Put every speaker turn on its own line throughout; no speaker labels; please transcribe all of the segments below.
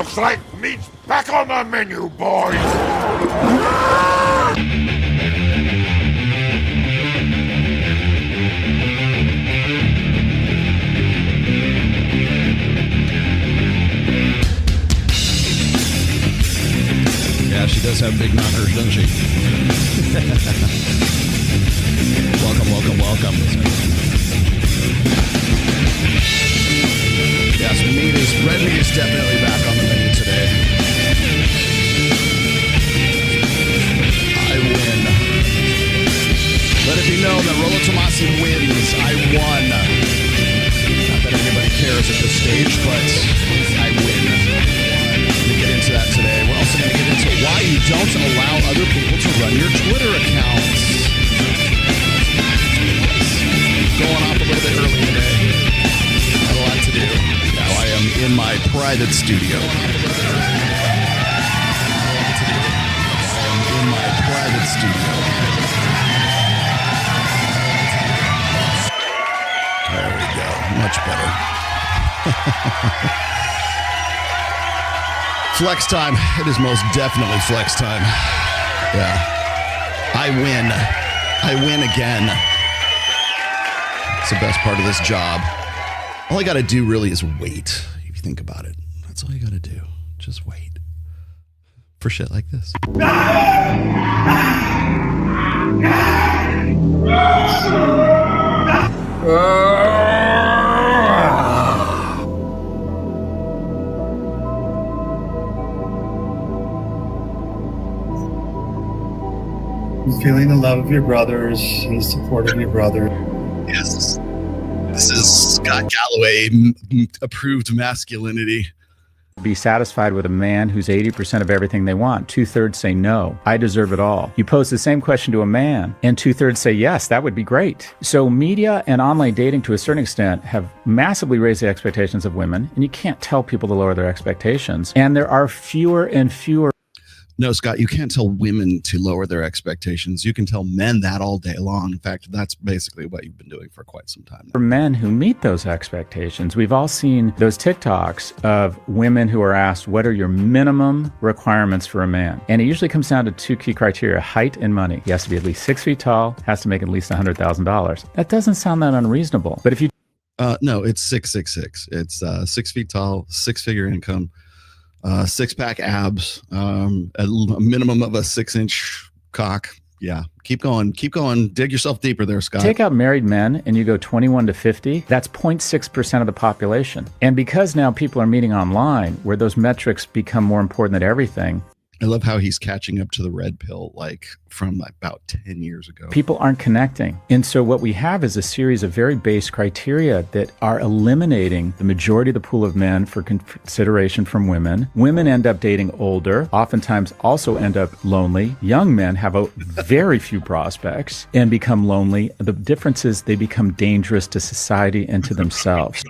Looks like meat's back on the menu, boys!
Yeah, she does have big knockers, doesn't she? Welcome, welcome, welcome. Yes, red meat is definitely back on the menu today. I win. Let it be known that Rollo Tomasi wins. I won. Not that anybody cares at this stage, but I win. We're going to get into that today. We're also going to get into why you don't allow other people to run your Twitter accounts. Going off a little bit early today. Got a lot to do. Now I am in my private studio. There we go. Much better. Flex time. It is most definitely flex time. Yeah. I win. I win again. It's the best part of this job. All I got to do really is wait. If you think about it, that's all you got to do. Just wait for shit like this.
Feeling the love of your brothers and the support of your brother.
Yes. This is Scott Galloway approved masculinity.
Be satisfied with a man who's 80% of everything they want. 2/3 say no, I deserve it all. You pose the same question to a man and 2/3 say yes, that would be great. So media and online dating to a certain extent have massively raised the expectations of women, and you can't tell people to lower their expectations. And there are fewer and fewer.
No, Scott, you can't tell women to lower their expectations. You can tell men that all day long. In fact, that's basically what you've been doing for quite some time now.
For men who meet those expectations, we've all seen those TikToks of women who are asked, what are your minimum requirements for a man? And it usually comes down to two key criteria, height and money. He has to be at least 6 feet tall, has to make at least $100,000. That doesn't sound that unreasonable. But if you...
No, it's 6'6". It's 6 feet tall, six-figure income. Six-pack abs, a minimum of a 6-inch cock. Yeah, keep going, dig yourself deeper there, Scott.
Take out married men and you go 21 to 50, that's 0.6% of the population. And because now people are meeting online, where those metrics become more important than everything.
I love how he's catching up to the red pill, like from about 10 years ago.
People aren't connecting. And so what we have is a series of very base criteria that are eliminating the majority of the pool of men for consideration from women. Women end up dating older, oftentimes also end up lonely. Young men have a very few prospects and become lonely. The difference is they become dangerous to society and to themselves.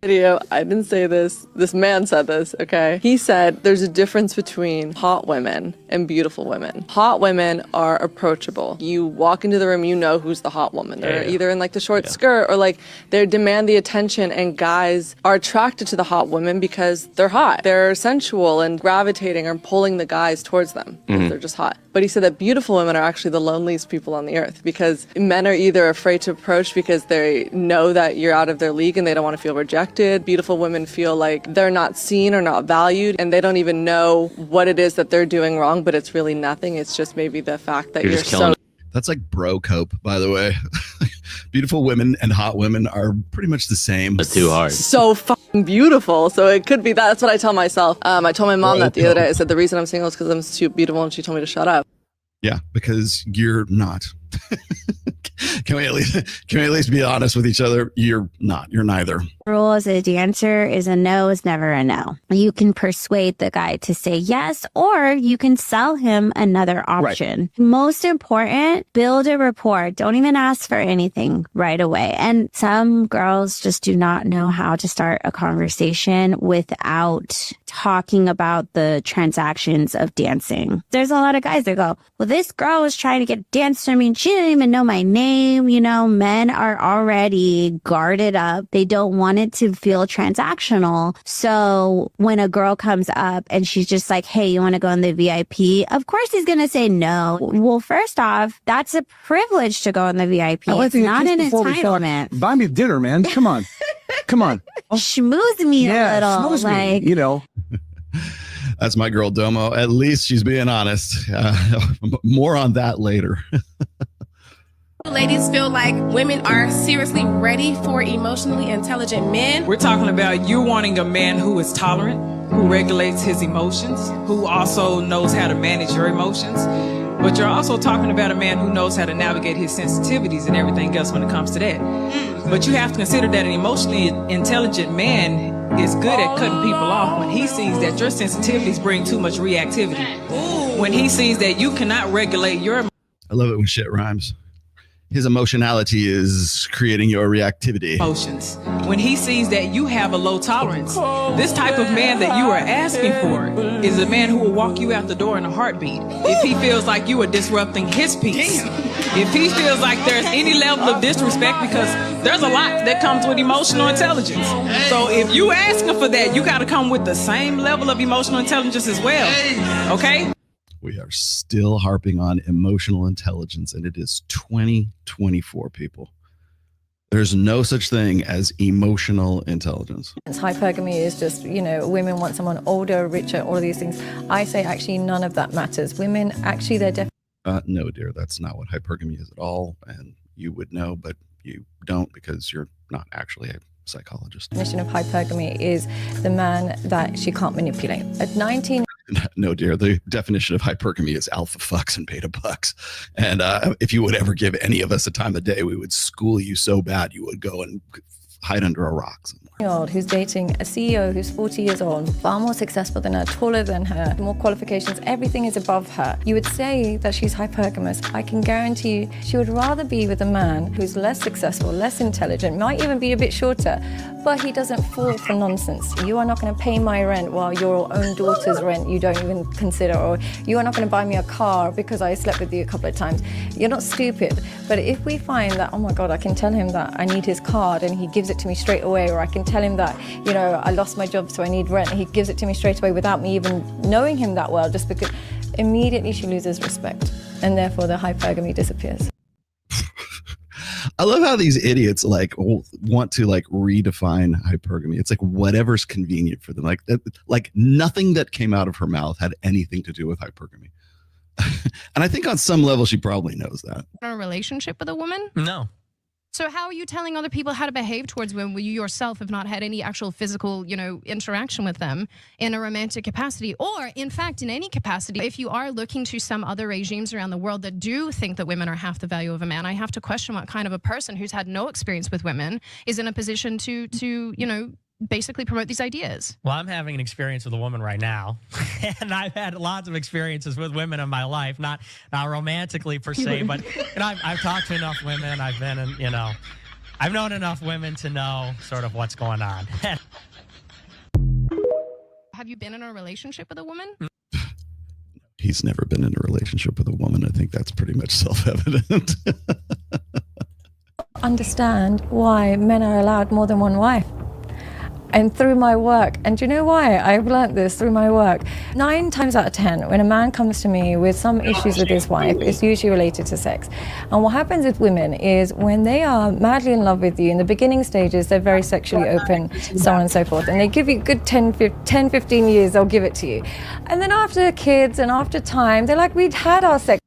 Video, I didn't say this. This man said this, okay? He said there's a difference between hot women and beautiful women. Hot women are approachable. You walk into the room, you know who's the hot woman. They're either in like the short skirt or like they demand the attention, and guys are attracted to the hot women because they're hot. They're sensual and gravitating or pulling the guys towards them because they're just hot. But he said that beautiful women are actually the loneliest people on the earth because men are either afraid to approach because they know that you're out of their league and they don't want to feel rejected. Beautiful women feel like they're not seen or not valued, and they don't even know what it is that they're doing wrong, but it's really nothing. It's just maybe the fact that you're so...
That's like bro cope, by the way. Beautiful women and hot women are pretty much the same.
It's too hard.
So fucking beautiful. So it could be that. That's what I tell myself. I told my mom that the other day. I said the reason I'm single is because I'm too beautiful, and she told me to shut up.
Yeah, because you're not. Can we at least be honest with each other? You're not. You're neither.
Rule as a dancer is a no is never a no. You can persuade the guy to say yes, or you can sell him another option. Right. Most important, build a rapport. Don't even ask for anything right away. And some girls just do not know how to start a conversation without talking about the transactions of dancing. There's a lot of guys that go, well, this girl was trying to get danced. I mean, she didn't even know my name. game. You know, men are already guarded up. They don't want it to feel transactional. So when a girl comes up and she's just like, hey, you want to go in the VIP? Of course he's going to say no. Well, first off, that's a privilege to go in the VIP. It's not an entitlement.
Buy me dinner, man. Come on. Come on.
Schmooze me a little.
Schmooze
like,
me, you know.
That's my girl Domo. At least she's being honest. More on that later.
Ladies feel like women are seriously ready for emotionally intelligent men.
We're talking about you wanting a man who is tolerant, who regulates his emotions, who also knows how to manage your emotions. But you're also talking about a man who knows how to navigate his sensitivities and everything else when it comes to that. But you have to consider that an emotionally intelligent man is good at cutting people off when he sees that your sensitivities bring too much reactivity. When he sees that you cannot regulate your
I love it when shit rhymes. His emotionality is creating your reactivity.
emotions. When he sees that you have a low tolerance, this type of man that you are asking for is a man who will walk you out the door in a heartbeat. If he feels like you are disrupting his peace, if he feels like there's any level of disrespect, because there's a lot that comes with emotional intelligence. So if you asking for that, you got to come with the same level of emotional intelligence as well. Okay?
We are still harping on emotional intelligence, and it is 2024, people. There's no such thing as emotional intelligence.
Hypergamy is just, you know, women want someone older, richer, all of these things. I say actually none of that matters. Women, actually, they're definitely...
No, dear, that's not what hypergamy is at all, and you would know, but you don't because you're not actually a psychologist.
The definition of hypergamy is the man that she can't manipulate. At 19...
No, dear. The definition of hypergamy is alpha fucks and beta bucks. And if you would ever give any of us a time of day, we would school you so bad you would go and hide under a rock somewhere.
Who's dating a CEO who's 40 years old, far more successful than her, taller than her, more qualifications, everything is above her. You would say that she's hypergamous. I can guarantee you she would rather be with a man who's less successful, less intelligent, might even be a bit shorter, but he doesn't fall for nonsense. You are not going to pay my rent while your own daughter's rent you don't even consider, or you are not going to buy me a car because I slept with you a couple of times. You're not stupid. But if we find that, oh my God, I can tell him that I need his card and he gives it to me straight away, or I can tell him that, you know, I lost my job so I need rent, and he gives it to me straight away without me even knowing him that well, just because immediately she loses respect, and therefore the hypergamy disappears.
I love how these idiots like want to like redefine hypergamy. It's like whatever's convenient for them. Like nothing that came out of her mouth had anything to do with hypergamy. And I think on some level she probably knows that.
A relationship with a woman?
No.
So how are you telling other people how to behave towards women when you yourself have not had any actual physical, you know, interaction with them in a romantic capacity, or in fact in any capacity? If you are looking to some other regimes around the world that do think that women are half the value of a man, I have to question what kind of a person who's had no experience with women is in a position to you know, basically promote these ideas.
Well, I'm having an experience with a woman right now, and I've had lots of experiences with women in my life, not romantically per se, but you know, I've talked to enough women. I've been in, you know, I've known enough women to know sort of what's going on.
Have you been in a relationship with a woman?
He's never been in a relationship with a woman. I think that's pretty much self-evident.
Understand why men are allowed more than one wife. And through my work, and do you know why? I've learned this through my work. 9 times out of 10, when a man comes to me with some issues with his wife, it's usually related to sex. And what happens with women is when they are madly in love with you, in the beginning stages, they're very sexually open, so on and so forth. And they give you a good 10, 15 years, they'll give it to you. And then after kids and after time, they're like, we'd had our sex.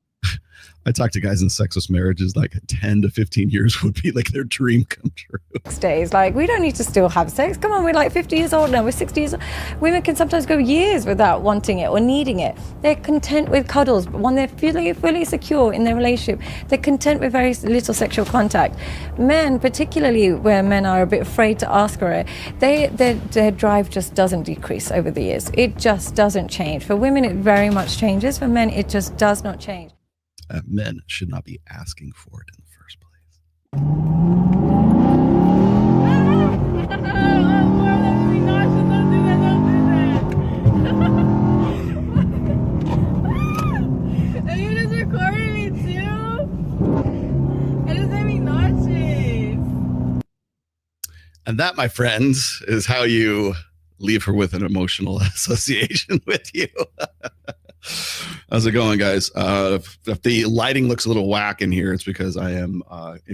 I talk to guys in sexless marriages, like 10 to 15 years would be like their dream come true.
Days, like, we don't need to still have sex. Come on, we're like 50 years old now, we're 60 years old. Women can sometimes go years without wanting it or needing it. They're content with cuddles, but when they're feeling fully secure in their relationship, they're content with very little sexual contact. Men, particularly where men are a bit afraid to ask for it, their drive just doesn't decrease over the years. It just doesn't change. For women, it very much changes. For men, it just does not change.
Men should not be asking for it in the first place.
Are you just recording me too? I just
And that, my friends, is how you leave her with an emotional association with you. How's it going, guys? If the lighting looks a little whack in here, it's because I am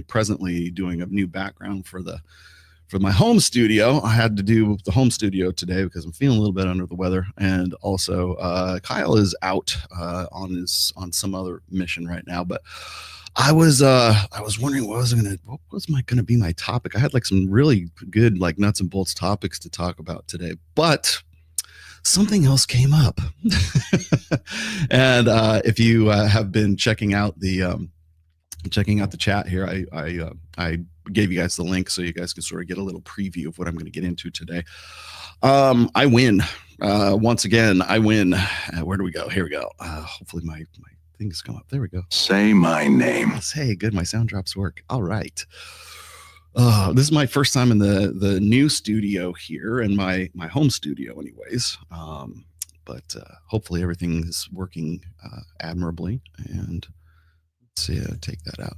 presently doing a new background for my home studio. I had to do the home studio today because I'm feeling a little bit under the weather, and also Kyle is out on some other mission right now. But I was wondering what was gonna be my topic. I had like some really good like nuts and bolts topics to talk about today, but something else came up. And if you have been checking out the chat here, I gave you guys the link so you guys can sort of get a little preview of what I'm going to get into today. I win once again. I win. Where do we go? Here we go. Hopefully my things come up. There we go.
Say my name.
Hey, good. My sound drops work. All right. This is my first time in the new studio here, in my home studio anyways. But hopefully everything is working admirably. And let's see, take that out.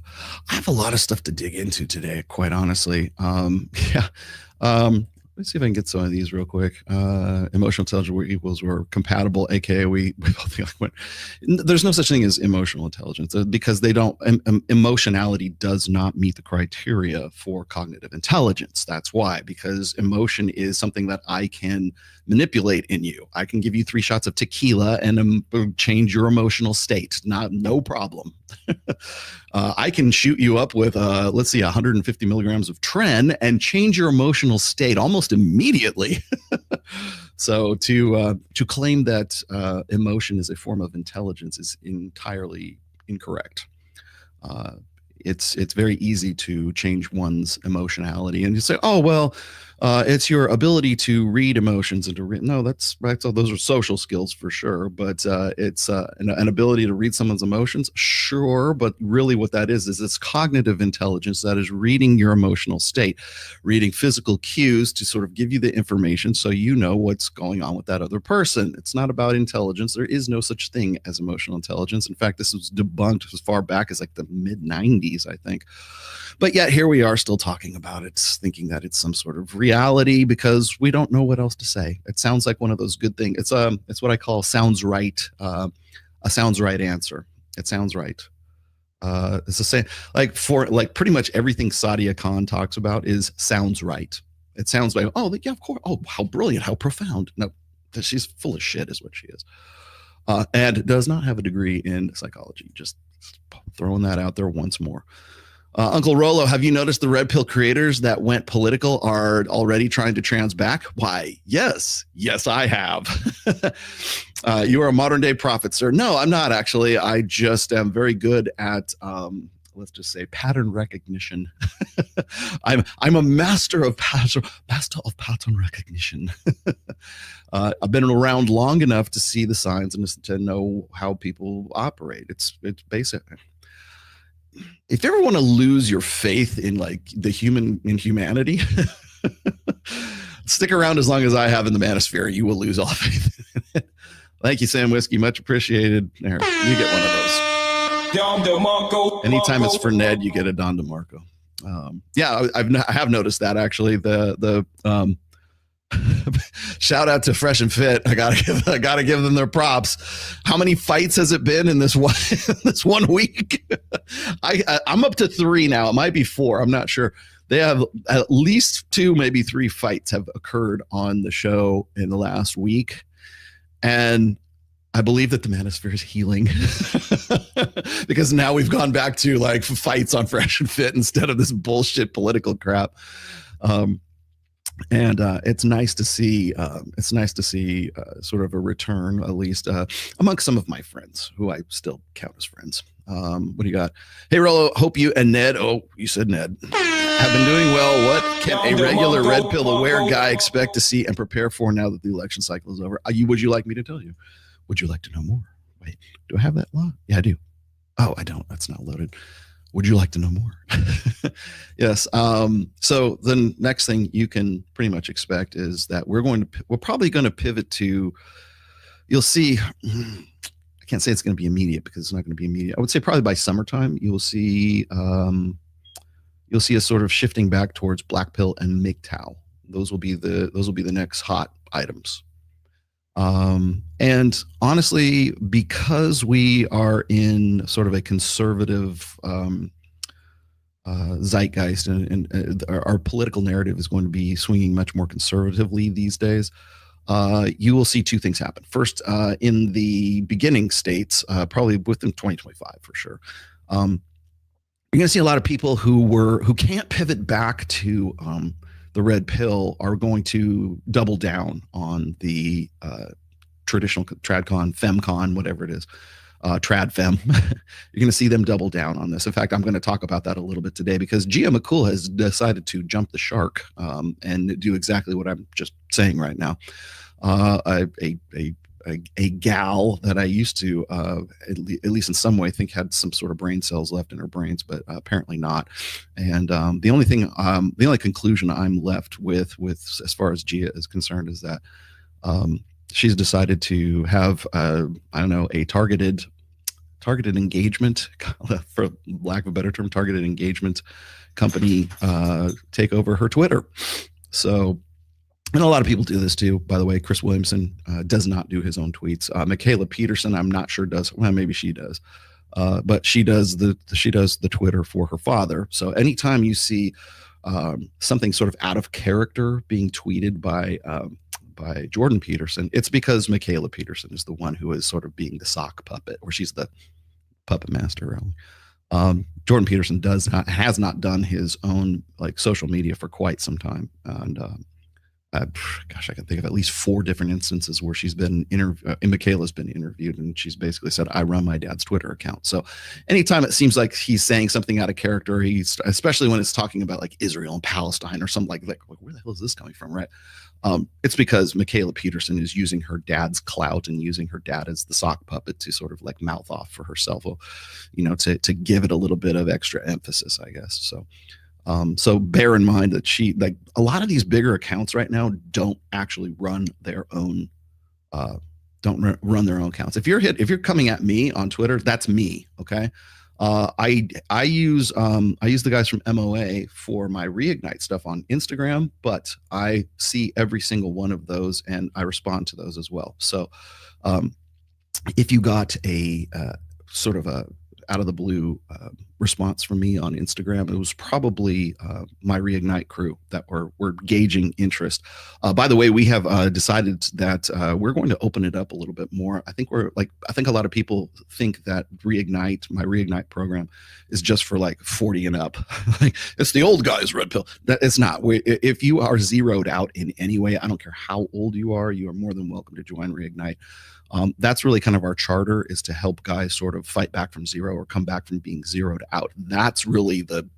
I have a lot of stuff to dig into today, quite honestly. Let's see if I can get some of these real quick. Emotional intelligence we're compatible, aka we both like there's no such thing as emotional intelligence because they don't. Emotionality does not meet the criteria for cognitive intelligence. That's why, because emotion is something that I can manipulate in you. I can give you 3 shots of tequila and change your emotional state. No problem. I can shoot you up with let's see, 150 milligrams of tren and change your emotional state almost immediately. So to claim that emotion is a form of intelligence is entirely incorrect. It's very easy to change one's emotionality, and you say, oh well, it's your ability to read emotions and to read. No, that's right. So those are social skills for sure, but it's an ability to read someone's emotions, sure. But really, what that is it's cognitive intelligence that is reading your emotional state, reading physical cues to sort of give you the information so you know what's going on with that other person. It's not about intelligence. There is no such thing as emotional intelligence. In fact, this was debunked as far back as like the mid 90s, I think. But yet here we are still talking about it, thinking that it's some sort of reality because we don't know what else to say. It sounds like one of those good things. It's what I call sounds right, a sounds right answer. It sounds right. It's the same, like pretty much everything Sadia Khan talks about is sounds right. It sounds like, oh yeah, of course. Oh, how brilliant, how profound. No, she's full of shit is what she is. And does not have a degree in psychology. Just throwing that out there once more. Uncle Rolo, have you noticed the red pill creators that went political are already trying to trans back? Why, yes, I have. You are a modern day prophet, sir. No, I'm not actually. I just am very good at, let's just say, pattern recognition. I'm a master of pattern recognition. I've been around long enough to see the signs and to know how people operate. It's basic. If you ever want to lose your faith in like in humanity, stick around as long as I have in the Manosphere. You will lose all faith. Thank you, Sam Whiskey. Much appreciated. There, you get one of those. Anytime it's for Ned, you get a Don DeMarco. Yeah, I have noticed that actually. The shout out to Fresh and Fit. I gotta give them their props. How many fights has it been in this one week? I'm up to 3 now. It might be 4. I'm not sure. They have at least 2, maybe 3 fights have occurred on the show in the last week, and I believe that the Manosphere is healing because now we've gone back to like fights on Fresh and Fit instead of this bullshit political crap. And it's nice to see. Sort of a return, at least amongst some of my friends who I still count as friends. What do you got? Hey, Rollo. Hope you and Ned. Oh, you said Ned. Have been doing well. What can a regular red pill aware guy expect to see and prepare for now that the election cycle is over? Would you like me to tell you? Would you like to know more? Wait, do I have that law? Yeah, I do. Oh, I don't. That's not loaded. Would you like to know more? Yes. So the next thing you can pretty much expect is that we're probably going to pivot to, you'll see, I can't say it's going to be immediate because it's not going to be immediate. I would say probably by summertime, you'll see you'll see us sort of shifting back towards black pill and MGTOW. Those will be the next hot items. And honestly, because we are in sort of a conservative zeitgeist, and our political narrative is going to be swinging much more conservatively these days, you will see two things happen. First, in the beginning states, probably within 2025 for sure, you're going to see a lot of people who can't pivot back to the red pill are going to double down on the traditional tradcon, femcon, whatever it is, trad fem. You're going to see them double down on this. In fact, I'm going to talk about that a little bit today because Gia McCool has decided to jump the shark and do exactly what I'm just saying right now. A gal that I used to, at least in some way, think had some sort of brain cells left in her brains, but apparently not. And the only conclusion I'm left with as far as Gia is concerned is that she's decided to have a targeted engagement, for lack of a better term, targeted engagement company take over her Twitter. So. And a lot of people do this too, by the way. Chris Williamson does not do his own tweets. Michaela Peterson, I'm not sure does. Well, maybe she does, but she does the Twitter for her father. So anytime you see something sort of out of character being tweeted by Jordan Peterson, it's because Michaela Peterson is the one who is sort of being the sock puppet, or she's the puppet master. Really. Jordan Peterson has not done his own like social media for quite some time, and I can think of at least 4 different instances where she's been Michaela's been interviewed, and she's basically said, I run my dad's Twitter account. So anytime it seems like he's saying something out of character, especially when it's talking about like Israel and Palestine or something like where the hell is this coming from, right? It's because Michaela Peterson is using her dad's clout and using her dad as the sock puppet to sort of like mouth off for herself, or, to give it a little bit of extra emphasis, I guess. So bear in mind that a lot of these bigger accounts right now don't actually run their own, run their own accounts. If you're coming at me on Twitter, that's me. Okay. I use the guys from MOA for my Reignite stuff on Instagram, but I see every single one of those and I respond to those as well. So, if you got a sort of a out of the blue response from me on Instagram, it was probably my Reignite crew that were gauging interest. By the way, we have decided that we're going to open it up a little bit more. I think a lot of people think that my Reignite program is just for like 40 and up. Like, it's the old guys red pill. That it's not. If you are zeroed out in any way, I don't care how old you are more than welcome to join Reignite. That's really kind of our charter, is to help guys sort of fight back from zero or come back from being zeroed out. That's really the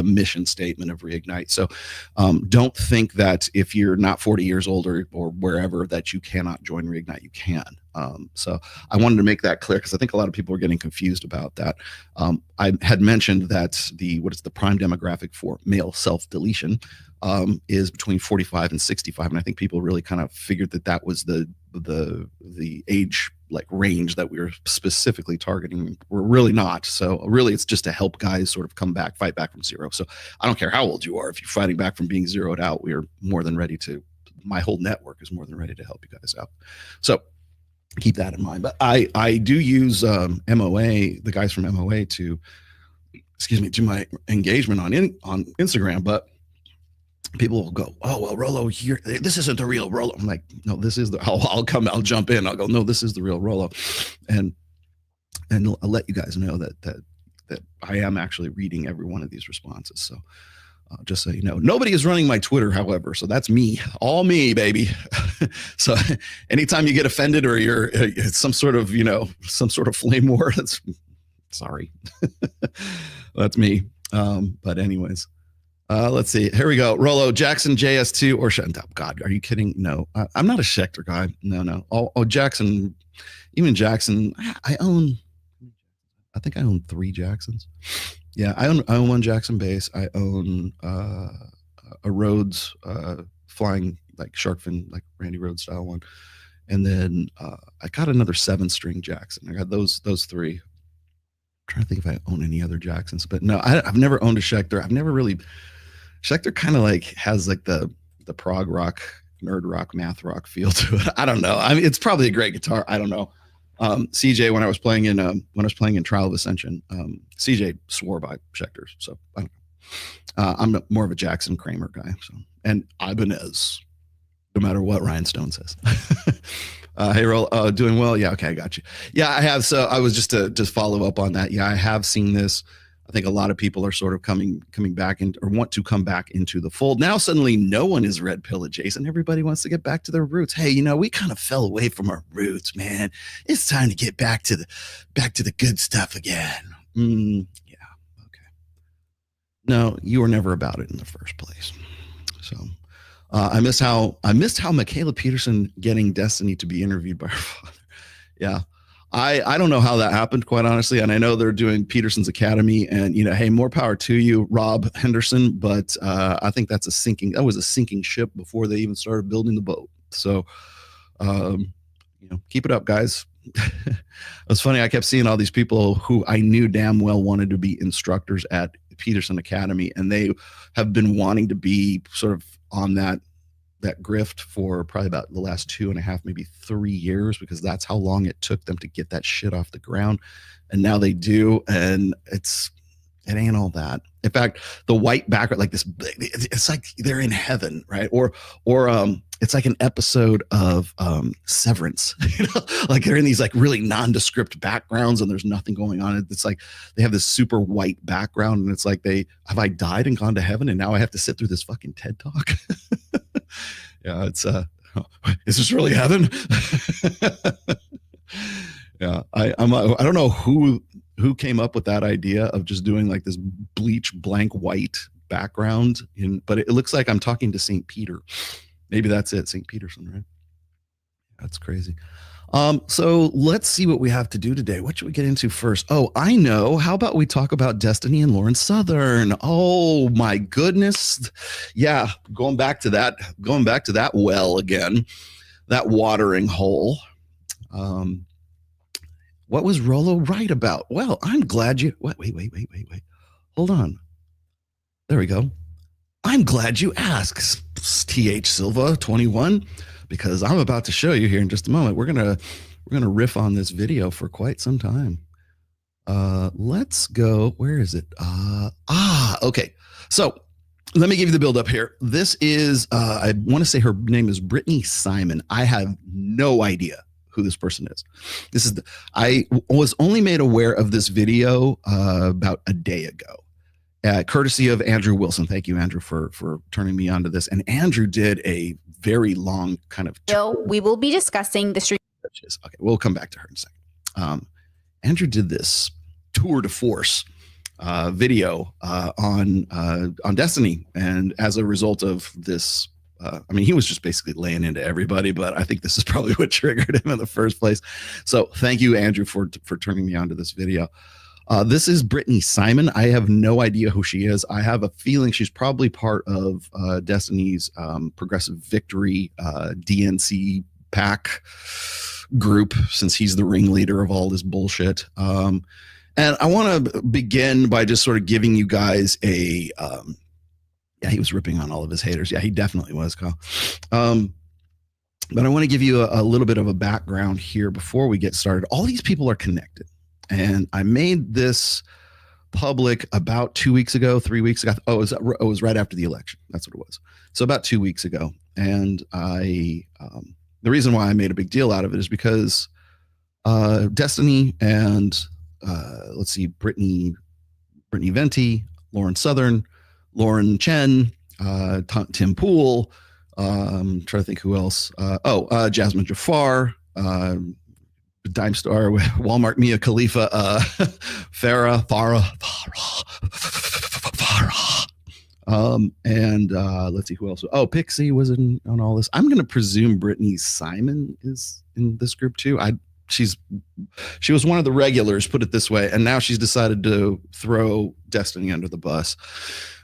mission statement of Reignite. So don't think that if you're not 40 years old or wherever that you cannot join Reignite. You can. So I wanted to make that clear because I think a lot of people are getting confused about that. I had mentioned that the prime demographic for male self-deletion is between 45 and 65, and I think people really kind of figured that was the age like range that we were specifically targeting. We're really not. So really, it's just to help guys sort of fight back from zero. So I don't care how old you are. If you're fighting back from being zeroed out, we are more than ready to. My whole network is more than ready to help you guys out. So keep that in mind. But I do use MOA, the guys from MOA, to my engagement on Instagram. But people will go, oh, well, Rollo, this isn't the real Rollo. I'm like, no, this is I'll jump in. I'll go, no, this is the real Rollo. And I'll let you guys know that I am actually reading every one of these responses. So just so you know, nobody is running my Twitter, however. So that's me, all me, baby. So anytime you get offended or you're some sort of flame war, sorry. That's me. But anyways. Let's see. Here we go. Rollo, Jackson, JS2, or God, are you kidding? No, I'm not a Schecter guy. No. Oh, Jackson, even Jackson. I think I own 3 Jacksons. Yeah, I own 1 Jackson bass. I own a Rhodes flying like shark fin, like Randy Rhodes style one, and then I got another 7-string Jackson. I got those 3. trying to think if I own any other Jacksons, but no, I've never owned a Schecter. I've never really. Schecter kind of like has like the prog rock, nerd rock, math rock feel to it. I don't know. I mean, it's probably a great guitar. I don't know. CJ, when I was playing in Trial of Ascension, CJ swore by Schecters. So I don't know. I'm more of a Jackson Kramer guy. So, and Ibanez, no matter what Ryan Stone says. Hey, Roll, doing well. Yeah. Okay. I got you. Yeah, I have. So I was just to follow up on that. Yeah, I have seen this. I think a lot of people are sort of coming back in, or want to come back into the fold. Now suddenly no one is red pill adjacent. Everybody wants to get back to their roots. Hey, we kind of fell away from our roots, man. It's time to get back to the good stuff again. Yeah. Okay. No, you were never about it in the first place. So I missed how Michaela Peterson getting Destiny to be interviewed by her father. Yeah. I don't know how that happened, quite honestly. And I know they're doing Peterson's Academy, and hey, more power to you, Rob Henderson. But I think that was a sinking ship before they even started building the boat. So, keep it up, guys. It was funny. I kept seeing all these people who I knew damn well wanted to be instructors at Peterson Academy, and they have been wanting to be sort of on that grift for probably about the last 2.5, maybe 3 years, because that's how long it took them to get that shit off the ground. And now they do. And it ain't all that. In fact, the white background, like this, it's like they're in heaven, right? Or it's like an episode of Severance, like they're in these like really nondescript backgrounds and there's nothing going on. It's like they have this super white background, and it's like have I died and gone to heaven and now I have to sit through this fucking TED Talk? Yeah, it's is this really heaven? Yeah, I don't know who came up with that idea of just doing like this bleach blank white background but it looks like I'm talking to St. Peter. Maybe that's it, St. Peterson, right? That's crazy. So let's see what we have to do today. What should we get into first? Oh, I know. How about we talk about Destiny and Lauren Southern? Oh my goodness. Yeah, going back to that well again, that watering hole. What was Rollo right about? Well, I'm glad you wait. Hold on. There we go. I'm glad you asked, TH Silva 21. Because I'm about to show you here in just a moment. We're gonna riff on this video for quite some time. Let's go. Where is it? Okay. So let me give you the build up here. This is I want to say her name is Brittany Simon. I have no idea who this person is. I was only made aware of this video about a day ago. Courtesy of Andrew Wilson. Thank you, Andrew, for turning me on to this. And Andrew did a very long kind of.
So we will be discussing the street.
Okay, we'll come back to her in a second. Andrew did this tour de force video on Destiny, and as a result of this, he was just basically laying into everybody. But I think this is probably what triggered him in the first place. So thank you, Andrew, for turning me on to this video. This is Brittany Simon. I have no idea who she is. I have a feeling she's probably part of Destiny's Progressive Victory DNC PAC group, since he's the ringleader of all this bullshit. And I want to begin by just sort of giving you guys he was ripping on all of his haters. Yeah, he definitely was, Kyle. But I want to give you a little bit of a background here before we get started. All these people are connected. And I made this public about 2 weeks ago, 3 weeks ago. Oh, it was right after the election. That's what it was. So about 2 weeks ago. And the reason why I made a big deal out of it is because Destiny and Brittany Venti, Lauren Southern, Lauren Chen, Tim Pool, trying to think who else. Jasmine Jafar, Dime Star, Walmart, Mia Khalifa, Farah, and let's see who else. Oh, Pixie was on all this. I'm going to presume Brittany Simon is in this group too. She was one of the regulars, put it this way, and now she's decided to throw Destiny under the bus.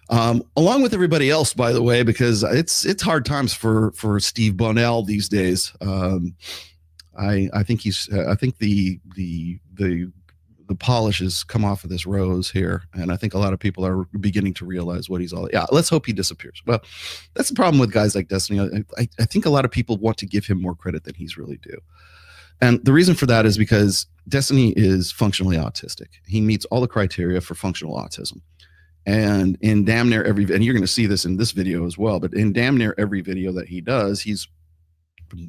Along with everybody else, by the way, because it's hard times for Steve Bonnell these days. I think the the polish has come off of this rose here, and I think a lot of people are beginning to realize what he's all. Yeah, let's hope he disappears. Well, that's the problem with guys like Destiny. I think a lot of people want to give him more credit than he's really due. And the reason for that is because Destiny is functionally autistic. He meets all the criteria for functional autism. And in damn near every, and you're going to see this in this video as well, but in damn near every video that he does, he's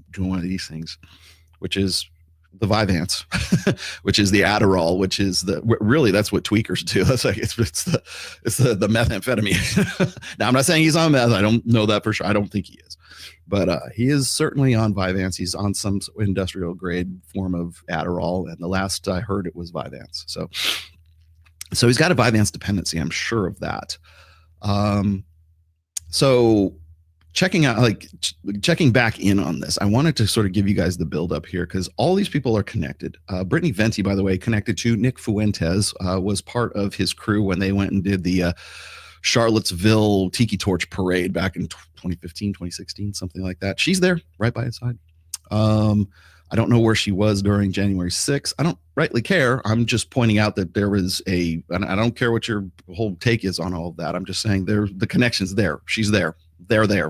doing one of these things, which is the Vyvanse, which is the Adderall, which is really that's what tweakers do. That's like it's the methamphetamine. Now I'm not saying he's on meth. I don't know that for sure. I don't think he is, but he is certainly on Vyvanse. He's on some industrial grade form of Adderall, and the last I heard it was Vyvanse. So he's got a Vyvanse dependency. I'm sure of that. So checking back in on this, I wanted to sort of give you guys the build up here because all these people are connected. Brittany Venti, by the way, connected to Nick Fuentes, was part of his crew when they went and did the Charlottesville Tiki Torch Parade back in 2015, 2016, something like that. She's there right by his side. I don't know where she was during January 6th. I don't rightly care. I'm just pointing out that there was and I don't care what your whole take is on all of that. I'm just saying the connection's there. She's there. They're there.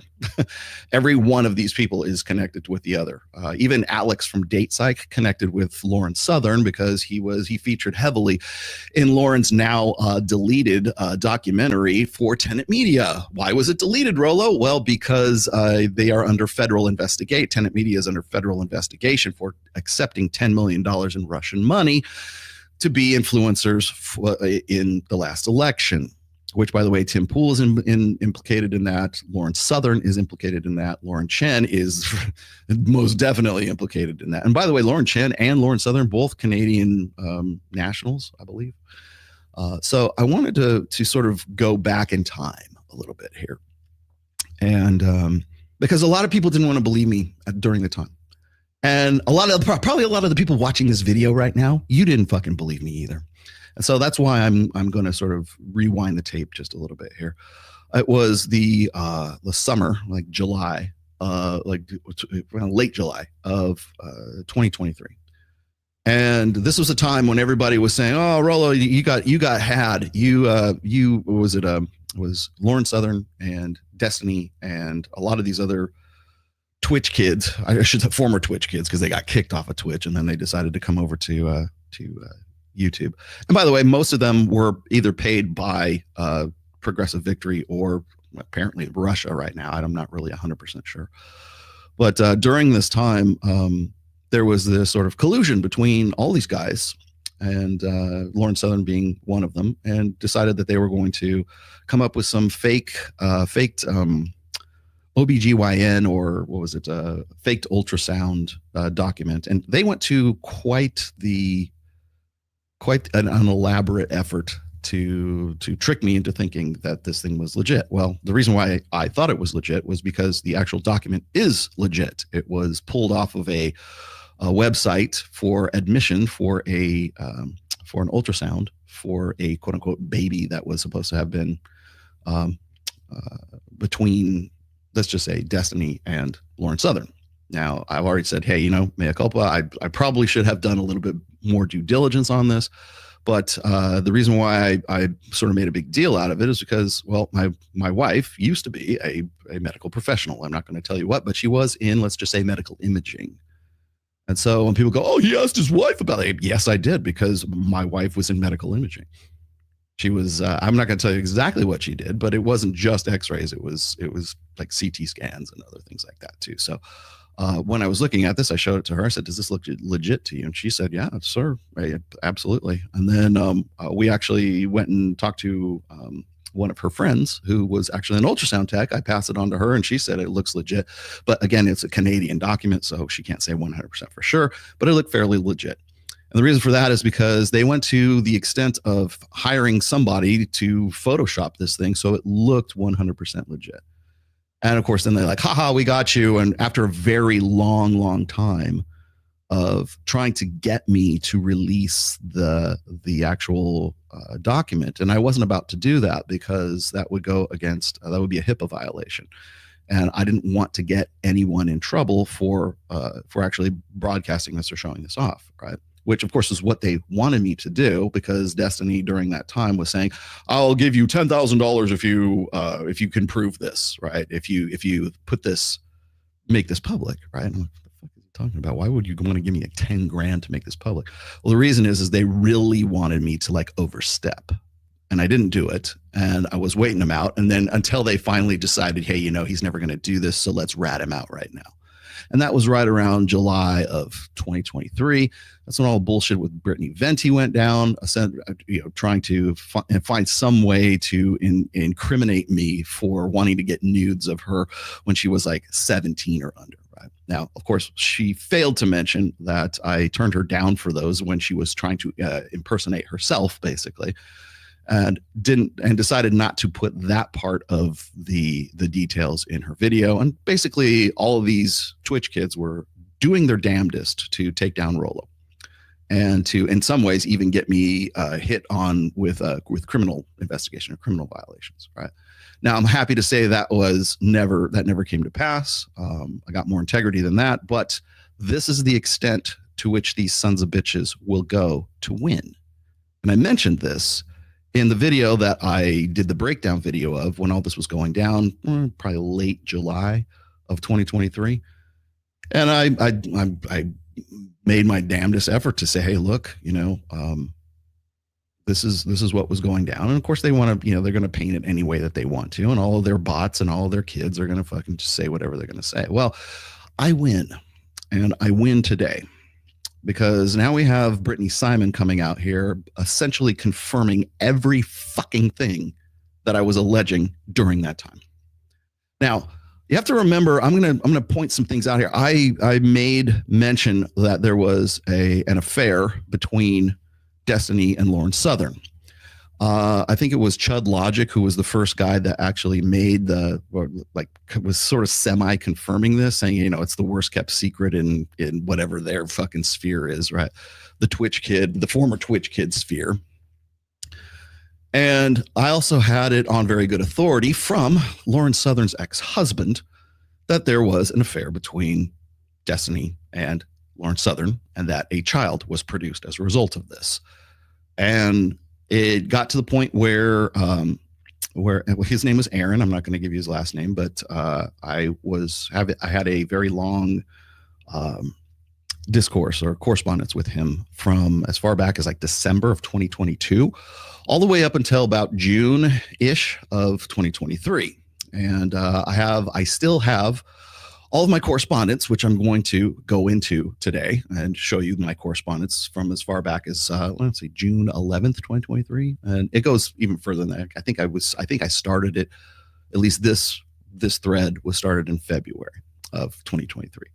Every one of these people is connected with the other. Even Alex from Date Psych connected with Lauren Southern because he featured heavily in Lauren's now deleted documentary for Tenet Media. Why was it deleted, Rolo? Well, because they are under federal investigation. Tenet Media is under federal investigation for accepting $10 million in Russian money to be influencers in the last election. Which, by the way, Tim Pool is implicated in that. Lauren Southern is implicated in that. Lauren Chen is most definitely implicated in that. And by the way, Lauren Chen and Lauren Southern, both Canadian nationals, I believe. So I wanted to sort of go back in time a little bit here. And because a lot of people didn't want to believe me during the time. And probably a lot of the people watching this video right now, you didn't fucking believe me either. And so that's why I'm going to sort of rewind the tape just a little bit here. It was the summer, like July, late July of 2023, and this was a time when everybody was saying, "Oh, Rolo, you got had. Was Lauren Southern and Destiny and a lot of these other Twitch kids. I should say former Twitch kids because they got kicked off of Twitch and then they decided to come over to YouTube. And by the way, most of them were either paid by Progressive Victory or apparently Russia right now. I'm not really 100% sure. But during this time, there was this sort of collusion between all these guys and Lauren Southern being one of them, and decided that they were going to come up with some faked OBGYN or what was it, faked ultrasound document. And they went to quite an elaborate effort to trick me into thinking that this thing was legit. Well, the reason why I thought it was legit was because the actual document is legit. It was pulled off of a website for admission for an ultrasound for a quote unquote baby that was supposed to have been between, let's just say, Destiny and Lauren Southern. Now, I've already said, hey, mea culpa. I probably should have done a little bit more due diligence on this. But the reason why I sort of made a big deal out of it is because, well, my wife used to be a medical professional. I'm not going to tell you what, but she was in, let's just say, medical imaging. And so when people go, oh, he asked his wife about it. Yes, I did, because my wife was in medical imaging. She was, I'm not going to tell you exactly what she did, but it wasn't just x-rays. It was like CT scans and other things like that too. So when I was looking at this, I showed it to her. I said, does this look legit to you? And she said, yeah, sir, absolutely. And then we actually went and talked to one of her friends who was actually an ultrasound tech. I passed it on to her and she said it looks legit. But again, it's a Canadian document, so she can't say 100% for sure, but it looked fairly legit. And the reason for that is because they went to the extent of hiring somebody to Photoshop this thing so it looked 100% legit. And of course, then they're like, haha, we got you. And after a very long time of trying to get me to release the actual document, and I wasn't about to do that because that would go against, that would be a HIPAA violation. And I didn't want to get anyone in trouble for actually broadcasting this or showing this off, right? which of course is what they wanted me to do, because Destiny during that time was saying, I'll give you $10,000 if you can prove this, right? If you make this public, right? I'm like, what the fuck is he talking about? Why would you want to give me $10,000 to make this public? Well, the reason is they really wanted me to like overstep, and I didn't do it. And I was waiting him out. And then until they finally decided, hey, he's never going to do this, so let's rat him out right now. And that was right around July of 2023. That's when all the bullshit with Brittany Venti went down, trying to find some way to incriminate me for wanting to get nudes of her when she was like 17 or under. Right now, of course, she failed to mention that I turned her down for those when she was trying to impersonate herself, basically. And decided not to put that part of the details in her video. And basically all of these Twitch kids were doing their damnedest to take down Rollo, and to, in some ways, even get me hit on with criminal investigation or criminal violations. Right now, I'm happy to say that never came to pass. I got more integrity than that, but this is the extent to which these sons of bitches will go to win. And I mentioned this in the video that I did the breakdown video of when all this was going down, probably late July of 2023. And I made my damnedest effort to say, hey, look, this is what was going down. And of course they want to, they're going to paint it any way that they want to. And all of their bots and all of their kids are going to fucking just say whatever they're going to say. Well, I win, and I win today. Because now we have Brittany Simon coming out here essentially confirming every fucking thing that I was alleging during that time. Now, you have to remember, I'm gonna point some things out here. I made mention that there was an affair between Destiny and Lauren Southern. I think it was Chud Logic who was the first guy that actually made was sort of semi-confirming this, saying, it's the worst kept secret in whatever their fucking sphere is, right? The former Twitch kid sphere. And I also had it on very good authority from Lauren Southern's ex-husband that there was an affair between Destiny and Lauren Southern, and that a child was produced as a result of this. And it got to the point where his name was Aaron. I'm not going to give you his last name, but I had a very long discourse or correspondence with him from as far back as like December of 2022, all the way up until about June-ish of 2023. And I still have all of my correspondence, which I'm going to go into today and show you my correspondence from as far back as let's see, June 11th, 2023, and it goes even further than that. I think I started it. At least this thread was started in February of 2023.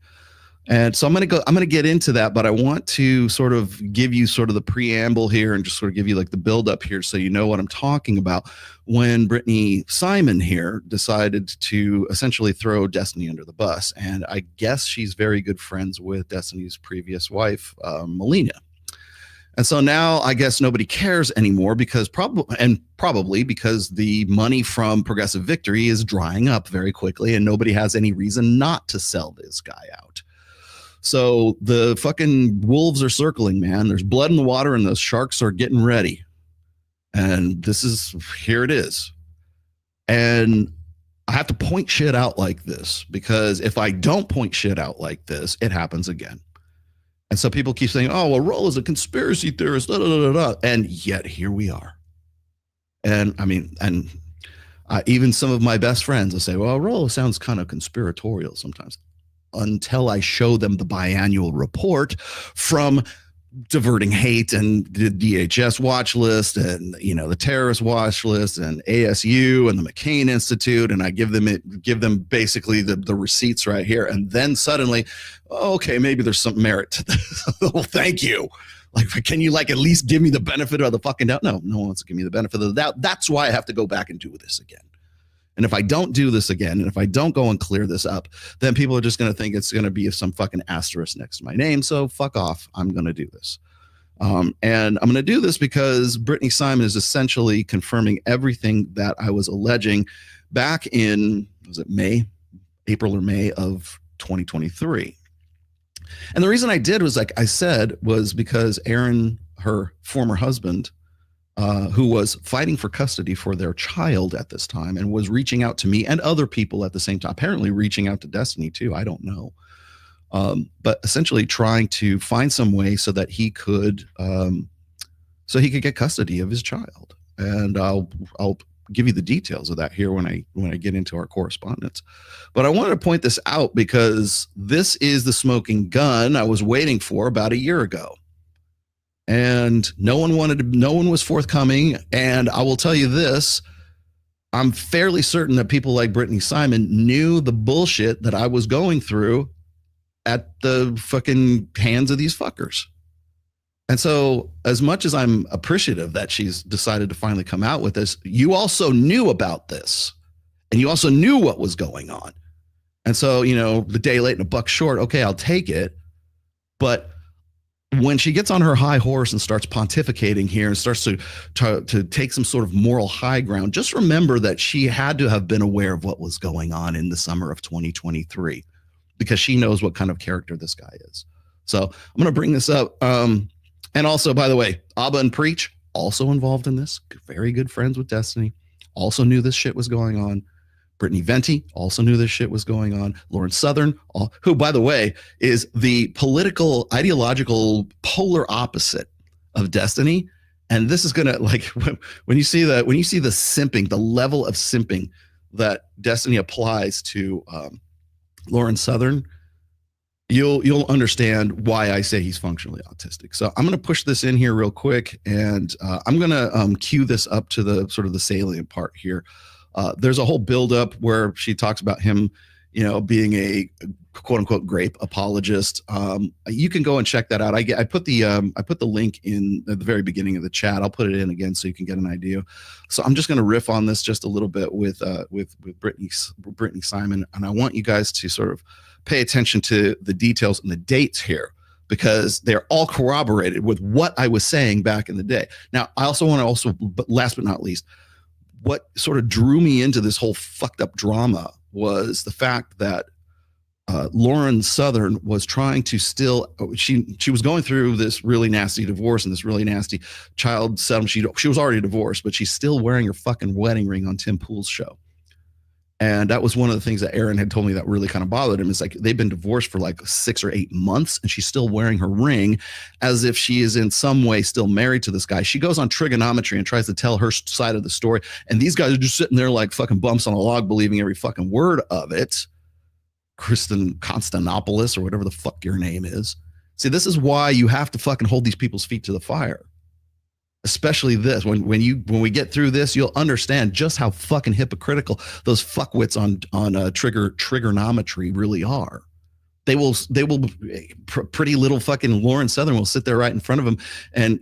And so I'm going to get into that, but I want to sort of give you sort of the preamble here and just sort of give you like the build up here so you know what I'm talking about when Brittany Simon here decided to essentially throw Destiny under the bus. And I guess she's very good friends with Destiny's previous wife, Melina. And so now I guess nobody cares anymore because probably because the money from Progressive Victory is drying up very quickly and nobody has any reason not to sell this guy out. So the fucking wolves are circling, man. There's blood in the water and those sharks are getting ready. And here it is. And I have to point shit out like this because if I don't point shit out like this, it happens again. And so people keep saying, oh, well, Roll is a conspiracy theorist, da, da, da, da. And yet here we are. And I mean, even some of my best friends will say, well, Roll sounds kind of conspiratorial sometimes. Until I show them the biannual report from Diverting Hate and the DHS watch list and, the terrorist watch list and ASU and the McCain Institute. And I give them basically the receipts right here. And then suddenly, okay, maybe there's some merit to this. Well, thank you. Like, can you at least give me the benefit of the fucking doubt? No one wants to give me the benefit of the doubt. That's why I have to go back and do this again. And if I don't do this again, and if I don't go and clear this up, then people are just going to think it's going to be some fucking asterisk next to my name. So fuck off. I'm going to do this. And I'm going to do this because Brittany Simon is essentially confirming everything that I was alleging back in, was it April or May of 2023. And the reason I did was, like I said, was because Aaron, her former husband, who was fighting for custody for their child at this time and was reaching out to me and other people at the same time, apparently reaching out to Destiny too. I don't know. But essentially trying to find some way so that he could get custody of his child. And I'll give you the details of that here when I get into our correspondence. But I wanted to point this out because this is the smoking gun I was waiting for about a year ago. And no one was forthcoming. And I will tell you this, I'm fairly certain that people like Brittany Simon knew the bullshit that I was going through at the fucking hands of these fuckers. And so as much as I'm appreciative that she's decided to finally come out with this, you also knew about this and you also knew what was going on. And so, the day late and a buck short, okay, I'll take it. But when she gets on her high horse and starts pontificating here and starts to take some sort of moral high ground, just remember that she had to have been aware of what was going on in the summer of 2023 because she knows what kind of character this guy is. So I'm going to bring this up. And also, by the way, Abba and Preach also involved in this. Very good friends with Destiny. Also knew this shit was going on. Brittany Venti also knew this shit was going on. Lauren Southern, who, by the way, is the political, ideological polar opposite of Destiny. And this is gonna, like, when you see the simping, the level of simping that Destiny applies to Lauren Southern, you'll understand why I say he's functionally autistic. So I'm going to push this in here real quick, and I'm going to cue this up to the sort of the salient part here. There's a whole buildup where she talks about him, being a quote unquote grape apologist. You can go and check that out. I put the link in at the very beginning of the chat. I'll put it in again so you can get an idea. So I'm just going to riff on this just a little bit with Brittany Simon, and I want you guys to sort of pay attention to the details and the dates here, because they're all corroborated with what I was saying back in the day. Now, I also want to but last but not least, what sort of drew me into this whole fucked up drama was the fact that Lauren Southern was trying to she was going through this really nasty divorce and this really nasty child settlement. She was already divorced, but she's still wearing her fucking wedding ring on Tim Pool's show. And that was one of the things that Aaron had told me that really kind of bothered him. It's like they've been divorced for like 6 or 8 months and she's still wearing her ring as if she is in some way still married to this guy. She goes on trigonometry and tries to tell her side of the story. And these guys are just sitting there like fucking bumps on a log, believing every fucking word of it. Kristen Constantopoulos or whatever the fuck your name is. See, this is why you have to fucking hold these people's feet to the fire. Especially this, when we get through this, you'll understand just how fucking hypocritical those fuckwits on trigonometry really are. They will pretty little fucking Lauren Southern will sit there right in front of them and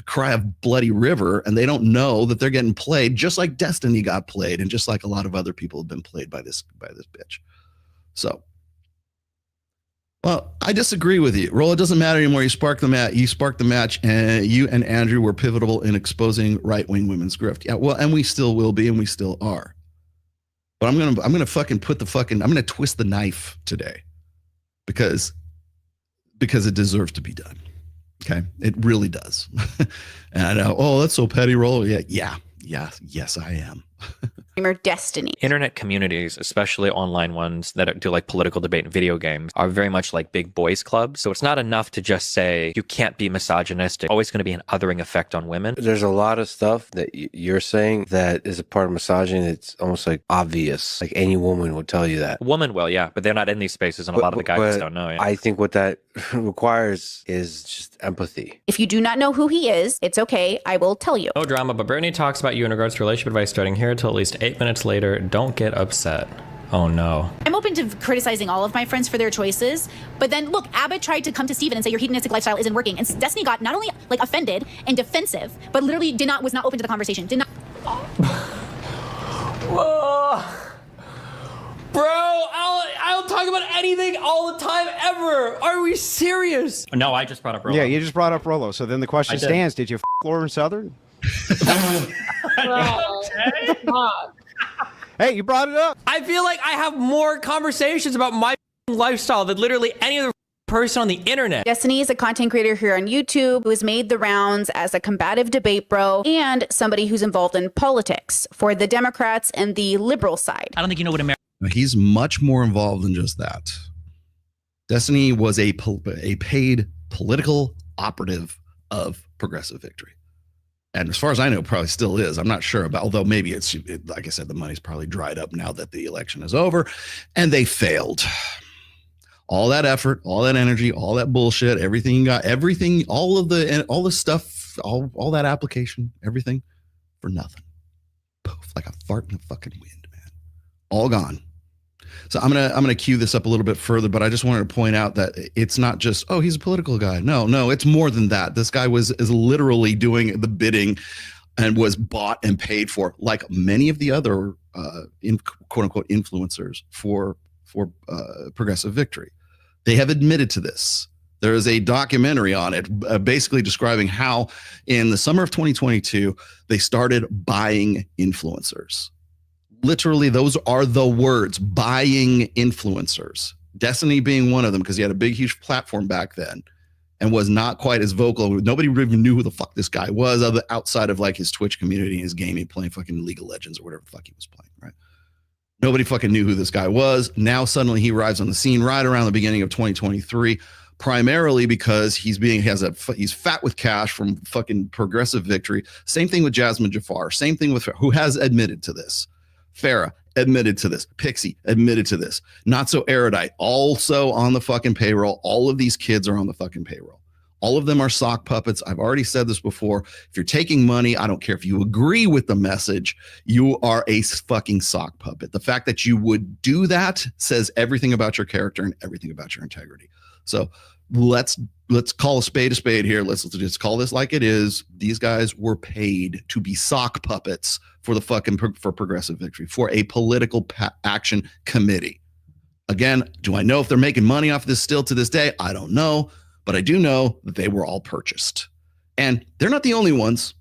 cry a bloody river, and they don't know that they're getting played just like Destiny got played, and just like a lot of other people have been played by this bitch. So. Well, I disagree with you. Roll, it doesn't matter anymore. You sparked the match, and you and Andrew were pivotal in exposing right-wing women's grift. Yeah, well, and we still will be, and we still are. But I'm gonna fucking I'm gonna twist the knife today, because it deserves to be done. Okay, it really does. And I know, oh, that's so petty, Roll. Yes, I am.
Destiny.
Internet communities, especially online ones that do like political debate and video games, are very much like big boys clubs. So it's not enough to just say you can't be misogynistic. Always going to be an othering effect on women.
There's a lot of stuff that you're saying that is a part of misogyny. It's almost like obvious. Like any woman would tell you that.
A woman will, yeah, but they're not in these spaces, and a lot of the guys just don't know. Yeah.
I think what that requires is just empathy.
If you do not know who he is, it's okay. I will tell you.
No drama, but Brittany talks about you in regards to relationship advice starting here till at least 8 minutes later. Don't get upset. Oh no.
I'm open to criticizing all of my friends for their choices, but then look, Abbott tried to come to Steven and say your hedonistic lifestyle isn't working, and Destiny got not only like offended and defensive, but literally was not open to the conversation.
Bro, I'll talk about anything all the time ever. Are we serious?
No, I just brought up Rolo.
Yeah, you just brought up Rolo. So then the question stands: did you f Lauren Southern?
Hey, you brought it up. I feel like I have more conversations about my lifestyle that literally any other person on the internet.
Destiny is a content creator here on YouTube who has made the rounds as a combative debate bro and somebody who's involved in politics for the Democrats and the liberal side.
I don't think you know what America.
He's much more involved than just that. Destiny was a paid political operative of Progressive Victory. And as far as I know, probably still is. I'm not sure about, although maybe like I said, the money's probably dried up now that the election is over and they failed. All that effort, all that energy, all that bullshit, everything you got, everything, all the stuff, all that application, everything for nothing. Poof, like a fart in the fucking wind, man. All gone. So I'm gonna cue this up a little bit further, but I just wanted to point out that it's not just, oh, he's a political guy. No, it's more than that. This guy is literally doing the bidding and was bought and paid for, like many of the other quote unquote influencers for Progressive Victory. They have admitted to this. There is a documentary on it basically describing how in the summer of 2022, they started buying influencers. Literally, those are the words, buying influencers. Destiny being one of them, because he had a big, huge platform back then and was not quite as vocal. Nobody even knew who the fuck this guy was outside of like his Twitch community and his gaming, playing fucking League of Legends or whatever the fuck he was playing, right? Nobody fucking knew who this guy was. Now suddenly he arrives on the scene right around the beginning of 2023, primarily because he's fat with cash from fucking Progressive Victory. Same thing with Jasmine Jafar. Same thing with who has admitted to this. Farrah admitted to this. Pixie admitted to this. Not So Erudite also on the fucking payroll. All of these kids are on the fucking payroll. All of them are sock puppets. I've already said this before. If you're taking money, I don't care if you agree with the message, you are a fucking sock puppet. The fact that you would do that says everything about your character and everything about your integrity. So let's call a spade here. Let's just call this like it is. These guys were paid to be sock puppets for for Progressive Victory, for a political action committee. Again, do I know if they're making money off this still to this day? I don't know. But I do know that they were all purchased. And they're not the only ones,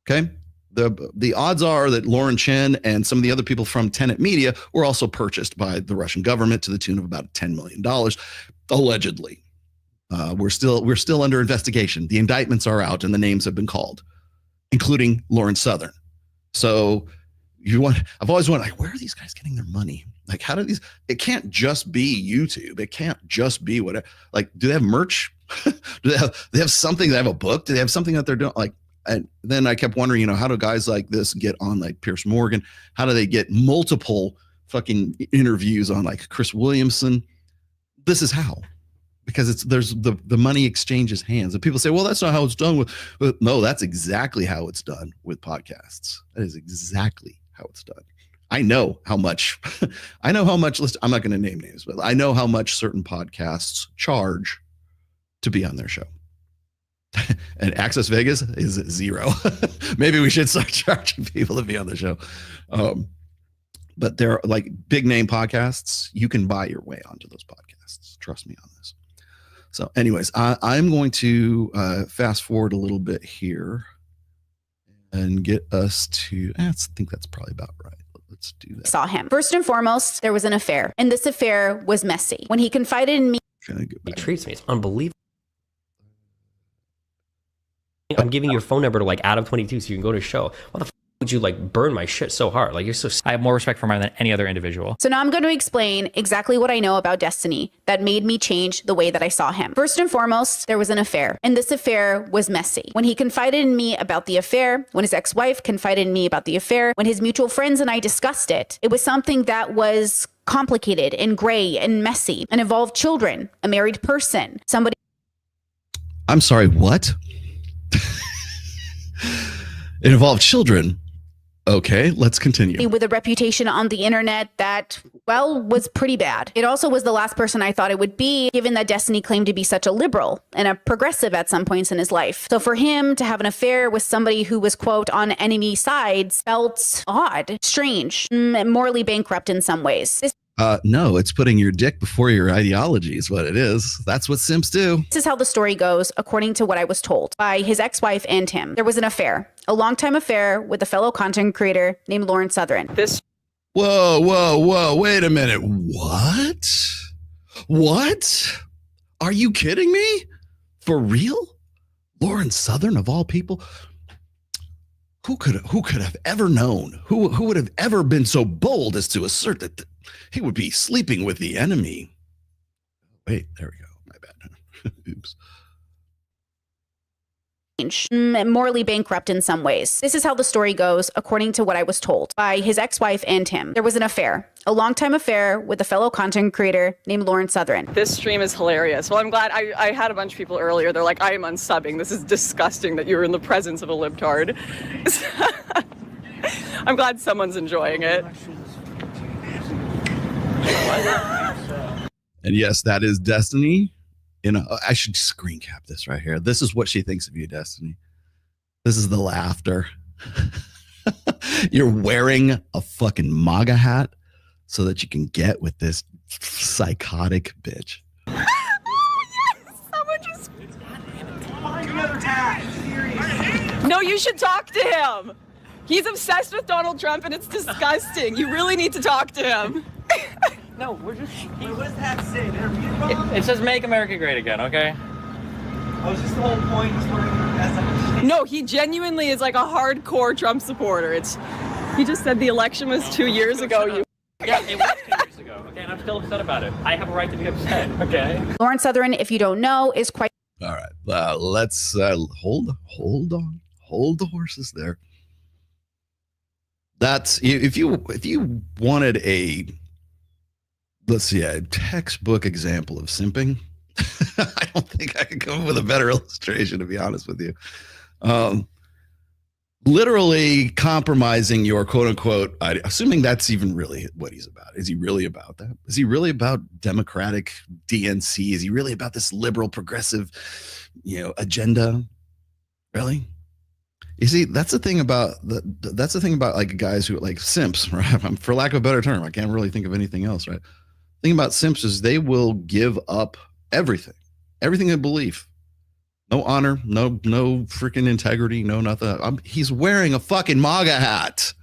okay? The odds are that Lauren Chen and some of the other people from Tenet Media were also purchased by the Russian government to the tune of about $10 million, allegedly. We're still under investigation. The indictments are out and the names have been called, including Lauren Southern. So I've always wondered, like, where are these guys getting their money? Like, how do it can't just be YouTube. It can't just be whatever. Like, do they have merch? do they have something? Do they have a book? Do they have something that they're doing? Like, and then I kept wondering, how do guys like this get on like Piers Morgan? How do they get multiple fucking interviews on like Chris Williamson? This is how, because there's the money exchanges hands. And people say, well, that's not how it's done with no, that's exactly how it's done with podcasts. That is exactly how it's done. I know how much, I'm not going to name names, but I know how much certain podcasts charge to be on their show. And Access Vegas is 0. Maybe we should start charging people to be on the show. But they're like big name podcasts. You can buy your way onto those podcasts. Trust me on this. So anyways, I'm going to fast forward a little bit here and get us to, I think that's probably about right. Let's do that.
Saw him. First and foremost, there was an affair, and this affair was messy. When he confided in me,
he treats me. It's unbelievable. I'm giving you your phone number to like Adam 22 so you can go to a show. Why the would you like burn my shit so hard? Like, you're so.
I have more respect for him than any other individual.
So now I'm going to explain exactly what I know about Destiny that made me change the way that I saw him. First and foremost, there was an affair, and this affair was messy. When he confided in me about the affair, when his ex-wife confided in me about the affair, when his mutual friends and I discussed it, it was something that was complicated and gray and messy and involved children, a married person, somebody.
I'm sorry, what? It involved children. Okay, let's continue.
With a reputation on the internet that, well, was pretty bad. It also was the last person I thought it would be, given that Destiny claimed to be such a liberal and a progressive at some points in his life. So for him to have an affair with somebody who was, quote, on enemy sides felt odd, strange, morally bankrupt in some ways.
No, it's putting your dick before your ideology is what it is. That's what simps do.
This is how the story goes, according to what I was told by his ex-wife and him. There was an affair, a long-time affair with a fellow content creator named Lauren Southern.
Whoa, wait a minute. What? What? Are you kidding me? For real? Lauren Southern of all people? Who could have ever known? Who would have ever been so bold as to assert that he would be sleeping with the enemy? Wait, there we go. My bad. Oops.
Morally bankrupt in some ways. This is how the story goes, according to what I was told by his ex-wife and him. There was an affair, a long-time affair with a fellow content creator named Lauren Southern.
This stream is hilarious. Well, I'm glad I had a bunch of people earlier. They're like, I am unsubbing. This is disgusting that you're in the presence of a libtard. I'm glad someone's enjoying it.
And yes, that is Destiny. I should screen cap this right here. This is what she thinks of you, Destiny. This is the laughter. You're wearing a fucking MAGA hat so that you can get with this psychotic bitch.
No, you should talk to him. He's obsessed with Donald Trump and it's disgusting. You really need to talk to him.
No, we're just. What does that say? It says "Make America Great Again." Okay. Oh, is this the whole point?
No, he genuinely is like a hardcore Trump supporter. He just said the election was 2 years ago.
Yeah, it was 2 years ago. Okay, and I'm still upset about it. I have a right to be upset. Okay.
Lauren Southern, if you don't know, is quite.
All right, let's hold on, hold the horses there. That's if you wanted a. Let's see, a textbook example of simping. I don't think I could come up with a better illustration, to be honest with you. Literally compromising your quote unquote, assuming that's even really what he's about. Is he really about that? Is he really about Democratic DNC? Is he really about this liberal progressive, agenda? Really? You see, that's the thing about like guys who like simps, right? For lack of a better term, I can't really think of anything else, right? The thing about simps is they will give up everything they believe. No honor, no freaking integrity, no nothing. He's wearing a fucking MAGA hat,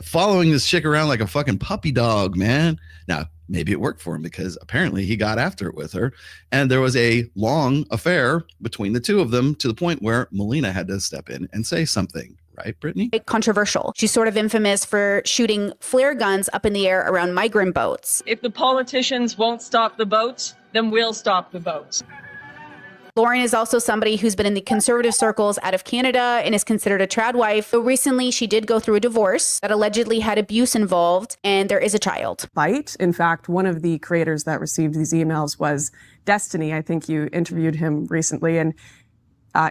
following this chick around like a fucking puppy dog, man. Now, maybe it worked for him because apparently he got after it with her, and there was a long affair between the two of them to the point where Melina had to step in and say something. Right, Brittany?
Controversial. She's sort of infamous for shooting flare guns up in the air around migrant boats.
If the politicians won't stop the boats, then we'll stop the boats.
Lauren is also somebody who's been in the conservative circles out of Canada and is considered a trad wife. But recently, she did go through a divorce that allegedly had abuse involved, and there is a child.
In fact, one of the creators that received these emails was Destiny. I think you interviewed him recently, and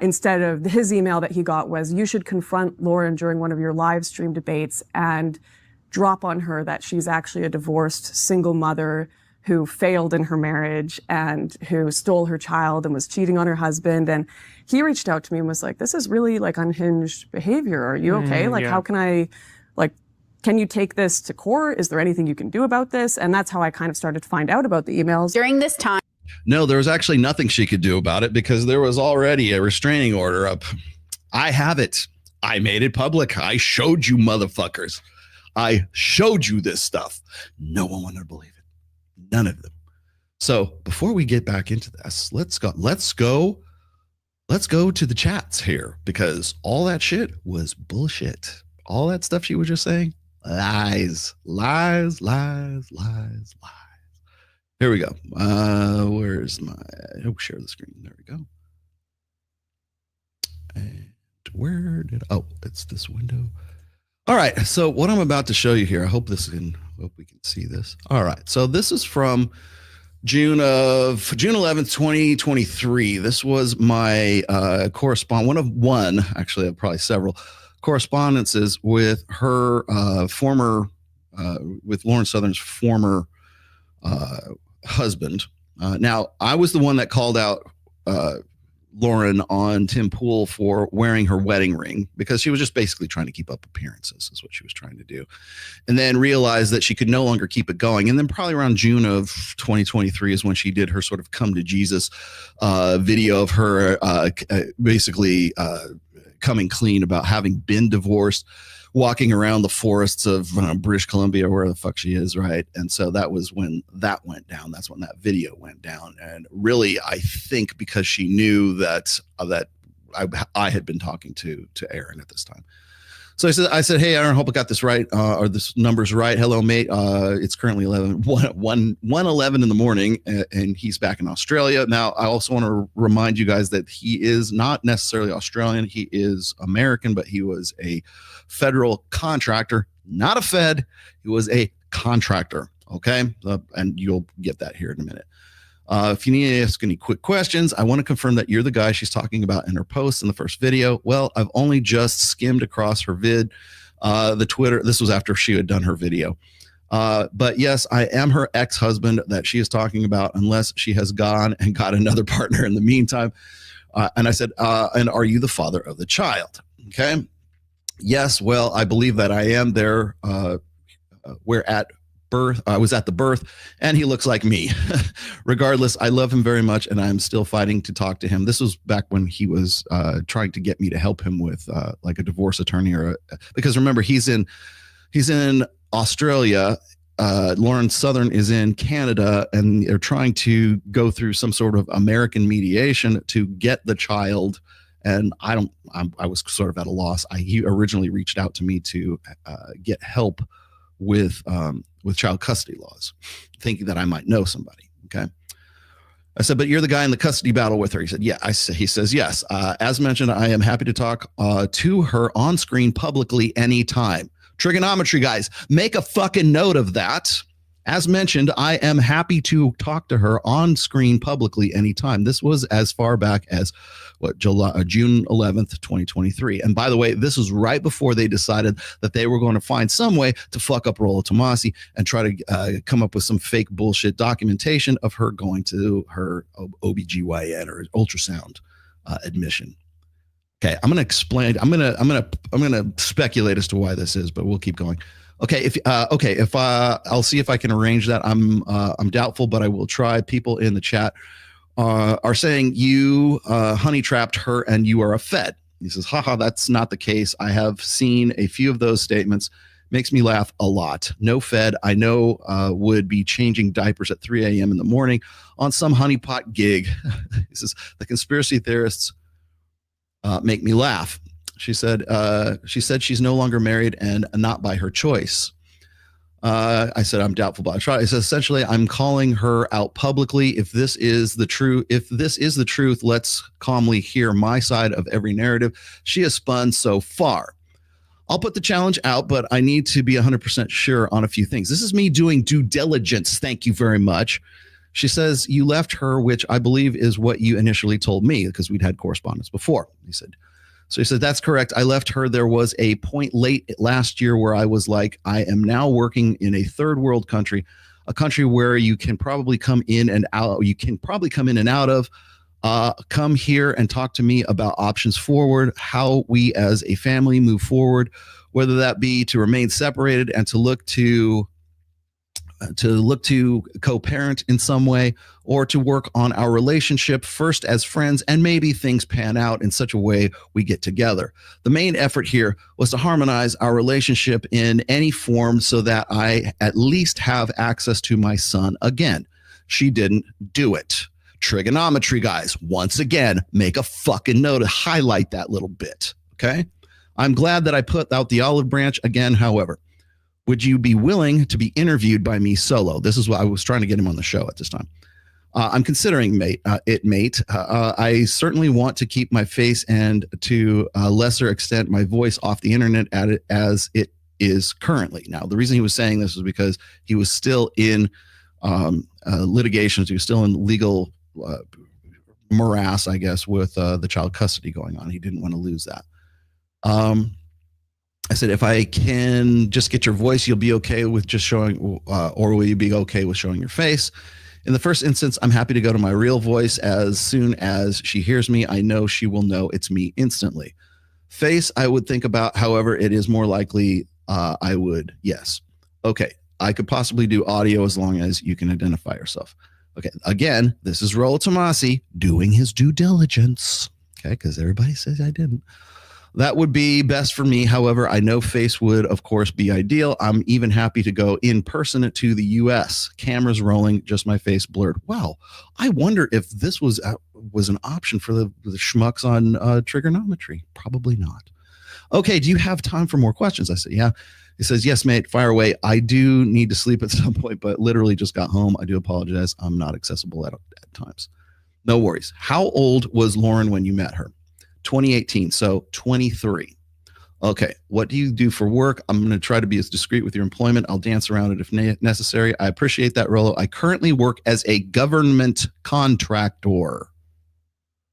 instead of his email that he got was, you should confront Lauren during one of your live stream debates and drop on her that she's actually a divorced single mother who failed in her marriage and who stole her child and was cheating on her husband. And he reached out to me and was like, this is really like unhinged behavior. Are you okay? How can I, can you take this to court? Is there anything you can do about this? And that's how I kind of started to find out about the emails.
During this time.
No, there was actually nothing she could do about it because there was already a restraining order up. I have it. I made it public. I showed you motherfuckers. I showed you this stuff. No one wanted to believe it. None of them. So before we get back into this, let's go to the chats here because all that shit was bullshit. All that stuff she was just saying, lies. Here we go. Where's my, share the screen. There we go. And where did, it's this window. All right. So what I'm about to show you here, I hope we can see this. All right. So this is from June 11th, 2023. This was my actually probably several correspondences with her with Lauren Southern's former husband. Now, I was the one that called out Lauren on Tim Pool for wearing her wedding ring because she was just basically trying to keep up appearances is what she was trying to do. And then realized that she could no longer keep it going. And then probably around June of 2023 is when she did her sort of come to Jesus video of her basically coming clean about having been divorced, walking around the forests of British Columbia, where the fuck she is, right? And so that was when that went down. That's when that video went down. And really, I think because she knew that I had been talking to Aaron at this time. So I said, hey, Aaron, hope I got this right, or this number's right. Hello, mate. It's currently 1:11 in the morning, and he's back in Australia. Now, I also want to remind you guys that he is not necessarily Australian. He is American, but he was a federal contractor, not a Fed. He was a contractor, okay? And you'll get that here in a minute. If you need to ask any quick questions, I want to confirm that you're the guy she's talking about in her post in the first video. Well, I've only just skimmed across her vid, the Twitter. This was after she had done her video. But yes, I am her ex-husband that she is talking about, unless she has gone and got another partner in the meantime. And I said, and are you the father of the child? Okay. Yes. Well, I believe that I am there. We're at birth. I was at the birth, and he looks like me. Regardless, I love him very much, and I'm still fighting to talk to him. This was back when he was trying to get me to help him with like a divorce attorney, because remember, he's in Australia. Lauren Southern is in Canada, and they're trying to go through some sort of American mediation to get the child. And I was sort of at a loss. He originally reached out to me to get help with child custody laws, thinking that I might know somebody. Okay. I said, but you're the guy in the custody battle with her. He said, yeah. He says, yes. As mentioned, I am happy to talk to her on screen publicly anytime. Trigonometry guys, make a fucking note of that. As mentioned, I am happy to talk to her on screen publicly anytime. This was as far back as June 11th, 2023. And by the way, this was right before they decided that they were going to find some way to fuck up Rollo Tomasi and try to come up with some fake bullshit documentation of her going to her OBGYN or ultrasound admission. Okay, I'm going to explain. I'm going to speculate as to why this is, but we'll keep going. Okay, if I'll see if I can arrange that. I'm doubtful, but I will try. People in the chat are saying you honey trapped her and you are a Fed. He says, haha, that's not the case. I have seen a few of those statements. Makes me laugh a lot. No Fed I know would be changing diapers at 3 a.m. in the morning on some honeypot gig. He says, the conspiracy theorists make me laugh. She said she's no longer married and not by her choice. I said, I'm doubtful, but I try. He says, essentially, I'm calling her out publicly. If this is the truth, let's calmly hear my side of every narrative she has spun so far. I'll put the challenge out, but I need to be 100% sure on a few things. This is me doing due diligence. Thank you very much. She says, you left her, which I believe is what you initially told me, because we'd had correspondence before. He said, that's correct. I left her. There was a point late last year where I was like, I am now working in a third world country, a country where you can probably come in and out. You can probably come in and out of. Come here and talk to me about options forward, how we as a family move forward, whether that be to remain separated and to look to co-parent in some way, or to work on our relationship first as friends, and maybe things pan out in such a way we get together. The main effort here was to harmonize our relationship in any form so that I at least have access to my son again. She didn't do it. Trigonometry guys, once again, make a fucking note to highlight that little bit. Okay. I'm glad that I put out the olive branch again. However, would you be willing to be interviewed by me solo? This is what I was trying to get him on the show at this time. I'm considering mate. I certainly want to keep my face and to a lesser extent my voice off the internet as it is currently. Now, the reason he was saying this was because he was still in litigations. He was still in legal morass, I guess, with the child custody going on. He didn't want to lose that. I said, if I can just get your voice, you'll be okay with just showing, or will you be okay with showing your face? In the first instance, I'm happy to go to my real voice. As soon as she hears me, I know she will know it's me instantly. Face, I would think about. However, it is more likely I would. Yes. Okay. I could possibly do audio as long as you can identify yourself. Okay. Again, this is Rollo Tomasi doing his due diligence. Okay. Because everybody says I didn't. That would be best for me. However, I know face would, of course, be ideal. I'm even happy to go in person to the US. Cameras rolling, just my face blurred. Wow. I wonder if this was an option for the schmucks on trigonometry. Probably not. Okay, do you have time for more questions? I said, yeah. He says, yes, mate, fire away. I do need to sleep at some point, but literally just got home. I do apologize. I'm not accessible at times. No worries. How old was Lauren when you met her? 2018, so 23. Okay, what do you do for work? I'm going to try to be as discreet with your employment. I'll dance around it if necessary. I appreciate that, Rollo. I currently work as a government contractor.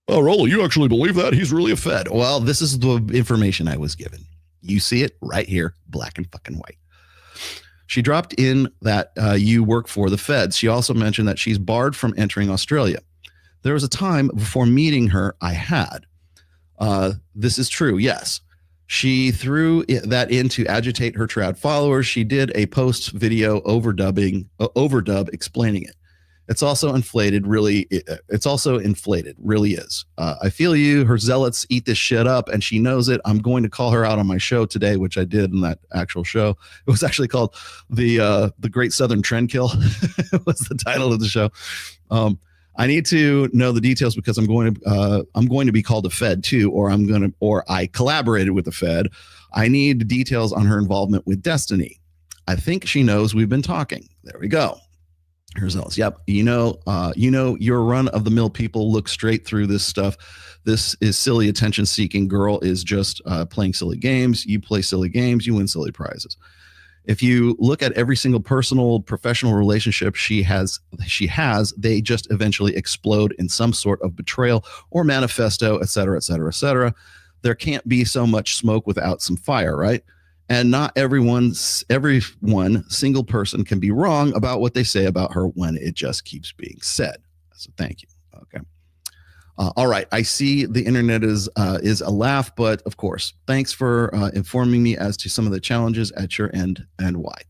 Oh, Rollo, you actually believe that? He's really a Fed. Well, this is the information I was given. You see it right here, black and fucking white. She dropped in that you work for the Feds. She also mentioned that she's barred from entering Australia. There was a time before meeting her I had. This is true, yes. She threw that in to agitate her trad followers. She did a post video overdub explaining it. It's also inflated, really. It's also inflated, really is. I feel you. Her zealots eat this shit up, and she knows it. I'm going to call her out on my show today, which I did in that actual show. It was actually called the Great Southern Trend Kill. Was the title of the show. I need to know the details because I'm going to be called a Fed too, or I collaborated with the Fed. I need details on her involvement with Destiny. I think she knows we've been talking. There we go. Here's else. Yep. Your run of the mill people look straight through this stuff. This is silly attention seeking girl is just playing silly games. You play silly games, you win silly prizes. If you look at every single personal, professional relationship she has, they just eventually explode in some sort of betrayal or manifesto, et cetera, et cetera, et cetera. There can't be so much smoke without some fire, right? And not every single person can be wrong about what they say about her when it just keeps being said. So thank you. Okay. All right. I see the internet is a laugh, but of course, thanks for informing me as to some of the challenges at your end and why.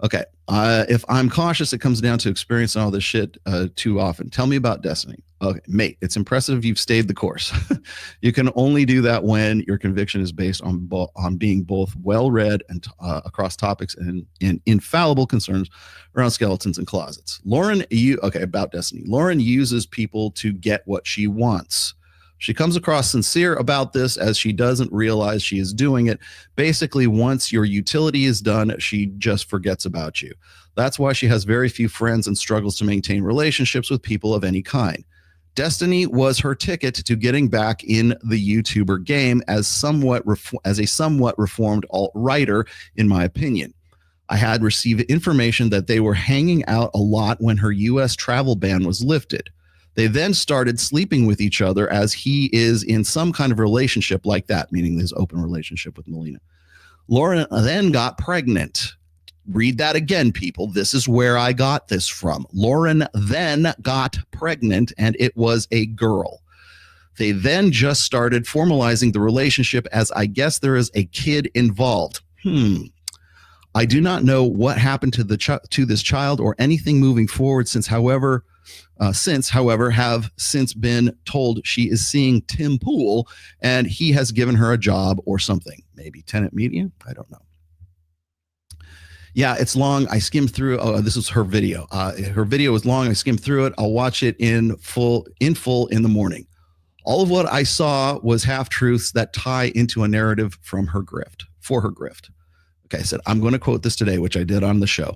Okay. If I'm cautious, it comes down to experiencing all this shit too often. Tell me about Destiny. Okay, mate, it's impressive you've stayed the course. You can only do that when your conviction is based on being both well-read and across topics and infallible concerns around skeletons and closets. About Destiny. Lauren uses people to get what she wants. She comes across sincere about this as she doesn't realize she is doing it. Basically, once your utility is done, she just forgets about you. That's why she has very few friends and struggles to maintain relationships with people of any kind. Destiny was her ticket to getting back in the YouTuber game as a somewhat reformed alt-righter, in my opinion. I had received information that they were hanging out a lot when her U.S. travel ban was lifted. They then started sleeping with each other as he is in some kind of relationship like that, meaning his open relationship with Melina. Lauren then got pregnant. Read that again, people. This is where I got this from. Lauren then got pregnant, and it was a girl. They then just started formalizing the relationship as I guess there is a kid involved. I do not know what happened to this child or anything moving forward however, have since been told she is seeing Tim Pool and he has given her a job or something. Maybe Tenant Media? I don't know. Yeah, it's long. I skimmed through. Oh, this is her video. Her video is long. I skimmed through it. I'll watch it in full in the morning. All of what I saw was half-truths that tie into a narrative for her grift. Okay, I said, I'm going to quote this today, which I did on the show.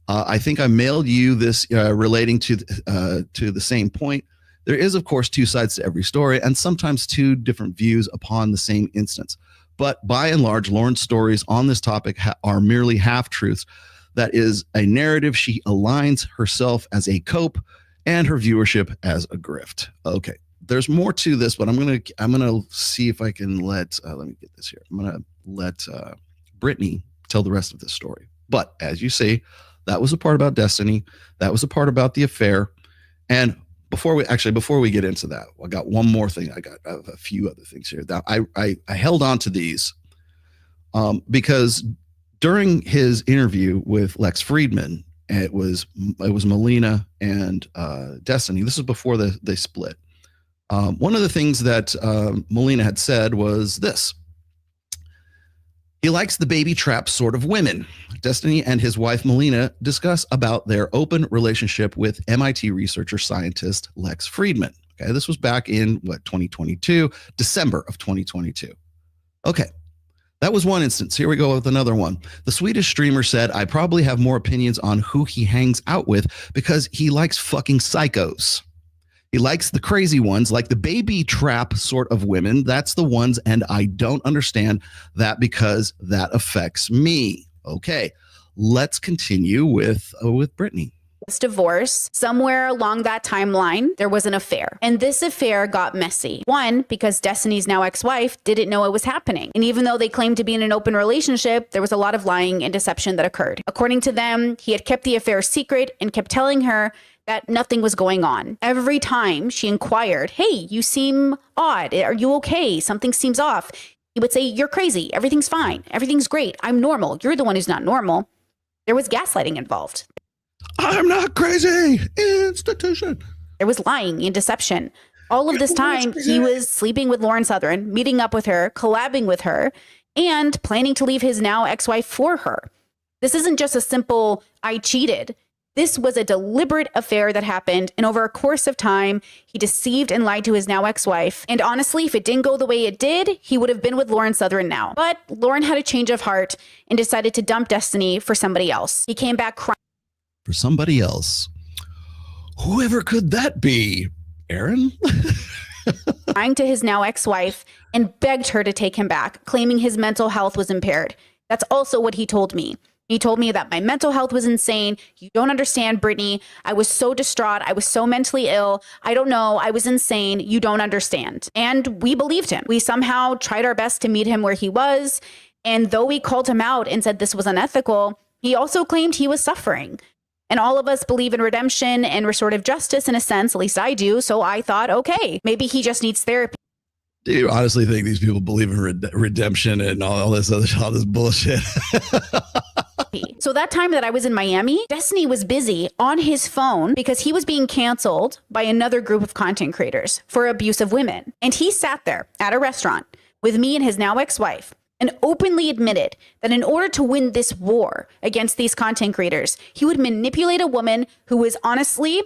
I think I mailed you this relating to the same point. There is, of course, two sides to every story and sometimes two different views upon the same instance. But by and large, Lauren's stories on this topic are merely half-truths. That is a narrative she aligns herself as a cope and her viewership as a grift. Okay, there's more to this, but I'm gonna see if I can let me get this here. I'm gonna let Brittany tell the rest of this story. But as you see, that was a part about Destiny. That was a part about the affair. And before we get into that, I got one more thing. I got a few other things here that I held on to these because during his interview with Lex Friedman, it was Melina and Destiny. This is before they split. One of the things that Melina had said was this. He likes the baby trap sort of women. Destiny and his wife, Melina, discuss about their open relationship with MIT researcher scientist Lex Friedman. Okay, this was back in, 2022, December of 2022. Okay, that was one instance. Here we go with another one. The Swedish streamer said, I probably have more opinions on who he hangs out with because he likes fucking psychos. He likes the crazy ones, like the baby trap sort of women. That's the ones, and I don't understand that because that affects me. Okay, let's continue with Brittany.
Divorce, somewhere along that timeline, there was an affair. And this affair got messy. One, because Destiny's now ex-wife didn't know it was happening. And even though they claimed to be in an open relationship, there was a lot of lying and deception that occurred. According to them, he had kept the affair secret and kept telling her that nothing was going on. Every time she inquired, hey, you seem odd. Are you okay? Something seems off. He would say, you're crazy. Everything's fine. Everything's great. I'm normal. You're the one who's not normal. There was gaslighting involved.
I'm not crazy. Institution.
There was lying and deception. All of this time, he was sleeping with Lauren Southern, meeting up with her, collabing with her, and planning to leave his now ex-wife for her. This isn't just a simple, I cheated. This was a deliberate affair that happened, and over a course of time, he deceived and lied to his now ex-wife. And honestly, if it didn't go the way it did, he would have been with Lauren Southern now. But Lauren had a change of heart and decided to dump Destiny for somebody else. He came back crying.
For somebody else. Whoever could that be? Aaron?
Crying to his now ex-wife and begged her to take him back, claiming his mental health was impaired. That's also what he told me. He told me that my mental health was insane. You don't understand, Brittany. I was so distraught. I was so mentally ill. I don't know. I was insane. You don't understand. And we believed him. We somehow tried our best to meet him where he was. And though we called him out and said this was unethical, he also claimed he was suffering. And all of us believe in redemption and restorative justice in a sense, at least I do. So I thought, okay, maybe he just needs therapy.
Do you honestly think these people believe in redemption and all this bullshit?
So that time that I was in Miami, Destiny was busy on his phone because he was being canceled by another group of content creators for abuse of women. And he sat there at a restaurant with me and his now ex-wife and openly admitted that in order to win this war against these content creators, he would manipulate a woman who was honestly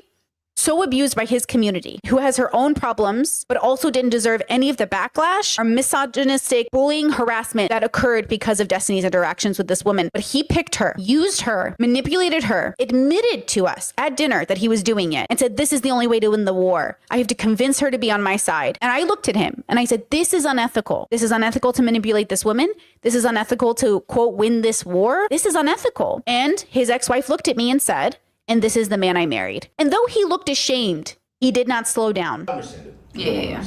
so abused by his community, who has her own problems, but also didn't deserve any of the backlash or misogynistic bullying harassment that occurred because of Destiny's interactions with this woman. But he picked her, used her, manipulated her, admitted to us at dinner that he was doing it, and said, this is the only way to win the war. I have to convince her to be on my side. And I looked at him and I said, this is unethical. This is unethical to manipulate this woman. This is unethical to, quote, win this war. This is unethical. And his ex-wife looked at me and said, and this is the man I married. And though he looked ashamed, he did not slow down.
Yeah.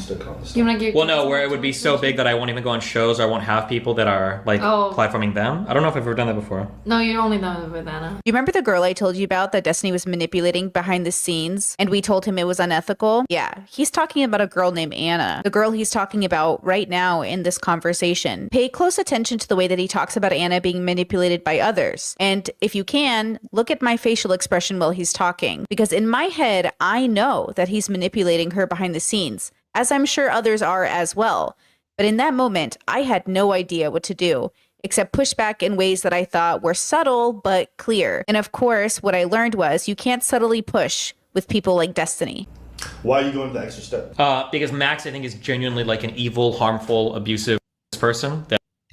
Well, no, where it would be so big that I won't even go on shows or I won't have people that are like platforming them. I don't know if I've ever done that before.
No, you're only done it with Anna.
You remember the girl I told you about that Destiny was manipulating behind the scenes and we told him it was unethical? Yeah, he's talking about a girl named Anna, the girl he's talking about right now in this conversation. Pay close attention to the way that he talks about Anna being manipulated by others. And if you can, look at my facial expression while he's talking, because in my head, I know that he's manipulating her behind the scenes, as I'm sure others are as well. But in that moment, I had no idea what to do, except push back in ways that I thought were subtle but clear. And of course, what I learned was you can't subtly push with people like Destiny.
Why are you going the extra step?
Because Max, I think, is genuinely like an evil, harmful, abusive person.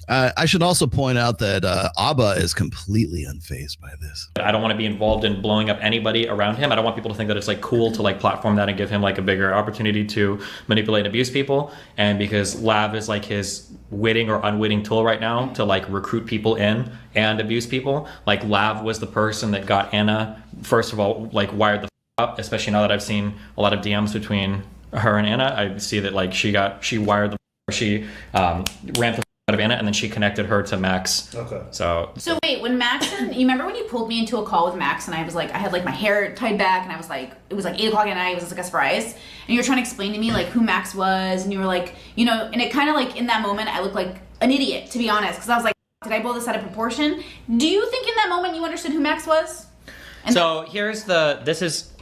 I should also point out that Abba is completely unfazed by this.
I don't want to be involved in blowing up anybody around him. I don't want people to think that it's like cool to like platform that and give him like a bigger opportunity to manipulate and abuse people. And because Lav is like his witting or unwitting tool right now to like recruit people in and abuse people. Like Lav was the person that got Anna, first of all, like wired the up, especially now that I've seen a lot of DMs between her and Anna. I see that like she wired the, she ramped the out of Anna, and then she connected her to Max. Okay. So
wait, when Max and you remember when you pulled me into a call with Max and I was like, I had like my hair tied back and I was like, it was like 8 o'clock at night, it was like a surprise. And you were trying to explain to me like who Max was and you were like, you know, and it kind of like in that moment I looked like an idiot, to be honest, because I was like, did I blow this out of proportion? Do you think in that moment you understood who Max was? And
so this is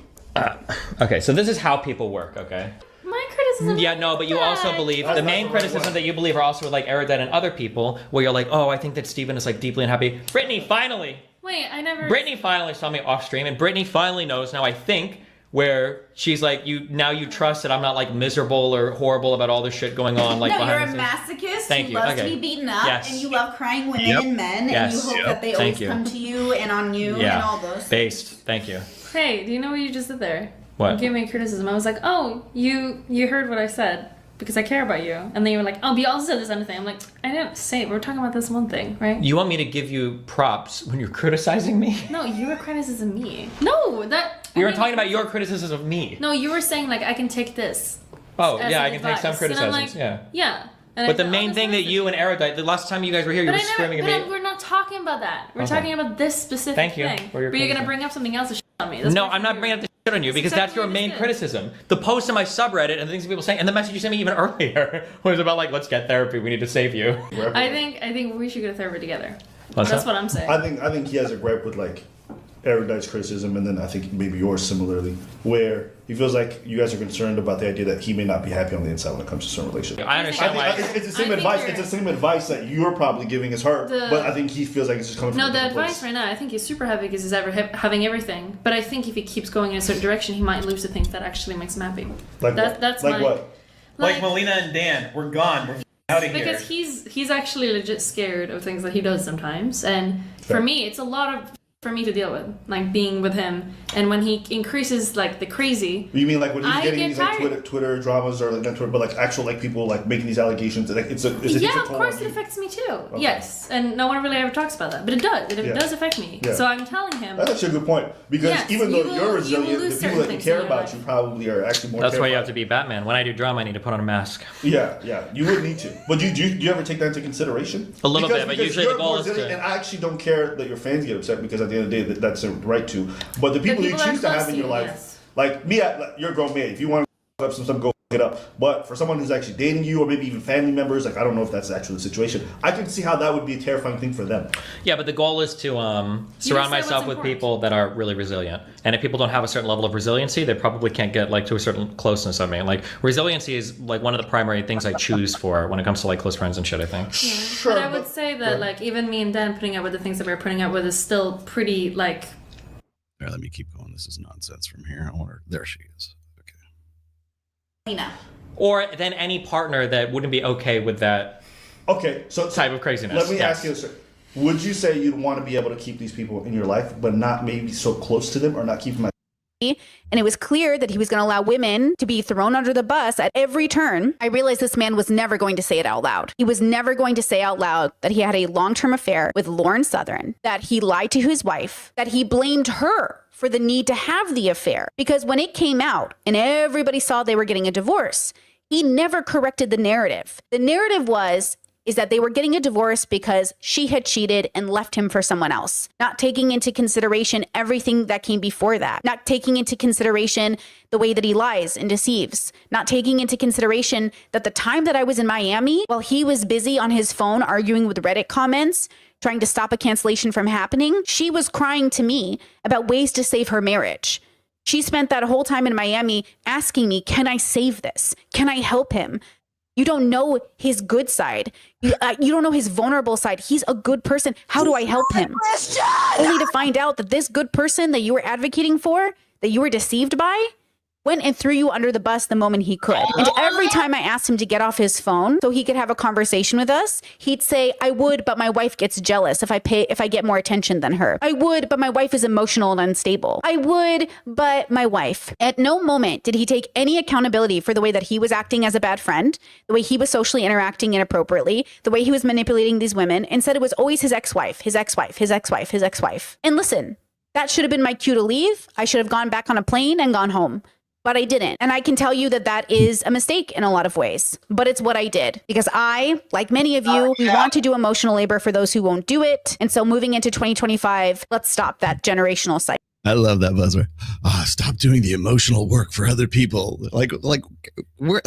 okay, so this is how people work, okay?
My criticism.
Yeah, no, but you also believe the main criticism that you believe are also like erudite and other people, where you're like, oh, I think that Steven is like deeply unhappy. Brittany finally saw me off stream, and Brittany finally knows now, I think, where she's like, you trust that I'm not like miserable or horrible about all this shit going on. Like,
no, you're a
behind the scenes.
masochist
Thank
who
you.
loves
Okay.
to be beaten up,
Yes.
and you love crying women
Yep.
and men,
Yes.
and you hope that they
Thank
always
you.
come to you and on you and all those.
Based. Thank you.
Hey, do you know what you just did there?
What?
You gave me criticism. I was like, oh, you heard what I said because I care about you. And then you were like, oh, but you also said this other thing. I'm like, I didn't say it. We were talking about this one thing, right?
You want me to give you props when you're criticizing me?
No, you were criticizing me. No, that...
You were talking about your criticisms of me.
No, you were saying, like, I can take this.
Oh,
as
yeah,
an
I can take some
advice. And I'm
criticisms,
like,
yeah.
Yeah. And
But
I
the main thing that you and Erudite, the last time you guys were here, you were screaming at me.
We're not talking about that. We're
Okay.
talking about this specific
Thank you
thing.
for your
But you're going to
criticism.
bring up something else to shit on me. That's
No,
what
I'm not bringing up the shit on you because that's your main criticism. The post in my subreddit and the things that people saying, and the message you sent me even earlier was about like, let's get therapy. We need to save you.
I think we should go to therapy together.
What's
That's
that?
what I'm saying.
I think he has a gripe with like Erudite's criticism, and then I think maybe yours similarly, where he feels like you guys are concerned about the idea that he may not be happy on the inside when it comes to certain relationships.
I understand why.
It's the same advice. It's the same advice that you're probably giving as her, but I think he feels like it's just coming from
No,
a
the
different
advice
place.
right now, I think he's super happy because he's having everything. But I think if he keeps going in a certain direction, he might lose the things that actually makes him happy.
Like
That-
what?
that's
like
my-
what?
Like Melina and Dan, we're gone. We're out of here.
Because he's actually legit scared of things that he does sometimes. And
Fair.
for me, it's a lot of for me to deal with, like being with him. And when he increases like the crazy,
You mean like when he's
I
getting
get
these like
tired.
Twitter dramas or like not Twitter, but like actual like people like making these allegations? Like it's a
yeah, of course it affects me too.
Okay.
Yes, and no one really ever talks about that, but it does. It
Yeah.
does affect me.
Yeah.
So I'm telling him.
That's actually a good point because
Yes,
even though
you will-
you're
you will
resilient,
lose
the people
certain
that
things
care
in your
about
life.
you probably are actually more.
That's why you
terrified.
have to be Batman. When I do drama, I need to put on a mask.
Yeah, you would need to. But do you ever take that into consideration?
A little bit, but usually the
you're
goal
more
is
resilient,
to-
and I actually don't care that your fans get upset because at the end of the day, that's their right to. But the people you
people that are
choose to
close
have
to
in your
you,
life,
yes.
like me, you're a grown man. If you want to up some stuff, go it up. But for someone who's actually dating you, or maybe even family members, like I don't know if that's actually the situation. I can see how that would be a terrifying thing for them.
Yeah, but the goal is to surround myself with people that are really resilient. And if people don't have a certain level of resiliency, they probably can't get like to a certain closeness of me. Like resiliency is like one of the primary things I choose for when it comes to like close friends and shit, I think.
But I would say that like even me and Dan putting up with the things that we're putting up with is still pretty like.
Here, let me keep going. This is nonsense from here. I wonder. There she is.
Lena.
Or then any partner that wouldn't be okay with that type of craziness.
Let me ask you this. Would you say you'd want to be able to keep these people in your life, but not maybe so close to them or not keep them
And it was clear that he was going to allow women to be thrown under the bus at every turn. I realized this man was never going to say it out loud. He was never going to say out loud that he had a long-term affair with Lauren Southern, that he lied to his wife, that he blamed her for the need to have the affair. Because when it came out and everybody saw they were getting a divorce, he never corrected the narrative. The narrative is that they were getting a divorce because she had cheated and left him for someone else, not taking into consideration everything that came before that, not taking into consideration the way that he lies and deceives, not taking into consideration that the time that I was in Miami, while he was busy on his phone arguing with Reddit comments, trying to stop a cancellation from happening, she was crying to me about ways to save her marriage. She spent that whole time in Miami asking me, can I save this? Can I help him? You don't know his good side. You don't know his vulnerable side. He's a good person. How do I help him? Only to find out that this good person that you were advocating for, that you were deceived by, went and threw you under the bus the moment he could. And every time I asked him to get off his phone so he could have a conversation with us, he'd say, I would, but my wife gets jealous if I get more attention than her. I would, but my wife is emotional and unstable. I would, but my wife. At no moment did he take any accountability for the way that he was acting as a bad friend, the way he was socially interacting inappropriately, the way he was manipulating these women. Instead, it was always his ex-wife, his ex-wife, his ex-wife, his ex-wife. And listen, that should have been my cue to leave. I should have gone back on a plane and gone home. But I didn't. And I can tell you that that is a mistake in a lot of ways. But it's what I did. Because I, like many of you, we want to do emotional labor for those who won't do it. And so moving into 2025, let's stop that generational cycle.
I love that buzzer. Stop doing the emotional work for other people. Like we're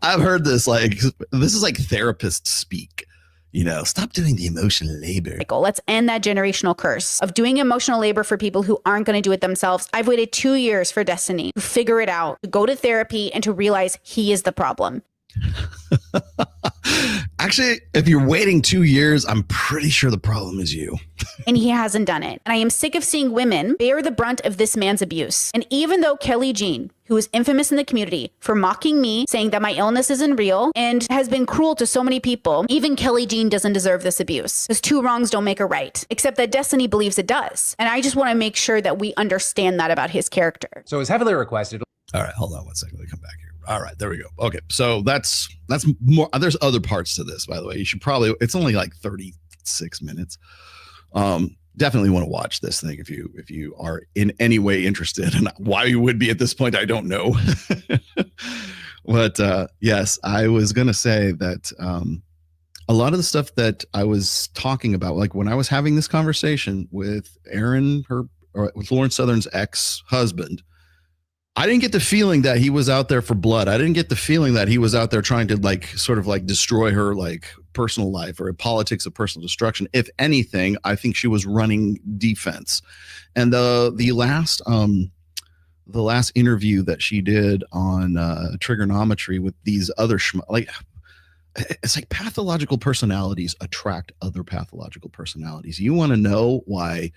I've heard this, like, this is like therapist speak. Stop doing the emotional labor.
Let's end that generational curse of doing emotional labor for people who aren't going to do it themselves. I've waited 2 years for Destiny to figure it out, to go to therapy, and to realize he is the problem.
Actually, if you're waiting 2 years, I'm pretty sure the problem is you.
And he hasn't done it. And I am sick of seeing women bear the brunt of this man's abuse. And even though Kelly Jean, who is infamous in the community for mocking me, saying that my illness isn't real, and has been cruel to so many people, even Kelly Jean doesn't deserve this abuse. Because 2 wrongs don't make a right. Except that Destiny believes it does. And I just want to make sure that we understand that about his character.
So it's heavily requested.
All right, hold on one second. Let me come back here. All right, there we go. Okay, so that's more. There's other parts to this, by the way. You should probably. It's only like 36 minutes. Definitely want to watch this thing if you are in any way interested. And why you would be at this point, I don't know. But yes, I was gonna say that a lot of the stuff that I was talking about, like when I was having this conversation with Erin, with Lauren Southern's ex-husband. I didn't get the feeling that he was out there for blood. I didn't get the feeling that he was out there trying to sort of destroy her personal life or politics of personal destruction. If anything, I think she was running defense. And the last interview that she did on trigonometry with these other it's like pathological personalities attract other pathological personalities. You want to know why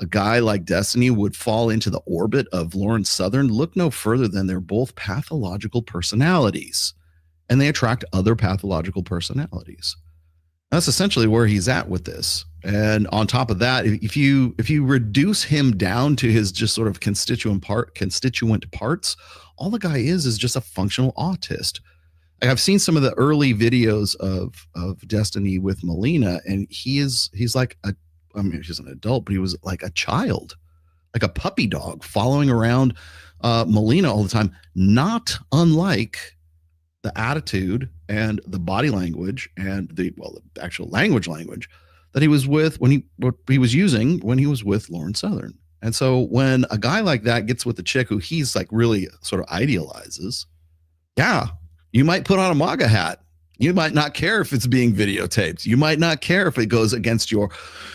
a guy like Destiny would fall into the orbit of Lauren Southern? Look no further than they're both pathological personalities, and they attract other pathological personalities. That's essentially where he's at with this. And on top of that, if you reduce him down to his just sort of constituent parts, all the guy is just a functional autist. I've seen some of the early videos of Destiny with Melina, and he's like she's an adult, but he was like a child, like a puppy dog following around Melina all the time, not unlike the attitude and the body language and the actual language that he was with when he was using when he was with Lauren Southern. And so when a guy like that gets with a chick who he's really sort of idealizes, yeah, you might put on a MAGA hat. You might not care if it's being videotaped. You might not care if it goes against your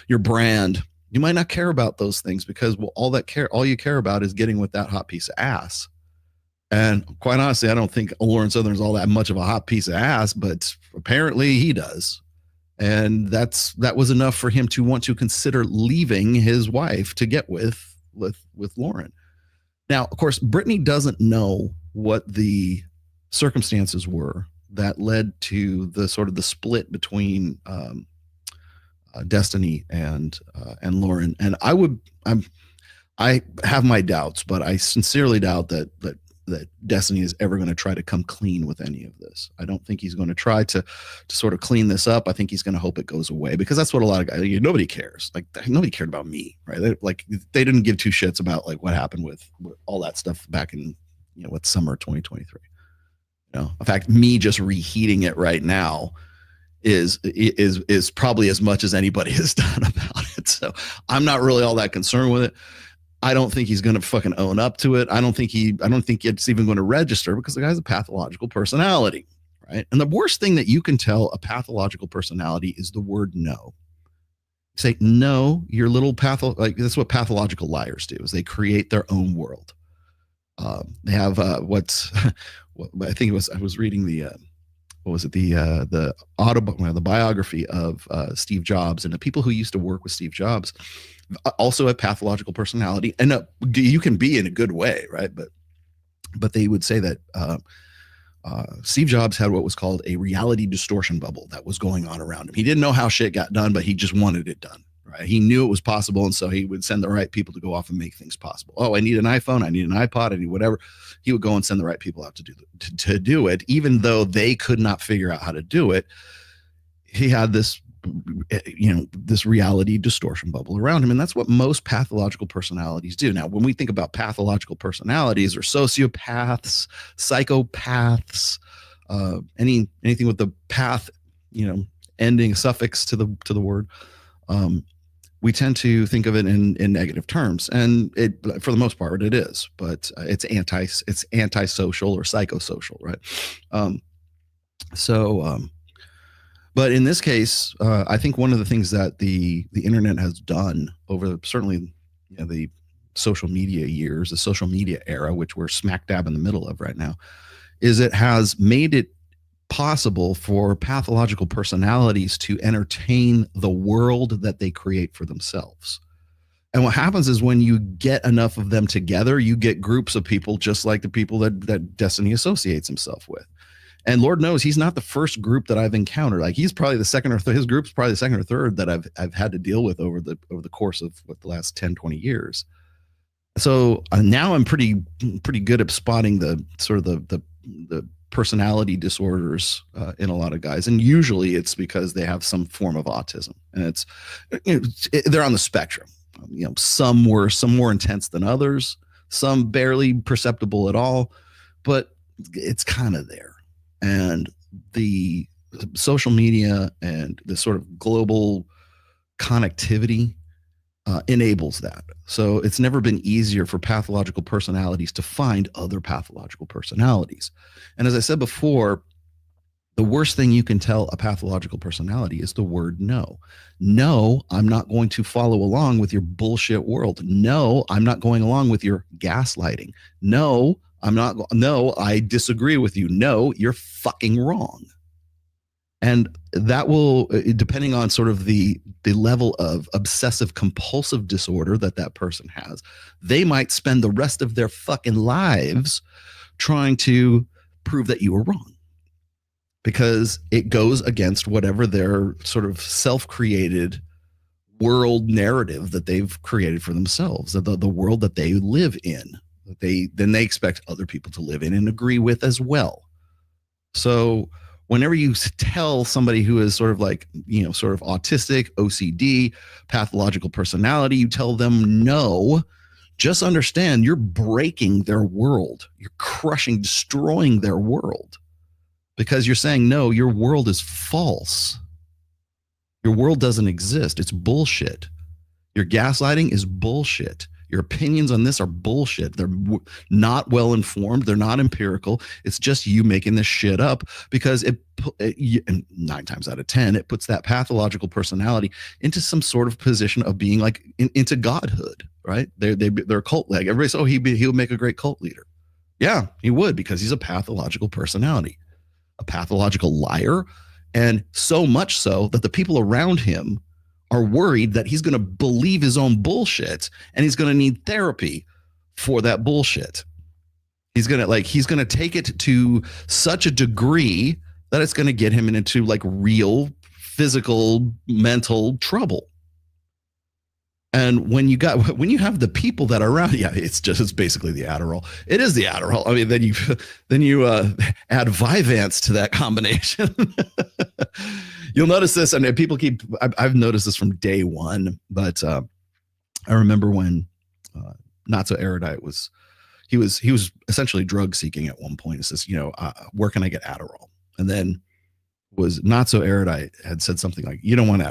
brand. You might not care about those things because all you care about is getting with that hot piece of ass. And quite honestly, I don't think Lauren Southern's all that much of a hot piece of ass, but apparently he does. And that was enough for him to want to consider leaving his wife to get with Lauren. Now, of course, Brittany doesn't know what the circumstances were that led to the sort of the split between Destiny and Lauren. And I have my doubts, but I sincerely doubt that Destiny is ever going to try to come clean with any of this. I don't think he's going to try to sort of clean this up. I think he's going to hope it goes away, because that's what a lot of guys, nobody cares. Nobody cared about me, right? They didn't give 2 shits about what happened with all that stuff back in summer 2023. In fact, me just reheating it right now is probably as much as anybody has done about it. So I'm not really all that concerned with it. I don't think he's going to fucking own up to it. I don't think it's even going to register, because the guy's a pathological personality, right? And the worst thing that you can tell a pathological personality is the word no. Say no, your little that's what pathological liars do, is they create their own world. They have I think I was reading the biography of Steve Jobs, and the people who used to work with Steve Jobs also have pathological personality, and you can be in a good way, right? But they would say that Steve Jobs had what was called a reality distortion bubble that was going on around him. He didn't know how shit got done, but he just wanted it done. Right? He knew it was possible, and so he would send the right people to go off and make things possible. Oh, I need an iPhone, I need an iPod, I need whatever. He would go and send the right people out to do it, even though they could not figure out how to do it. He had this, this reality distortion bubble around him, and that's what most pathological personalities do. Now, when we think about pathological personalities or sociopaths, psychopaths, anything with the path, ending suffix to the word. We tend to think of it in negative terms, and it, for the most part, it is. But it's antisocial or psychosocial, right? But in this case, I think one of the things that the internet has done over certainly the social media years, the social media era, which we're smack dab in the middle of right now, is it has made it possible for pathological personalities to entertain the world that they create for themselves. And what happens is when you get enough of them together, you get groups of people just like the people that Destiny associates himself with. And Lord knows he's not the first group that I've encountered. Like he's probably the second or his group's probably the second or third that I've had to deal with over the course of the last 10, 20 years. So now I'm pretty good at spotting the sort of the personality disorders in a lot of guys, and usually it's because they have some form of autism, and they're on the spectrum. Some worse, some more intense than others, some barely perceptible at all, but it's kind of there. And the social media and the sort of global connectivity enables that. So it's never been easier for pathological personalities to find other pathological personalities. And as I said before, the worst thing you can tell a pathological personality is the word no. No, I'm not going to follow along with your bullshit world. No, I'm not going along with your gaslighting. No, no, I disagree with you. No, you're fucking wrong. And that will, depending on sort of the level of obsessive compulsive disorder that person has, they might spend the rest of their fucking lives trying to prove that you were wrong, because it goes against whatever their sort of self-created world narrative that they've created for themselves, the world that they live in, then they expect other people to live in and agree with as well. So whenever you tell somebody who is sort of like, sort of autistic, OCD, pathological personality, you tell them no, just understand you're breaking their world. You're crushing, destroying their world, because you're saying, no, your world is false. Your world doesn't exist. It's bullshit. Your gaslighting is bullshit. Your opinions on this are bullshit. They're not well informed. They're not empirical. It's just you making this shit up, because and 9 times out of 10, it puts that pathological personality into some sort of position of being like into godhood, right? They're cult leg. Everybody says, he would make a great cult leader. Yeah, he would, because he's a pathological personality, a pathological liar, and so much so that the people around him are worried that he's going to believe his own bullshit, and he's going to need therapy for that bullshit. He's going to take it to such a degree that it's going to get him into like real physical, mental trouble. And when you have the people that are around, it's basically the Adderall. It is the Adderall. I mean, then you add Vyvanse to that combination. You'll notice this, and people I've noticed this from day one, but I remember when Not So Erudite he was essentially drug seeking at one point. It says, where can I get Adderall? And then was Not So Erudite had said something like, you don't want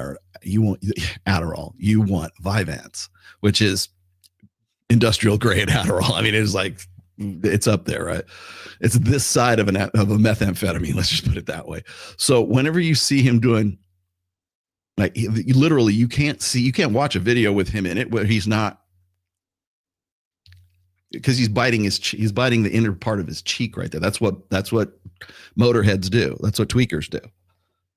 Adderall, you want Vyvanse, which is industrial grade Adderall. I mean, it's up there, right? It's this side of a methamphetamine. Let's just put it that way. So whenever you see him doing, like, literally, you can't watch a video with him in it where he's not, because he's biting the inner part of his cheek right there. That's what motorheads do. That's what tweakers do.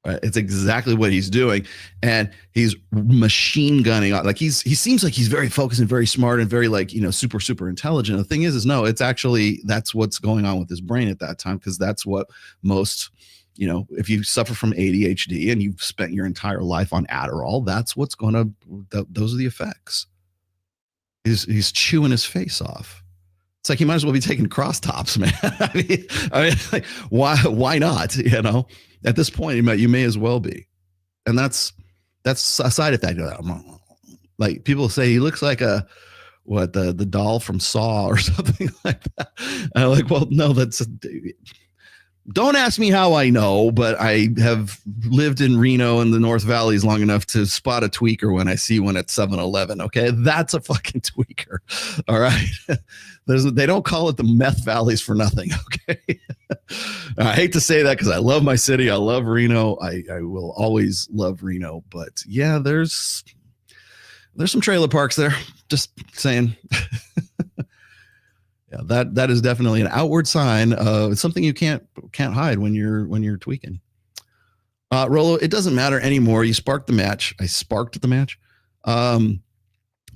Right? It's exactly what he's doing, and he's machine gunning on. Like he seems like he's very focused and very smart and very super intelligent. The thing is no, it's actually that's what's going on with his brain at that time, because that's what most, if you suffer from ADHD and you've spent your entire life on Adderall, that's what's going to. Those are the effects. He's chewing his face off. It's like he might as well be taking crosstops, man. I mean, like, why not? At this point, you may as well be. And that's a side effect. Like people say he looks like the doll from Saw or something like that. And I'm like, well, no, don't ask me how I know, but I have lived in Reno and the North Valleys long enough to spot a tweaker when I see one at 7-Eleven. Okay, that's a fucking tweaker. All right, they don't call it the meth valleys for nothing. Okay, I hate to say that because I love my city. I love Reno. I will always love Reno. But yeah, there's some trailer parks there. Just saying. Yeah, that is definitely an outward sign of something you can't hide when you're tweaking. Rolo, it doesn't matter anymore. You sparked the match. I sparked the match.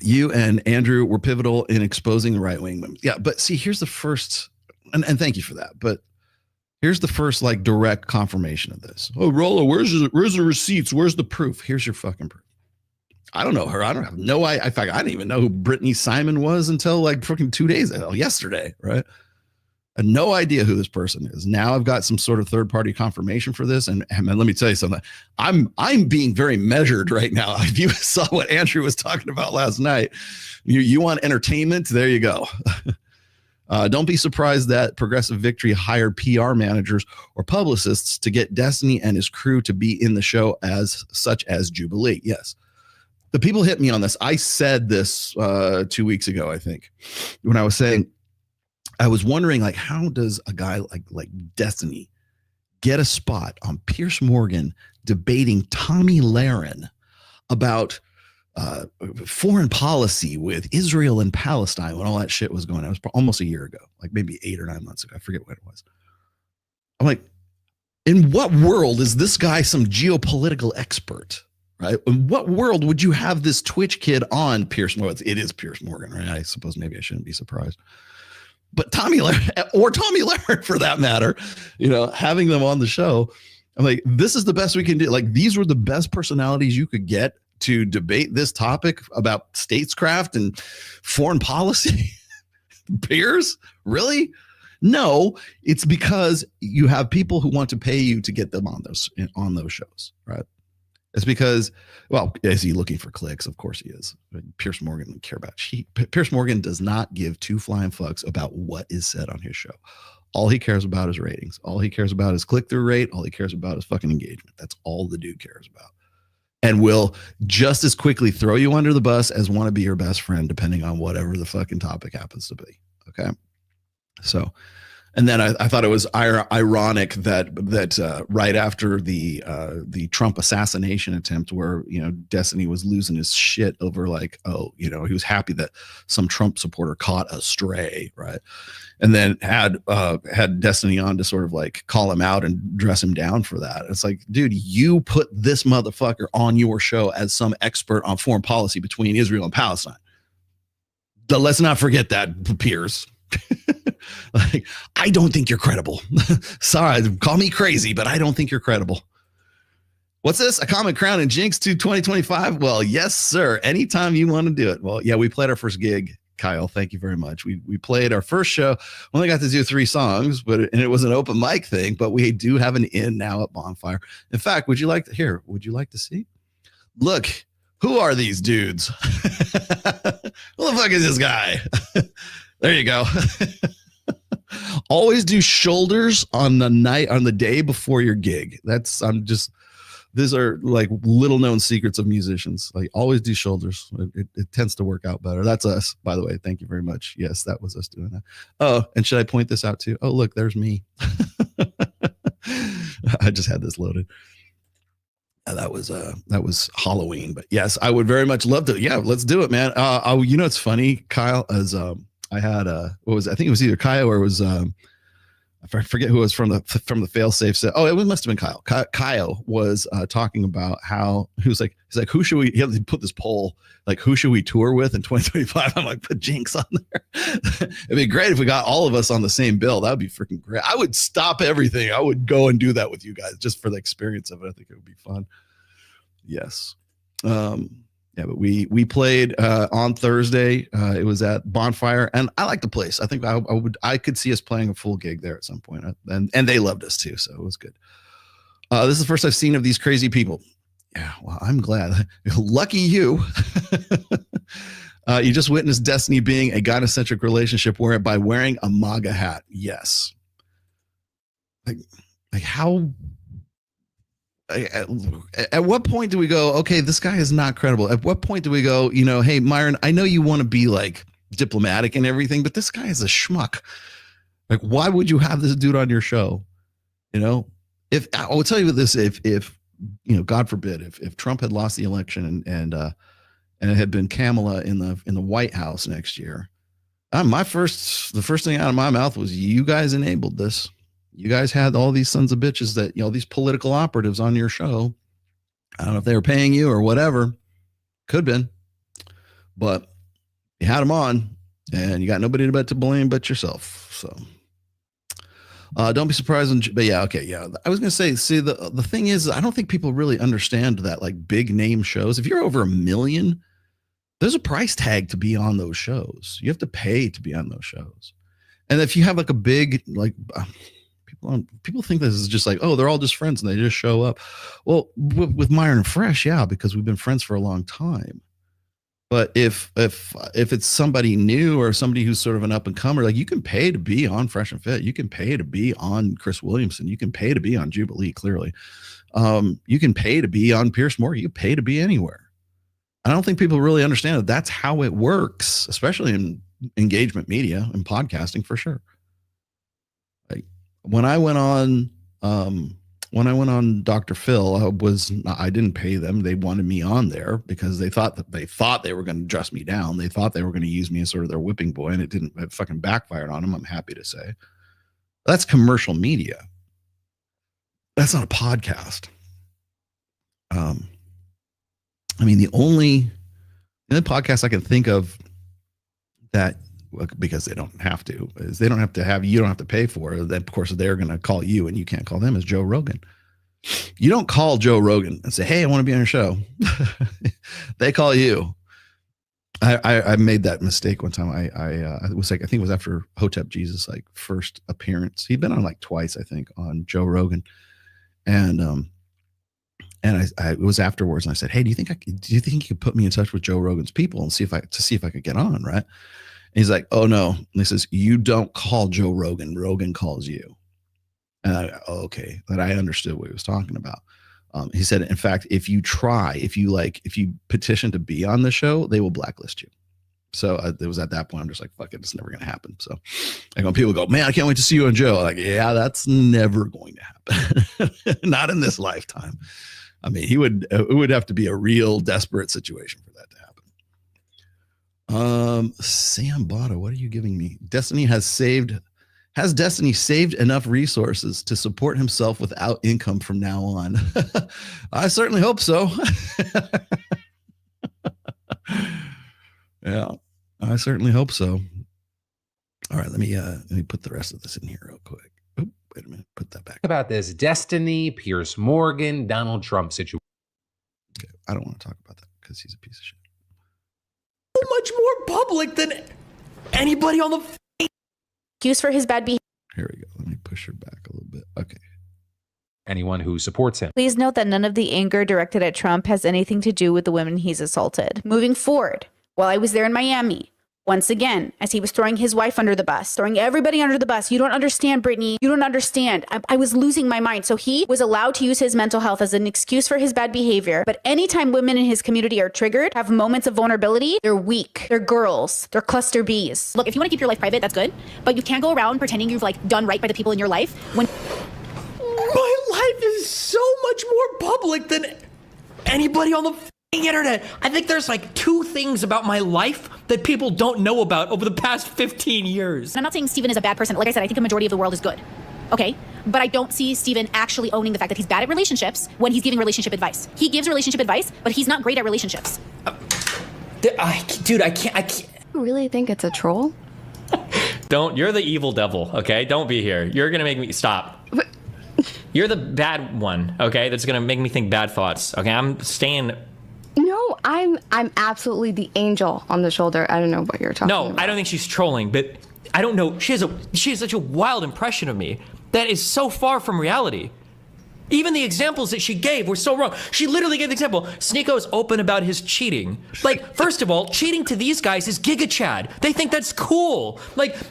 You and Andrew were pivotal in exposing the right-wing movement. Yeah, but see, here's the first, and thank you for that, but here's the first like direct confirmation of this. Oh, Rolo, where's the receipts? Where's the proof? Here's your fucking proof. I don't know her. I don't have no idea. In fact, I didn't even know who Brittany Simon was until like freaking 2 days ago, yesterday, right? I had no idea who this person is. Now I've got some sort of third-party confirmation for this, and let me tell you something. I'm being very measured right now. If you saw what Andrew was talking about last night, you want entertainment? There you go. Don't be surprised that Progressive Victory hired PR managers or publicists to get Destiny and his crew to be in the show such as Jubilee. Yes. The people hit me on this. I said this 2 weeks ago, I think, when I was saying, I was wondering, like, how does a guy like Destiny get a spot on Piers Morgan debating Tommy Lahren about foreign policy with Israel and Palestine when all that shit was going on? It was almost a year ago, like maybe 8 or 9 months ago. I forget what it was. I'm like, in what world is this guy some geopolitical expert? Right? In what world would you have this Twitch kid on Piers Morgan? It is Piers Morgan, right? I suppose maybe I shouldn't be surprised. But Tommy Lahren, for that matter, having them on the show, I'm like, this is the best we can do. Like, these were the best personalities you could get to debate this topic about statescraft and foreign policy. Piers? Really? No, it's because you have people who want to pay you to get them on those shows, right? It's because, well, is he looking for clicks? Of course he is. Piers Morgan doesn't care about Piers Morgan does not give two flying fucks about what is said on his show. All he cares about is ratings. All he cares about is click-through rate. All he cares about is fucking engagement. That's all the dude cares about. And will just as quickly throw you under the bus as want to be your best friend, depending on whatever the fucking topic happens to be. Okay. So, and then I thought it was ironic that right after the Trump assassination attempt, where Destiny was losing his shit over like, he was happy that some Trump supporter caught a stray, right? And then had Destiny on to sort of like call him out and dress him down for that. It's like, dude, you put this motherfucker on your show as some expert on foreign policy between Israel and Palestine. Let's not forget that, Piers. Like, I don't think you're credible. Sorry, call me crazy, but I don't think you're credible. What's this? A common crown and jinx to 2025? Well, yes, sir. Anytime you want to do it. Well, yeah, we played our first gig, Kyle. Thank you very much. We played our first show. We only got to do 3 songs, and it was an open mic thing, but we do have an in now at Bonfire. In fact, would you like to see? Look, who are these dudes? Who the fuck is this guy? There you go. Always do shoulders on the day before your gig. These are like little known secrets of musicians. Like, always do shoulders. It tends to work out better. That's us, by the way. Thank you very much. Yes, that was us doing that. Oh, and should I point this out too? Oh, look, there's me. I just had this loaded. That was Halloween, but yes, I would very much love to. Yeah, let's do it, man. It's funny, Kyle, as I had I think it was either Kyle or it was I forget who it was from the failsafe set. Oh, it must have been Kyle. Kyle was talking about how he's like, who should we? He put this poll like, who should we tour with in 2025? I'm like, put Jinx on there. It'd be great if we got all of us on the same bill. That would be freaking great. I would stop everything. I would go and do that with you guys just for the experience of it. I think it would be fun. Yes. Yeah, but we played on Thursday. It was at Bonfire, and I like the place. I think I could see us playing a full gig there at some point, and they loved us too, so it was good. This is the first I've seen of these crazy people. Yeah, well, I'm glad. Lucky you. You just witnessed Destiny being a gynocentric relationship by wearing a MAGA hat. Yes. Like how? At what point do we go, okay, this guy is not credible? At what point do we go, hey, Myron, I know you want to be like diplomatic and everything, but this guy is a schmuck. Like, why would you have this dude on your show? You know, if I will tell you this, if you know, God forbid, if Trump had lost the election and it had been Kamala in the White House next year, the first thing out of my mouth was, you guys enabled this. You guys had all these sons of bitches that, you know, these political operatives on your show. I don't know if they were paying you or whatever. Could have been, but you had them on, and you got nobody to blame but yourself. So don't be surprised. But yeah, okay, yeah. I was gonna say, see, the thing is, I don't think people really understand that, like, big name shows. If you're over 1 million, there's a price tag to be on those shows. You have to pay to be on those shows. And if you have like a big, like, people think this is just like, oh, they're all just friends and they just show up. Well, with Myron and Fresh, yeah, because we've been friends for a long time. But if it's somebody new or somebody who's sort of an up and comer, like, you can pay to be on Fresh and Fit. You can pay to be on Chris Williamson. You can pay to be on Jubilee, clearly. You can pay to be on Pierce Morgan. You can pay to be anywhere. I don't think people really understand that that's how it works, especially in engagement media and podcasting, for sure. Like, when I went on Dr. Phil, I didn't pay them. They wanted me on there because they thought they were going to dress me down. They thought they were going to use me as sort of their whipping boy, and it fucking backfired on them, I'm happy to say. That's commercial media. That's not a podcast. I mean, the only podcast I can think of that, because they don't have to, is you don't have to pay for it. Then, of course, they're going to call you and you can't call them, as Joe Rogan. You don't call Joe Rogan and say, hey, I want to be on your show. They call you. I made that mistake one time. I think it was after Hotep Jesus, like, first appearance. He'd been on like twice, I think, on Joe Rogan. And it was afterwards, and I said, hey, do you think you could put me in touch with Joe Rogan's people and see if I could get on, right? And he's like, oh no. And he says, you don't call Joe Rogan. Rogan calls you. And okay. But I understood what he was talking about. He said, in fact, if you petition to be on the show, they will blacklist you. So it was at that point, I'm just like, fuck it, it's never going to happen. So like, when people go, man, I can't wait to see you on Joe. I'm like, yeah, that's never going to happen. Not in this lifetime. I mean, it would have to be a real desperate situation for that to happen. Sam Bada, what are you giving me? Has Destiny saved enough resources to support himself without income from now on? I certainly hope so. Yeah, I certainly hope so. All right, let me put the rest of this in here real quick. Oh, wait a minute, put that back.
About this Destiny, Pierce Morgan, Donald Trump situation.
Okay, I don't want to talk about that because he's a piece of shit.
So much more public than anybody on the
excuse for his bad behavior.
Here we go. Let me push her back a little bit. Okay.
Anyone who supports him.
Please note that none of the anger directed at Trump has anything to do with the women he's assaulted. Moving forward, while I was there in Miami, once again, as he was throwing his wife under the bus, throwing everybody under the bus. You don't understand, Brittany. You don't understand. I was losing my mind. So he was allowed to use his mental health as an excuse for his bad behavior. But anytime women in his community are triggered, have moments of vulnerability, they're weak. They're girls. They're cluster Bs. Look, if you want to keep your life private, that's good. But you can't go around pretending you've done right by the people in your life when
my life is so much more public than anybody on the internet. I think there's 2 things about my life that people don't know about over the past 15 years.
I'm not saying Steven is a bad person. Like I said, I think a majority of the world is good. Okay? But I don't see Steven actually owning the fact that he's bad at relationships when he's giving relationship advice. He gives relationship advice, but he's not great at relationships.
I can't.
You really think it's a troll?
You're the evil devil, okay? Don't be here. You're gonna make me stop. You're the bad one, okay? That's gonna make me think bad thoughts. Okay, I'm staying.
No, I'm absolutely the angel on the shoulder. I don't know what you're talking about.
No, I don't think she's trolling, but I don't know. She has such a wild impression of me that is so far from reality. Even the examples that she gave were so wrong. She literally gave the example. Sneako's open about his cheating. First of all, cheating to these guys is Giga Chad. They think that's cool.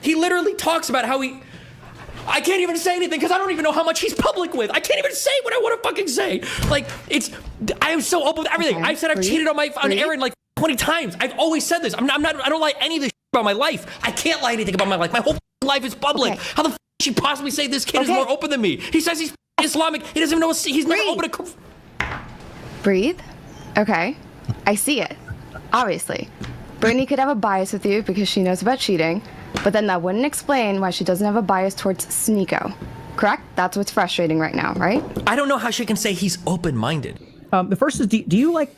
He literally talks about how I can't even say anything because I don't even know how much he's public with. I can't even say what I want to fucking say. I am so open with everything. Okay, I said I've cheated on Aaron 20 times. I've always said this. I don't lie any of this about my life. I can't lie anything about my life. My whole
life is public. How the can she possibly say this kid is more open than me? He says he's Islamic. He doesn't even know he's never opened a.
Breathe. Okay. I see it. Obviously. Brittany could have a bias with you because she knows about cheating, but then that wouldn't explain why she doesn't have a bias towards Sneeko. Correct? That's what's frustrating right now, right?
I don't know how she can say he's open-minded.
The first is, do you like...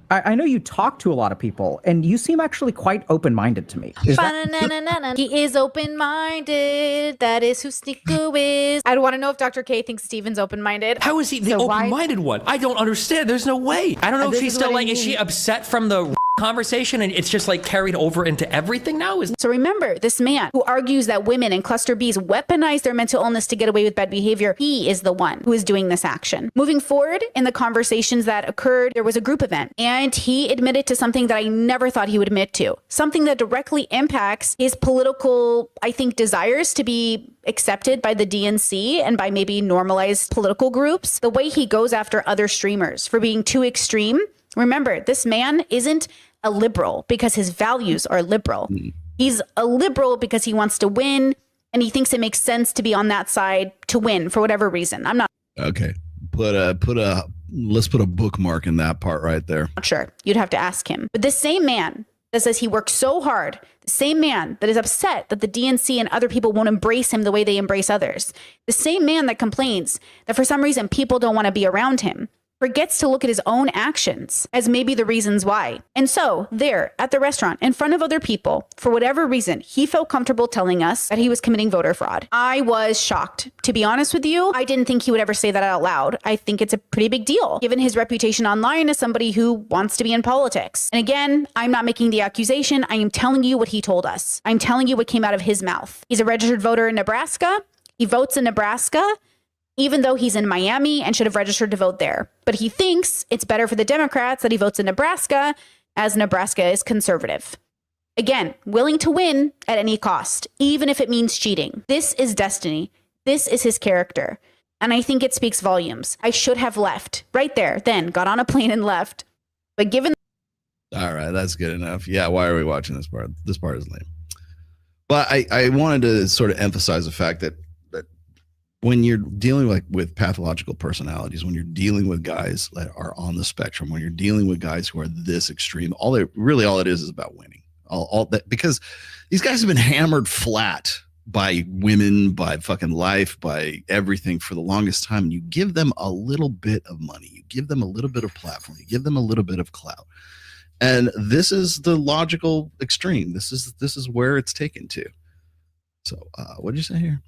I know you talk to a lot of people, and you seem actually quite open-minded to me.
He is open-minded. That is who Sneeko is. I want to know if Dr. K thinks Steven's open-minded.
How is he the open-minded one? I don't understand. There's no way. I don't know if she's still like, is she upset from the conversation and it's just like carried over into everything now?
So remember, this man who argues that women and cluster Bs weaponize their mental illness to get away with bad behavior, he is the one who is doing this action. Moving forward in the conversations that occurred, there was a group event and he admitted to something that I never thought he would admit to. Something that directly impacts his political, I think, desires to be accepted by the DNC and by maybe normalized political groups. The way he goes after other streamers for being too extreme. Remember, this man isn't a liberal because his values are liberal. He's a liberal because he wants to win and he thinks it makes sense to be on that side to win for whatever reason. I'm not
Okay. Let's put a bookmark in that part right there.
sure. You'd have to ask him. But this same man that says he works so hard, the same man that is upset that the DNC and other people won't embrace him the way they embrace others, the same man that complains that for some reason people don't want to be around him, forgets to look at his own actions as maybe the reasons why. And so there at the restaurant in front of other people, for whatever reason, he felt comfortable telling us that he was committing voter fraud. I was shocked. To be honest with you, I didn't think he would ever say that out loud. I think it's a pretty big deal, given his reputation online as somebody who wants to be in politics. And again, I'm not making the accusation. I am telling you what he told us. I'm telling you what came out of his mouth. He's a registered voter in Nebraska. He votes in Nebraska, even though he's in Miami and should have registered to vote there. But he thinks it's better for the Democrats that he votes in Nebraska, as Nebraska is conservative. Again, willing to win at any cost, even if it means cheating. This is destiny. This is his character. And I think it speaks volumes. I should have left right there, then got on a plane and left. But given...
All right, that's good enough. Yeah, why are we watching this part? This part is lame. But I wanted to sort of emphasize the fact that when you're dealing with pathological personalities, when you're dealing with guys that are on the spectrum, when you're dealing with guys who are this extreme, all it is about winning. All that, because these guys have been hammered flat by women, by fucking life, by everything for the longest time. And you give them a little bit of money, you give them a little bit of platform, you give them a little bit of clout. And this is the logical extreme. This is where it's taken to. So what did you say here?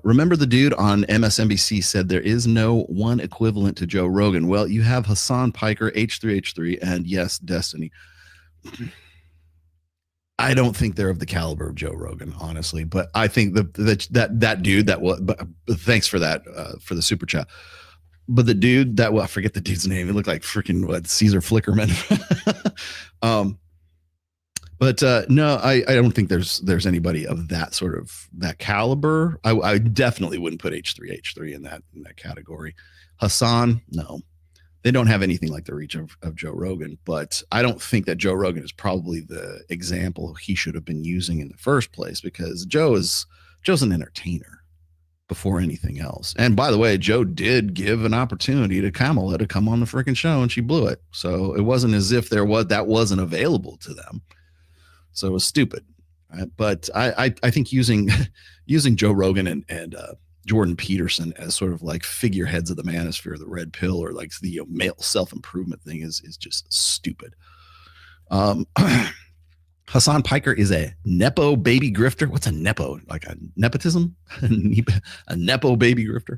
Remember the dude on MSNBC said there is no one equivalent to Joe Rogan. Well, you have Hassan Piker, H3H3, and yes, Destiny. I don't think they're of the caliber of Joe Rogan, honestly, but I think that dude that was, but thanks for that, for the super chat. But the dude that, well, I forget the dude's name. He looked like freaking Caesar Flickerman. But no, I don't think there's anybody of that sort of that caliber. I definitely wouldn't put H3H3 in that category. Hassan, no, they don't have anything like the reach of Joe Rogan. But I don't think that Joe Rogan is probably the example he should have been using in the first place, because Joe's an entertainer before anything else. And by the way, Joe did give an opportunity to Kamala to come on the freaking show, and she blew it. So it wasn't as if that wasn't available to them. So it was stupid, right? But I think using Joe Rogan and Jordan Peterson as sort of like figureheads of the manosphere, the red pill, or like the male self-improvement thing is just stupid. Hassan Piker is a Nepo baby grifter. What's a Nepo? Like a nepotism? A Nepo baby grifter.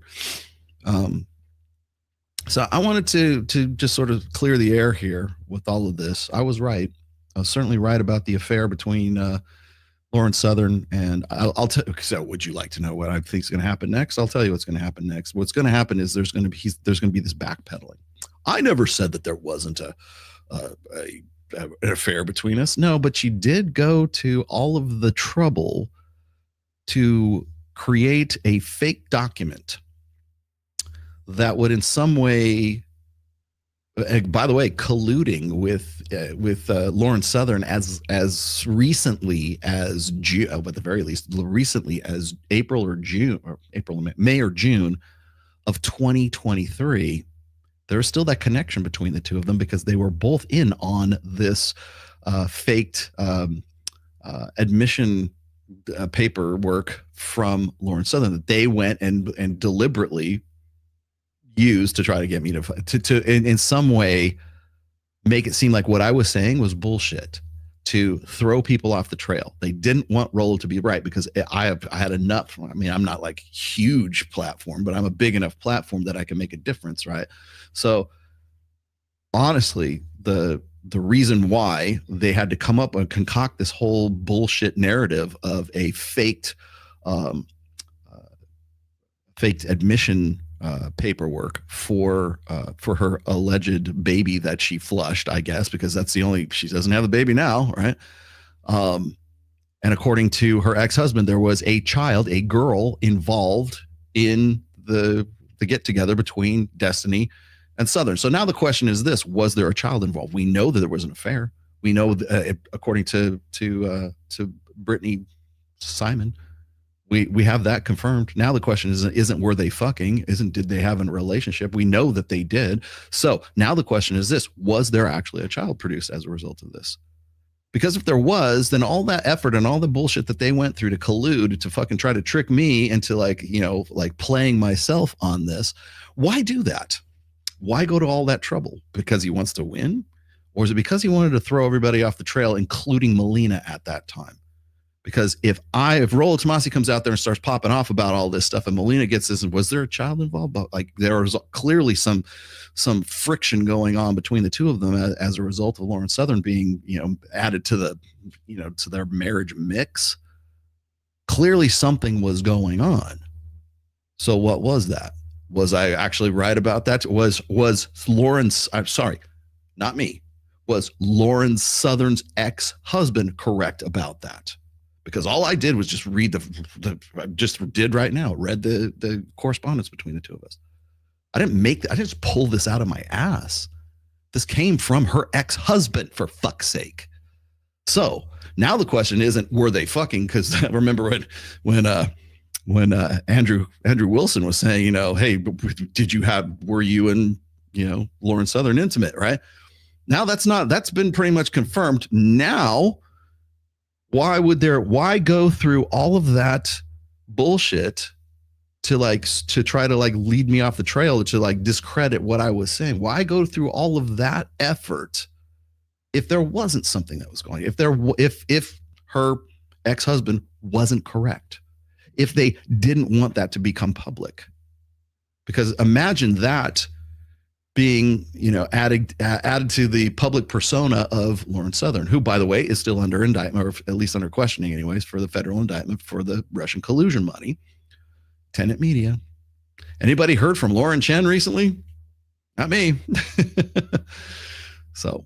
So I wanted to just sort of clear the air here with all of this. I was right. I was certainly right about the affair between Lauren Southern and I'll tell you. So would you like to know what I think is going to happen next? I'll tell you what's going to happen next. What's going to happen is there's going to be this backpedaling. I never said that there wasn't an affair between us. No, but she did go to all of the trouble to create a fake document that would in some way by the way, colluding with Lauren Southern as recently as June, at the very least, recently as May or June of 2023. There's still that connection between the two of them because they were both in on this faked admission paperwork from Lauren Southern that they went and deliberately used to try to get me to in some way make it seem like what I was saying was bullshit, to throw people off the trail. They didn't want Rollo to be right because I had enough. I mean, I'm not like huge platform, but I'm a big enough platform that I can make a difference, right? So honestly, the reason why they had to come up and concoct this whole bullshit narrative of a faked admission paperwork for her alleged baby that she flushed, I guess, because that's she doesn't have the baby now, right? And according to her ex-husband, there was a girl involved in the get together between Destiny and Southern. So now the question is this: was there a child involved? We know that there was an affair. We know, according to Brittany Simon, we have that confirmed. Now the question isn't were they fucking? Did they have a relationship? We know that they did. So now the question is this: was there actually a child produced as a result of this? Because if there was, then all that effort and all the bullshit that they went through to collude to fucking try to trick me into like playing myself on this, why do that? Why go to all that trouble? Because he wants to win? Or is it because he wanted to throw everybody off the trail, including Melina at that time? Because if Rollo Tomasi comes out there and starts popping off about all this stuff and Melina gets this, and was there a child involved? But like there was clearly some friction going on between the two of them as a result of Lauren Southern being, added to to their marriage mix. Clearly something was going on. So what was that? Was I actually right about that? Was Lauren's, I'm sorry, not me. Was Lauren Southern's ex-husband correct about that? Because all I did was just read read the correspondence between the two of us. I didn't just pull this out of my ass. This came from her ex-husband, for fuck's sake. So now the question isn't were they fucking? Because remember when Andrew Wilson was saying, hey, were you and Lauren Southern intimate, right? Now that's been pretty much confirmed. Now, why go through all of that bullshit to try to lead me off the trail, to discredit what I was saying? Why go through all of that effort if there wasn't something that was going on? If her ex-husband wasn't correct, if they didn't want that to become public? Because imagine that being, added to the public persona of Lauren Southern, who, by the way, is still under indictment, or at least under questioning anyways, for the federal indictment for the Russian collusion money. Tenet Media. Anybody heard from Lauren Chen recently? Not me. So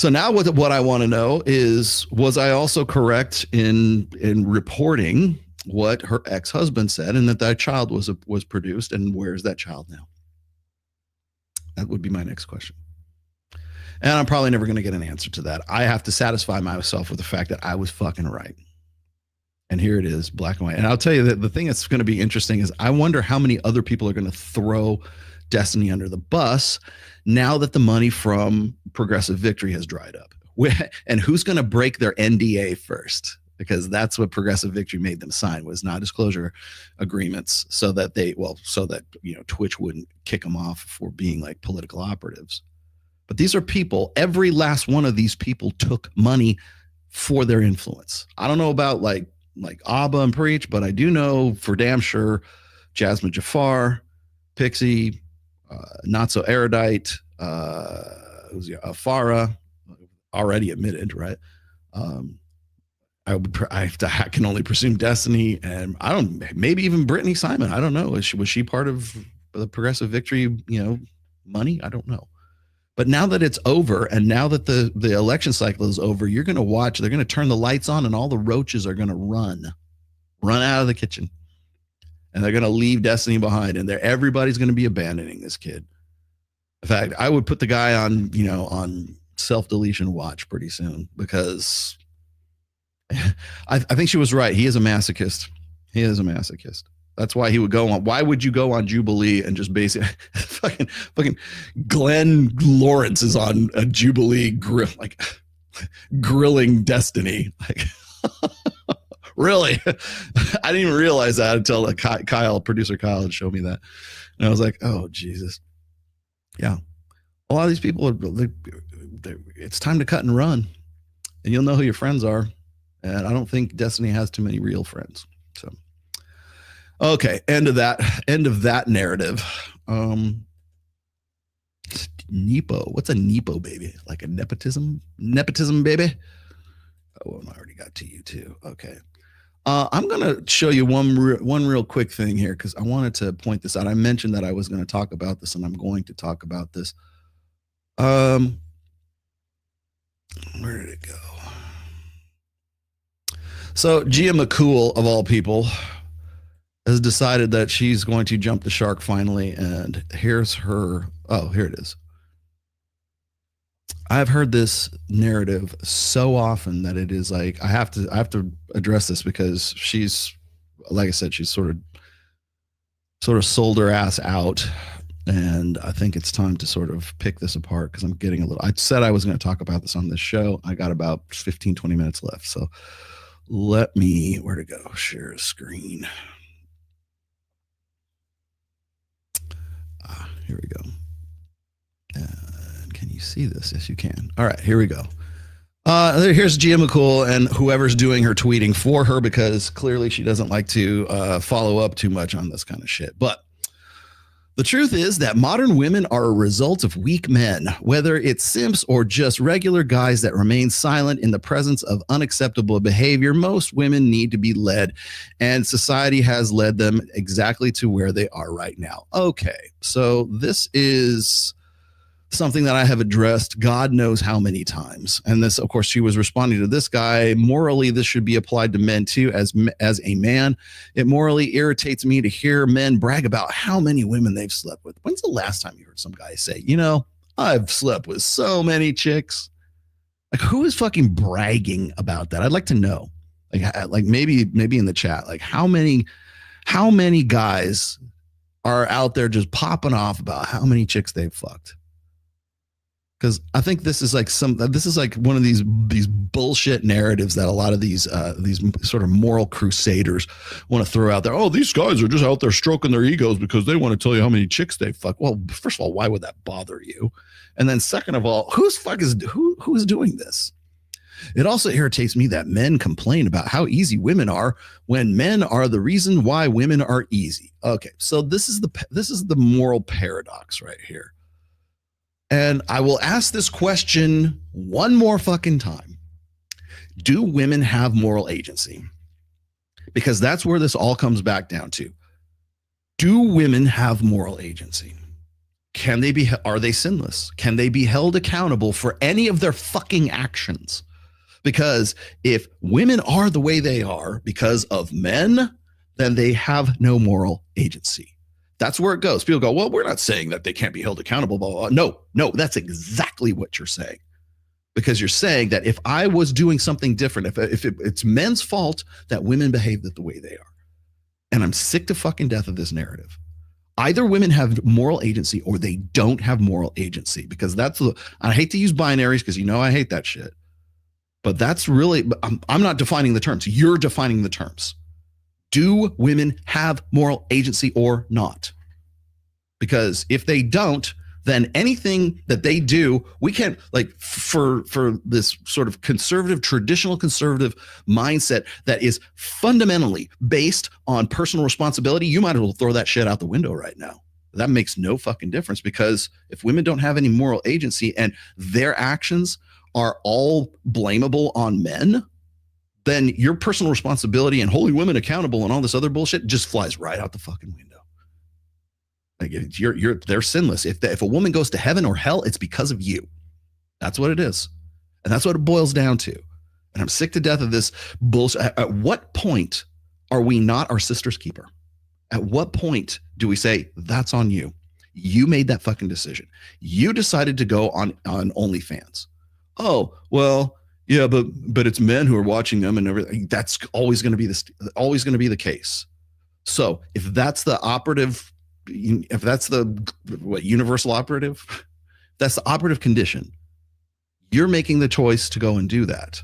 now what I want to know is, was I also correct in reporting what her ex-husband said, and that child was produced, and where's that child now? That would be my next question. And I'm probably never going to get an answer to that. I have to satisfy myself with the fact that I was fucking right. And here it is, black and white. And I'll tell you that the thing that's going to be interesting is I wonder how many other people are going to throw Destiny under the bus now that the money from Progressive Victory has dried up. And who's going to break their NDA first? Because that's what Progressive Victory made them sign, was non-disclosure agreements, so that Twitch wouldn't kick them off for being like political operatives. But these are people, every last one of these people took money for their influence. I don't know about like Abba and Preach, but I do know for damn sure Jasmine Jafar, Pixie, Not So Erudite, Farah, already admitted, right? I can only presume Destiny, and maybe even Brittany Simon. I don't know. Was she part of the Progressive Victory, money? I don't know. But now that it's over, and now that the election cycle is over, you're going to watch. They're going to turn the lights on, and all the roaches are going to run out of the kitchen, and they're going to leave Destiny behind, and everybody's going to be abandoning this kid. In fact, I would put the guy on, on self-deletion watch pretty soon, because I think she was right. He is a masochist. He is a masochist. That's why he would go on. Why would you go on Jubilee and just basically fucking Glenn Lawrence is on a Jubilee grilling Destiny. Like, really? I didn't even realize that until producer Kyle had showed me that. And I was like, oh, Jesus. Yeah. A lot of these people, it's time to cut and run. And you'll know who your friends are. And I don't think Destiny has too many real friends. So, okay, end of that narrative. Nepo. What's a Nepo baby? Like a nepotism baby? Oh, I already got to you too. Okay. I'm gonna show you one real quick thing here, because I wanted to point this out. I mentioned that I was going to talk about this, and I'm going to talk about this. Where did it go? So Gia McCool, of all people, has decided that she's going to jump the shark finally, and here's her. Oh, here it is. I've heard this narrative so often that it is like I have to address this, because she's, like I said, she's sort of sold her ass out, and I think it's time to sort of pick this apart, because I'm getting a little. I said I was going to talk about this on this show. I got about 15-20 minutes left, so let me, where to go? Share a screen. Here we go. Can you see this? Yes, you can. All right, here we go. Here's Gia McCool and whoever's doing her tweeting for her, because clearly she doesn't like to follow up too much on this kind of shit. But the truth is that modern women are a result of weak men, whether it's simps or just regular guys that remain silent in the presence of unacceptable behavior. Most women need to be led, and society has led them exactly to where they are right now. Okay, so this is something that I have addressed God knows how many times. And this, of course, she was responding to this guy. Morally, this should be applied to men too. As a man, it morally irritates me to hear men brag about how many women they've slept with. When's the last time you heard some guy say, I've slept with so many chicks? Like, who is fucking bragging about that? I'd like to know. Like maybe in the chat, like how many guys are out there just popping off about how many chicks they've fucked? Because I think this is like one of these bullshit narratives that a lot of these sort of moral crusaders want to throw out there. Oh, these guys are just out there stroking their egos because they want to tell you how many chicks they fuck. Well, first of all, why would that bother you? And then second of all, who is doing this? It also irritates me that men complain about how easy women are when men are the reason why women are easy. Okay, so this is the moral paradox right here. And I will ask this question one more fucking time. Do women have moral agency? Because that's where this all comes back down to. Do women have moral agency? Are they sinless? Can they be held accountable for any of their fucking actions? Because if women are the way they are because of men, then they have no moral agency. That's where it goes. People go, well, we're not saying that they can't be held accountable. Blah, blah, blah. No, that's exactly what you're saying. Because you're saying that if I was doing something different, if it's men's fault that women behave the way they are. And I'm sick to fucking death of this narrative. Either women have moral agency or they don't have moral agency. Because I hate to use binaries because I hate that shit. But that's really, I'm not defining the terms. You're defining the terms. Do women have moral agency or not? Because if they don't, then anything that they do, we can't, like, for this sort of traditional conservative mindset that is fundamentally based on personal responsibility, you might as well throw that shit out the window right now. That makes no fucking difference, because if women don't have any moral agency and their actions are all blamable on men, then your personal responsibility and holding women accountable and all this other bullshit just flies right out the fucking window. Like, they're sinless. If a woman goes to heaven or hell, it's because of you. That's what it is. And that's what it boils down to. And I'm sick to death of this bullshit. At what point are we not our sister's keeper? At what point do we say, that's on you? You made that fucking decision. You decided to go on OnlyFans. Oh, well, yeah, but it's men who are watching them and everything. That's always going to be the case. So if that's the operative, if that's the universal operative, that's the operative condition. You're making the choice to go and do that.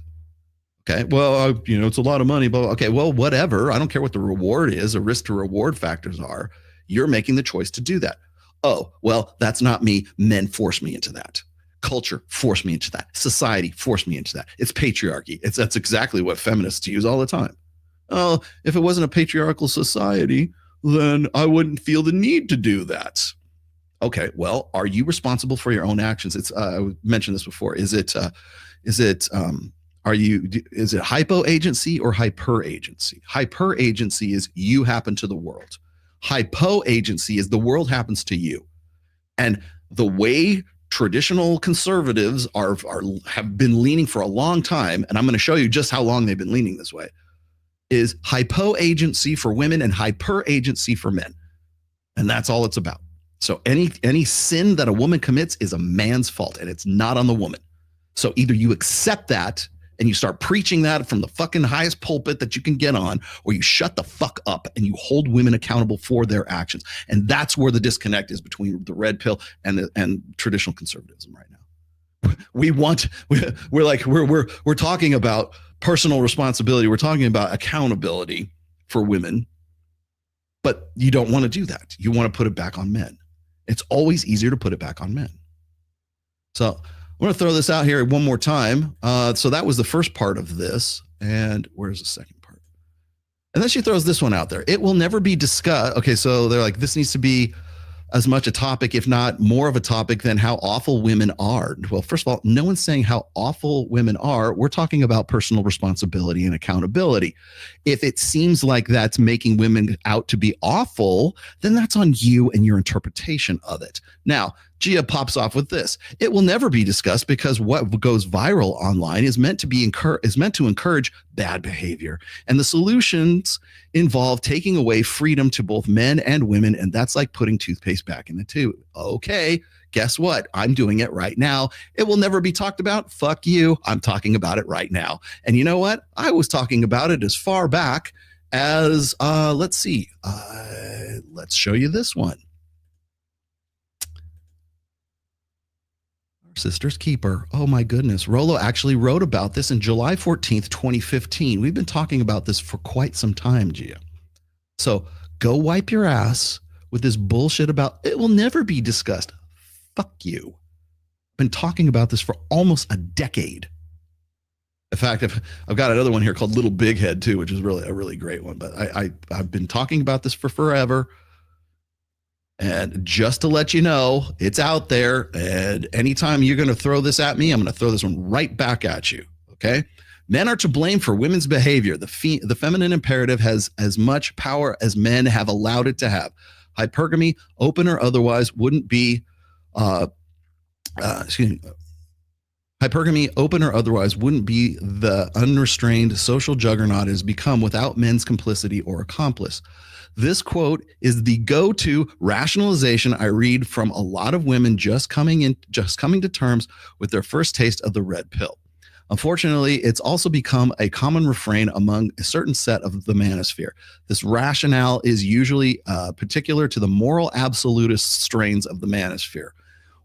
Okay, well, it's a lot of money, but okay, well, whatever. I don't care what the reward is, the risk to reward factors are. You're making the choice to do that. Oh, well, that's not me. Men force me into that. Culture forced me into that. Society forced me into that. It's patriarchy. That's exactly what feminists use all the time. Oh, if it wasn't a patriarchal society, then I wouldn't feel the need to do that. Okay, well, are you responsible for your own actions? It's I mentioned this before. Is it hypo agency or hyper agency? Hyper agency is you happen to the world. Hypo agency is the world happens to you. And the way traditional conservatives have been leaning for a long time, and I'm going to show you just how long they've been leaning this way, is hypo agency for women and hyper agency for men. And that's all it's about. So any sin that a woman commits is a man's fault, and it's not on the woman. So either you accept that and you start preaching that from the fucking highest pulpit that you can get on, or you shut the fuck up and you hold women accountable for their actions. And that's where the disconnect is between the red pill and traditional conservatism right now. We're talking about personal responsibility. We're talking about accountability for women, but you don't want to do that. You want to put it back on men. It's always easier to put it back on men. So I'm going to throw this out here one more time. So that was the first part of this. And where's the second part? And then she throws this one out there. It will never be discussed. Okay, so they're like, this needs to be as much a topic, if not more of a topic, than how awful women are. Well, first of all, no one's saying how awful women are. We're talking about personal responsibility and accountability. If it seems like that's making women out to be awful, then that's on you and your interpretation of it. Now, Gia pops off with this. It will never be discussed because what goes viral online is meant to encourage bad behavior. And the solutions involve taking away freedom to both men and women. And that's like putting toothpaste back in the tube. Okay, guess what? I'm doing it right now. It will never be talked about. Fuck you. I'm talking about it right now. And you know what? I was talking about it as far back as, let's see. Let's show you this one. Sister's Keeper. Oh my goodness. Rollo actually wrote about this in July 14th, 2015. We've been talking about this for quite some time, Gia. So go wipe your ass with this bullshit about it will never be discussed. Fuck you. I've been talking about this for almost a decade. In fact, I've got another one here called Little Big Head too, which is really a really great one. But I've been talking about this for forever. And just to let you know, it's out there. And anytime you're going to throw this at me, I'm going to throw this one right back at you. Okay. Men are to blame for women's behavior. The feminine imperative has as much power as men have allowed it to have. Hypergamy, open or otherwise, wouldn't be, Hypergamy, open or otherwise, wouldn't be the unrestrained social juggernaut it has become without men's complicity or accomplice. This quote is the go-to rationalization I read from a lot of women just coming to terms with their first taste of the red pill. Unfortunately, it's also become a common refrain among a certain set of the manosphere. This rationale is usually particular to the moral absolutist strains of the manosphere.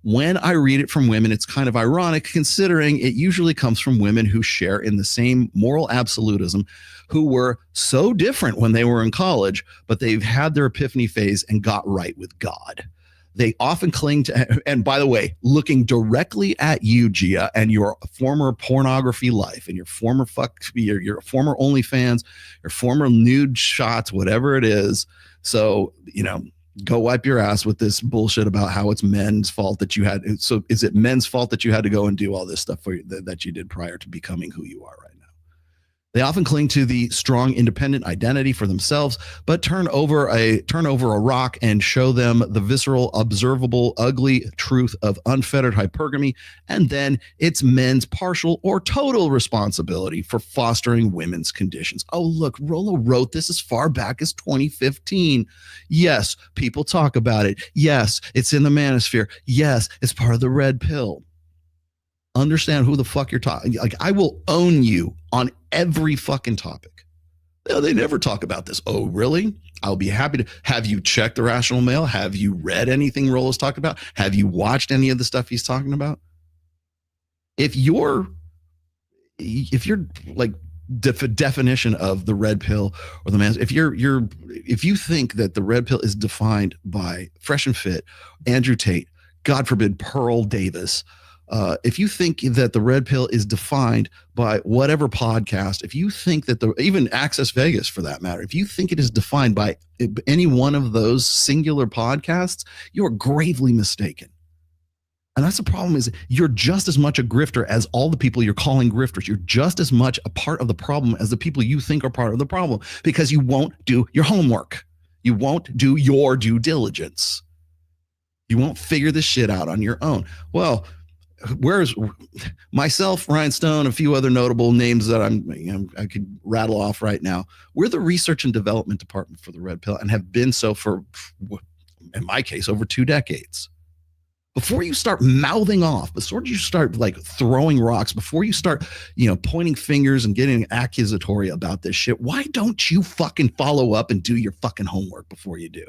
When I read it from women, it's kind of ironic considering it usually comes from women who share in the same moral absolutism, who were so different when they were in college, but they've had their epiphany phase and got right with God. They often cling to, and by the way, looking directly at you, Gia, and your former pornography life and your former your former OnlyFans, your former nude shots, whatever it is. So, go wipe your ass with this bullshit about how it's men's fault that you had. So is it men's fault that you had to go and do all this stuff that you did prior to becoming who you are right now? They often cling to the strong independent identity for themselves, but turn over a rock and show them the visceral, observable, ugly truth of unfettered hypergamy, and then it's men's partial or total responsibility for fostering women's conditions. Oh, look, Rollo wrote this as far back as 2015. Yes, people talk about it. Yes, it's in the Manosphere. Yes, it's part of the red pill. Understand who the fuck you're talking. Like, I will own you on every fucking topic. No, they never talk about this. Oh, really? I'll be happy to. Have you checked the Rational Mail? Have you read anything Rollo's talked about? Have you watched any of the stuff he's talking about? If you're like definition of the red pill or the man, if you think that the red pill is defined by Fresh and Fit, Andrew Tate, God forbid, Pearl Davis, if you think that the red pill is defined by whatever podcast, if you think that even Access Vegas for that matter, if you think it is defined by any one of those singular podcasts, you are gravely mistaken. And that's the problem, is you're just as much a grifter as all the people you're calling grifters. You're just as much a part of the problem as the people you think are part of the problem, because you won't do your homework. You won't do your due diligence. You won't figure this shit out on your own. Well, where's myself, Ryan Stone, a few other notable names that I could rattle off right now. We're the research and development department for the red pill, and have been so for, in my case, over 2 decades. Before you start mouthing off, before you start like throwing rocks, before you start, pointing fingers and getting accusatory about this shit, why don't you fucking follow up and do your fucking homework before you do?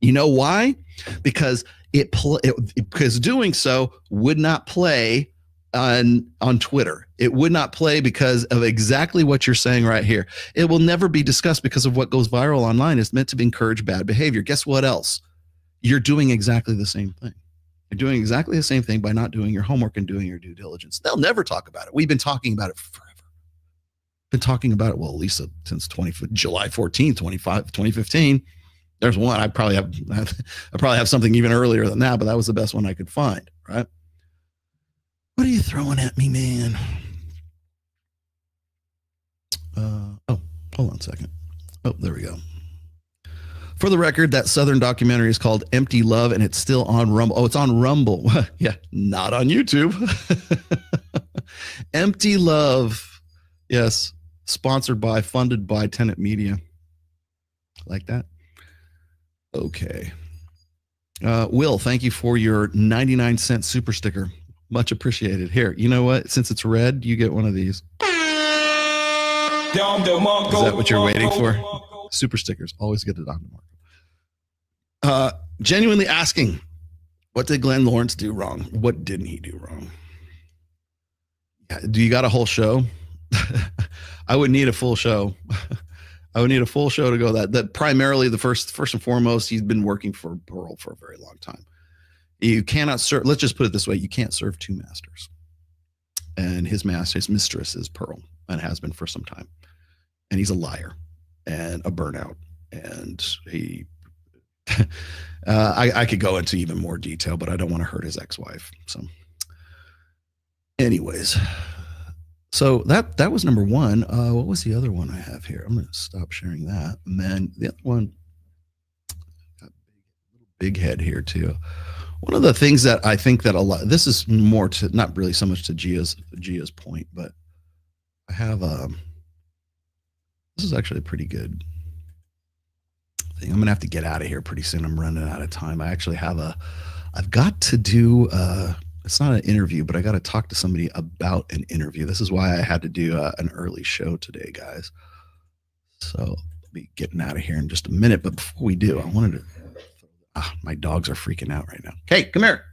You know why? Because because doing so would not play on Twitter. It would not play because of exactly what you're saying right here. It will never be discussed because of what goes viral online. It's meant to encourage bad behavior. Guess what else? You're doing exactly the same thing. You're doing exactly the same thing by not doing your homework and doing your due diligence. They'll never talk about it. We've been talking about it forever. Been talking about it, well, at least since July 14th, 2015. There's one I probably have something even earlier than that, but that was the best one I could find, right? What are you throwing at me, man? Oh, hold on a second. Oh, there we go. For the record, that Southern documentary is called Empty Love, and it's still on Rumble. Oh, it's on Rumble. Yeah, not on YouTube. Empty Love. Yes, funded by Tenet Media. Like that? Okay. Will, thank you for your 99-cent super sticker. Much appreciated. Here, you know what? Since it's red, you get one of these. Is that what you're waiting for? Super stickers. Always get it on the market. Genuinely asking, what did Glenn Lawrence do wrong? What didn't he do wrong? Do you got a whole show? I would need a full show. I would need a full show to go that primarily the first and foremost, he's been working for Pearl for a very long time. You cannot serve, let's just put it this way, you can't serve 2 masters. And his mistress is Pearl, and has been for some time. And he's a liar and a burnout. And he I could go into even more detail, but I don't want to hurt his ex-wife. So anyways, so that was number one. What was the other one I have here? I'm going to stop sharing that. And then the other one, got a big head here too. One of the things that I think that this is more to, not really so much to Gia's point, but I have, this is actually a pretty good thing. I'm going to have to get out of here pretty soon. I'm running out of time. I actually have I've got to do, it's not an interview, but I got to talk to somebody about an interview. This is why I had to do an early show today, guys. So I'll be getting out of here in just a minute. But before we do, I wanted to, my dogs are freaking out right now. Okay, come here.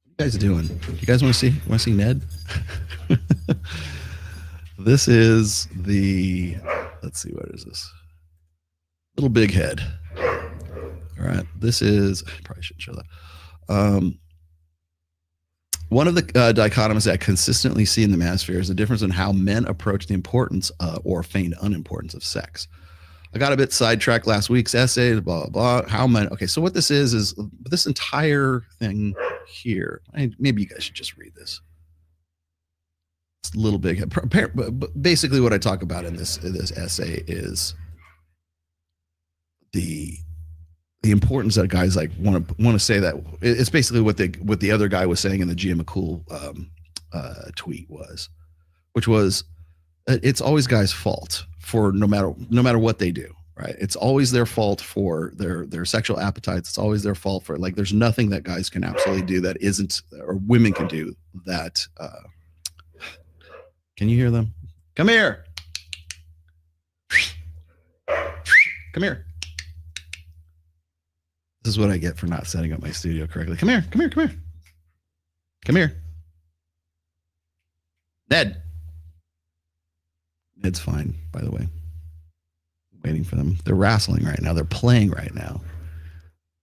What are you guys doing? You guys want to see Ned? This is the, let's see, what is this? Little big head. All right, this is, I probably shouldn't show that. One of the dichotomies that I consistently see in the Manosphere is the difference in how men approach the importance or feigned unimportance of sex. I got a bit sidetracked last week's essay, blah, blah, blah. How men, okay, so what this is this entire thing here, maybe you guys should just read this. It's a little big. But basically, what I talk about in this essay is the importance that guys like want to say that it's basically what the other guy was saying in the Gia McCool tweet which was it's always guys' fault for no matter what they do, right? It's always their fault for their sexual appetites. It's always their fault for, like, there's nothing that guys can absolutely do that isn't, or women can do that. Can you hear them? Come here. Come here. This is what I get for not setting up my studio correctly. Come here, come here, come here. Come here. Ned's fine, by the way. Waiting for them. They're wrestling right now. They're playing right now.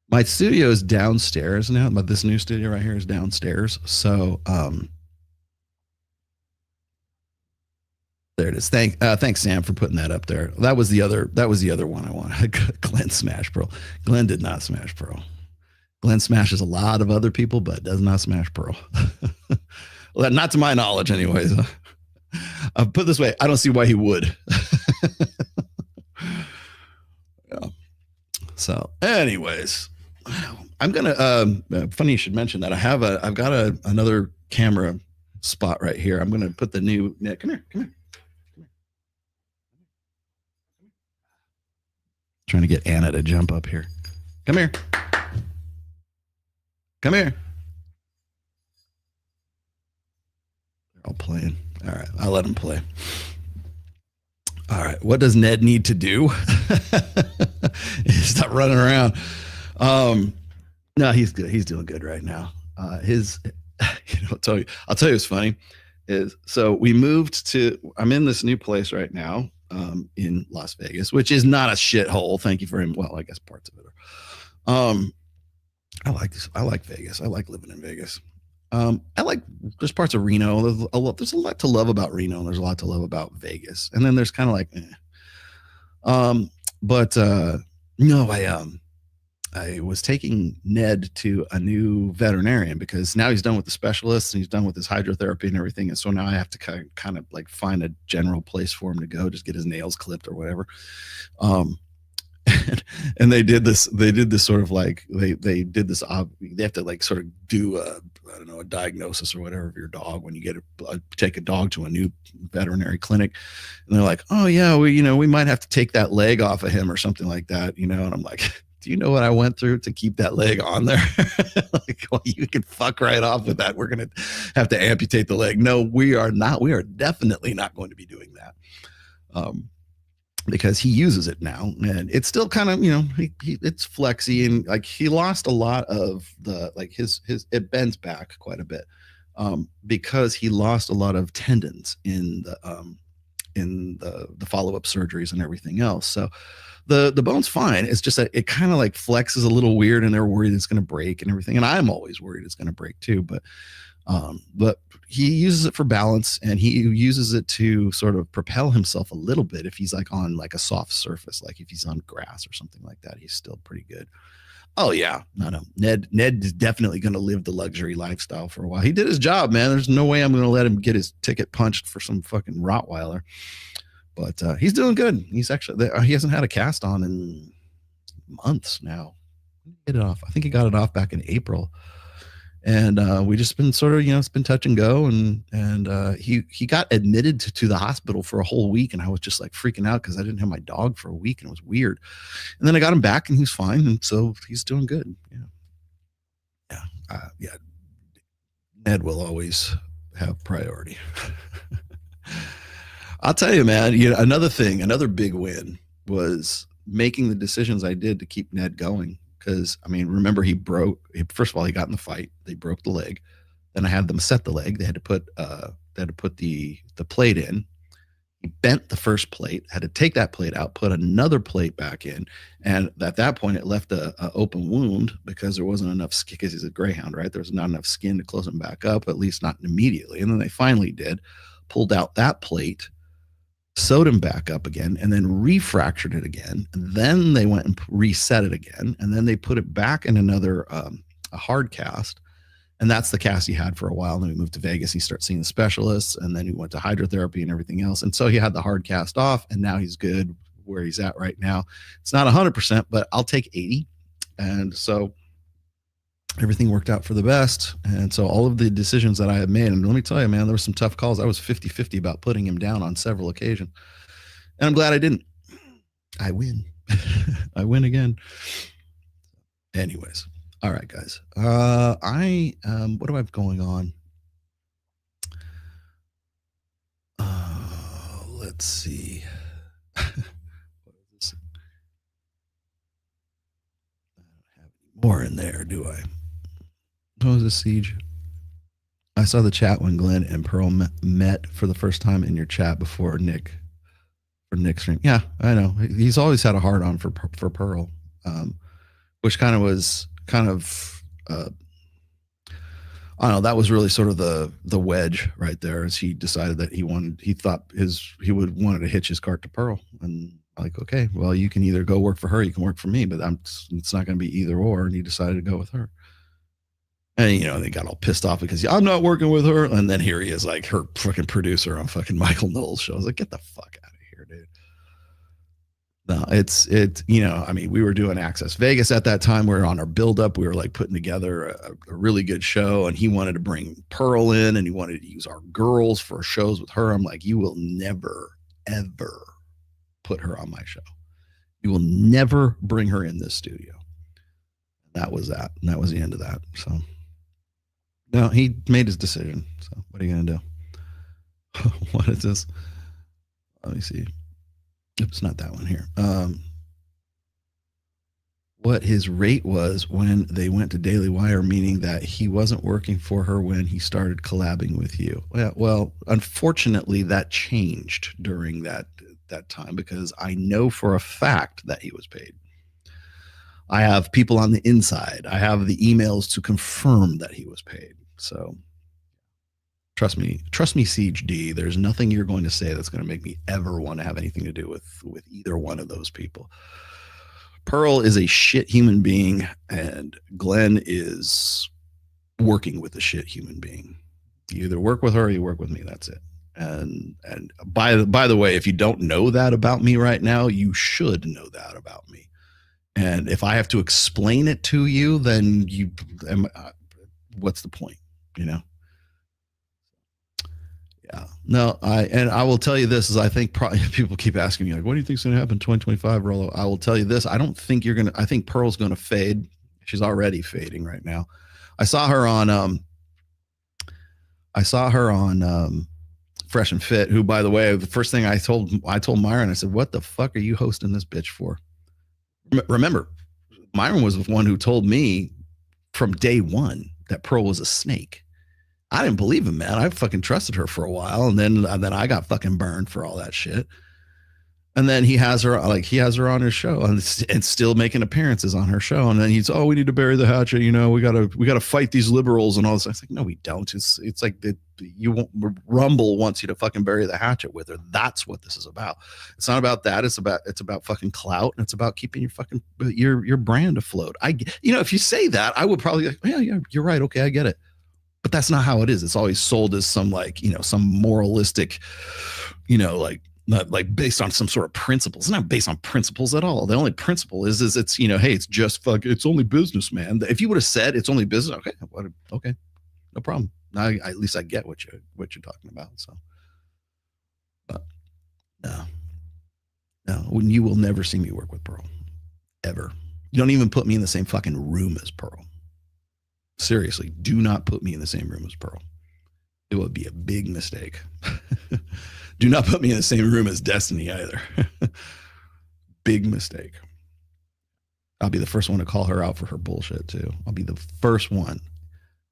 My studio is downstairs now, but this new studio right here is downstairs. So there it is. Thanks, Sam, for putting that up there. That was the other one I wanted. Glenn smash Pearl. Glenn did not smash Pearl. Glenn smashes a lot of other people, but does not smash Pearl. Well, not to my knowledge, anyways. Put it this way, I don't see why he would. Yeah. So, anyways, I'm gonna. Funny you should mention that. I've got another camera spot right here. I'm gonna put the new. Come here. Trying to get Anna to jump up here. Come here. Come here. They're all playing. All right, I'll let him play. All right, what does Ned need to do? Stop running around. No, he's good. He's doing good right now. I'll tell you what's funny is, so we moved I'm in this new place right now in Las Vegas, which is not a shithole. Thank you for him. Well, I guess parts of it are. I like this. I like Vegas. I like living in Vegas. There's parts of Reno. There's a lot to love about Reno, and there's a lot to love about Vegas. And then there's kind of like, I was taking Ned to a new veterinarian because now he's done with the specialists and he's done with his hydrotherapy and everything. And so now I have to kind of like find a general place for him to go, just get his nails clipped or whatever. And they did this sort of like, they have to like sort of do a diagnosis or whatever of your dog when you take a dog to a new veterinary clinic. And they're like, oh yeah, we might have to take that leg off of him or something like that, and I'm like, do you know what I went through to keep that leg on there? Like, well, you can fuck right off with that. We're going to have to amputate the leg. No, we are not. We are definitely not going to be doing that. Because he uses it now, and it's still kind of, it's flexy, and like he lost a lot of the, like his it bends back quite a bit, because he lost a lot of tendons in the follow-up surgeries and everything else. So the bone's fine. It's just that it kind of like flexes a little weird, and they're worried it's going to break and everything. And I'm always worried it's going to break too, but he uses it for balance, and he uses it to sort of propel himself a little bit. If he's like on like a soft surface, like if he's on grass or something like that, he's still pretty good. Oh yeah, no. Ned is definitely going to live the luxury lifestyle for a while. He did his job, man. There's no way I'm going to let him get his ticket punched for some fucking Rottweiler. But he's doing good. He's actually, he hasn't had a cast on in months now. Get it off. I think he got it off back in April. And we just been sort of, it's been touch and go. And he got admitted to the hospital for a whole week. And I was just like freaking out because I didn't have my dog for a week, and it was weird. And then I got him back, and he's fine. And so he's doing good. Yeah. Ned will always have priority. I'll tell you, man, another big win was making the decisions I did to keep Ned going. Because, I mean, remember, first of all, he got in the fight. They broke the leg. Then I had them set the leg. They had to put the plate in. He bent the first plate, had to take that plate out, put another plate back in. And at that point, it left a open wound because there wasn't enough skin, because he's a greyhound, right? There was not enough skin to close him back up, at least not immediately. And then they finally pulled out that plate, sewed him back up again, and then refractured it again. And then they went and reset it again. And then they put it back in another a hard cast. And that's the cast he had for a while. And then we moved to Vegas. He started seeing the specialists, and then he went to hydrotherapy and everything else. And so he had the hard cast off, and now he's good where he's at right now. It's not 100%, but I'll take 80. And so everything worked out for the best. And so all of the decisions that I had made, and let me tell you, man, there were some tough calls. I was 50-50 about putting him down on several occasions. And I'm glad I didn't. I win. I win again. Anyways. All right, guys. What do I have going on? Let's see. What is this? I don't have any more in there, do I? What was this, Siege? I saw the chat when Glenn and Pearl met for the first time in your chat before Nick. For Nick's stream. Yeah, I know. He's always had a hard on for Pearl, which kind of was I don't know, that was really sort of the wedge right there, as he decided that he wanted to hitch his cart to Pearl. And like, okay, well, you can either go work for her, you can work for me, but it's not going to be either or. And he decided to go with her. And, they got all pissed off because I'm not working with her. And then here he is, like her fucking producer on fucking Michael Knowles' show. I was like, get the fuck out of here, dude. No, we were doing Access Vegas at that time. We were on our build-up. We were like putting together a really good show, and he wanted to bring Pearl in, and he wanted to use our girls for shows with her. I'm like, you will never, ever put her on my show. You will never bring her in this studio. That was that. And that was the end of that. So, no, he made his decision. So, what are you going to do? What is this? Let me see. It's not that one here. What his rate was when they went to Daily Wire, meaning that he wasn't working for her when he started collabing with you. Well, unfortunately, that changed during that time, because I know for a fact that he was paid. I have people on the inside. I have the emails to confirm that he was paid. So trust me, Siege D, there's nothing you're going to say that's going to make me ever want to have anything to do with either one of those people. Pearl is a shit human being, and Glenn is working with a shit human being. You either work with her or you work with me. That's it. And by the way, if you don't know that about me right now, you should know that about me. And if I have to explain it to you, then what's the point? Yeah. No, I will tell you this, is I think probably people keep asking me, like, what do you think is going to happen in 2025, Rollo? I will tell you this. I don't think I think Pearl's going to fade. She's already fading right now. I saw her on Fresh and Fit, who, by the way, the first thing I told Myron, I said, what the fuck are you hosting this bitch for? Remember, Myron was the one who told me from day one that Pearl was a snake. I didn't believe him, man. I fucking trusted her for a while, and then I got fucking burned for all that shit. And then he has her on his show, and still making appearances on her show. And then he's, we need to bury the hatchet. We gotta fight these liberals and all this. I was like, no, we don't. It's like Rumble wants you to fucking bury the hatchet with her. That's what this is about. It's not about that. It's about fucking clout, and it's about keeping your fucking your brand afloat. If you say that, I would probably be like, yeah, you're right. Okay, I get it. But that's not how it is. It's always sold as some some moralistic, not like based on some sort of principles. It's not based on principles at all. The only principle is it's, hey, it's just it's only business, man. If you would have said it's only business, okay, no problem. Now at least I get what you're talking about. So, but no, you will never see me work with Pearl, ever. You don't even put me in the same fucking room as Pearl. Seriously, do not put me in the same room as Pearl. It would be a big mistake. Do not put me in the same room as Destiny either. Big mistake. I'll be the first one to call her out for her bullshit too. I'll be the first one.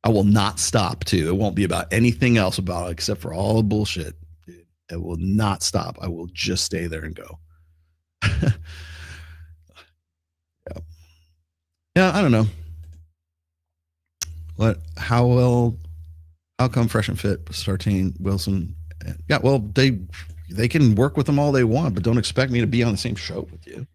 I will not stop too. It won't be about anything else about it except for all the bullshit. It will not stop. I will just stay there and go. Yeah, I don't know. How come Fresh and Fit, Sartine, Wilson? Yeah, well, they can work with them all they want, but don't expect me to be on the same show with you.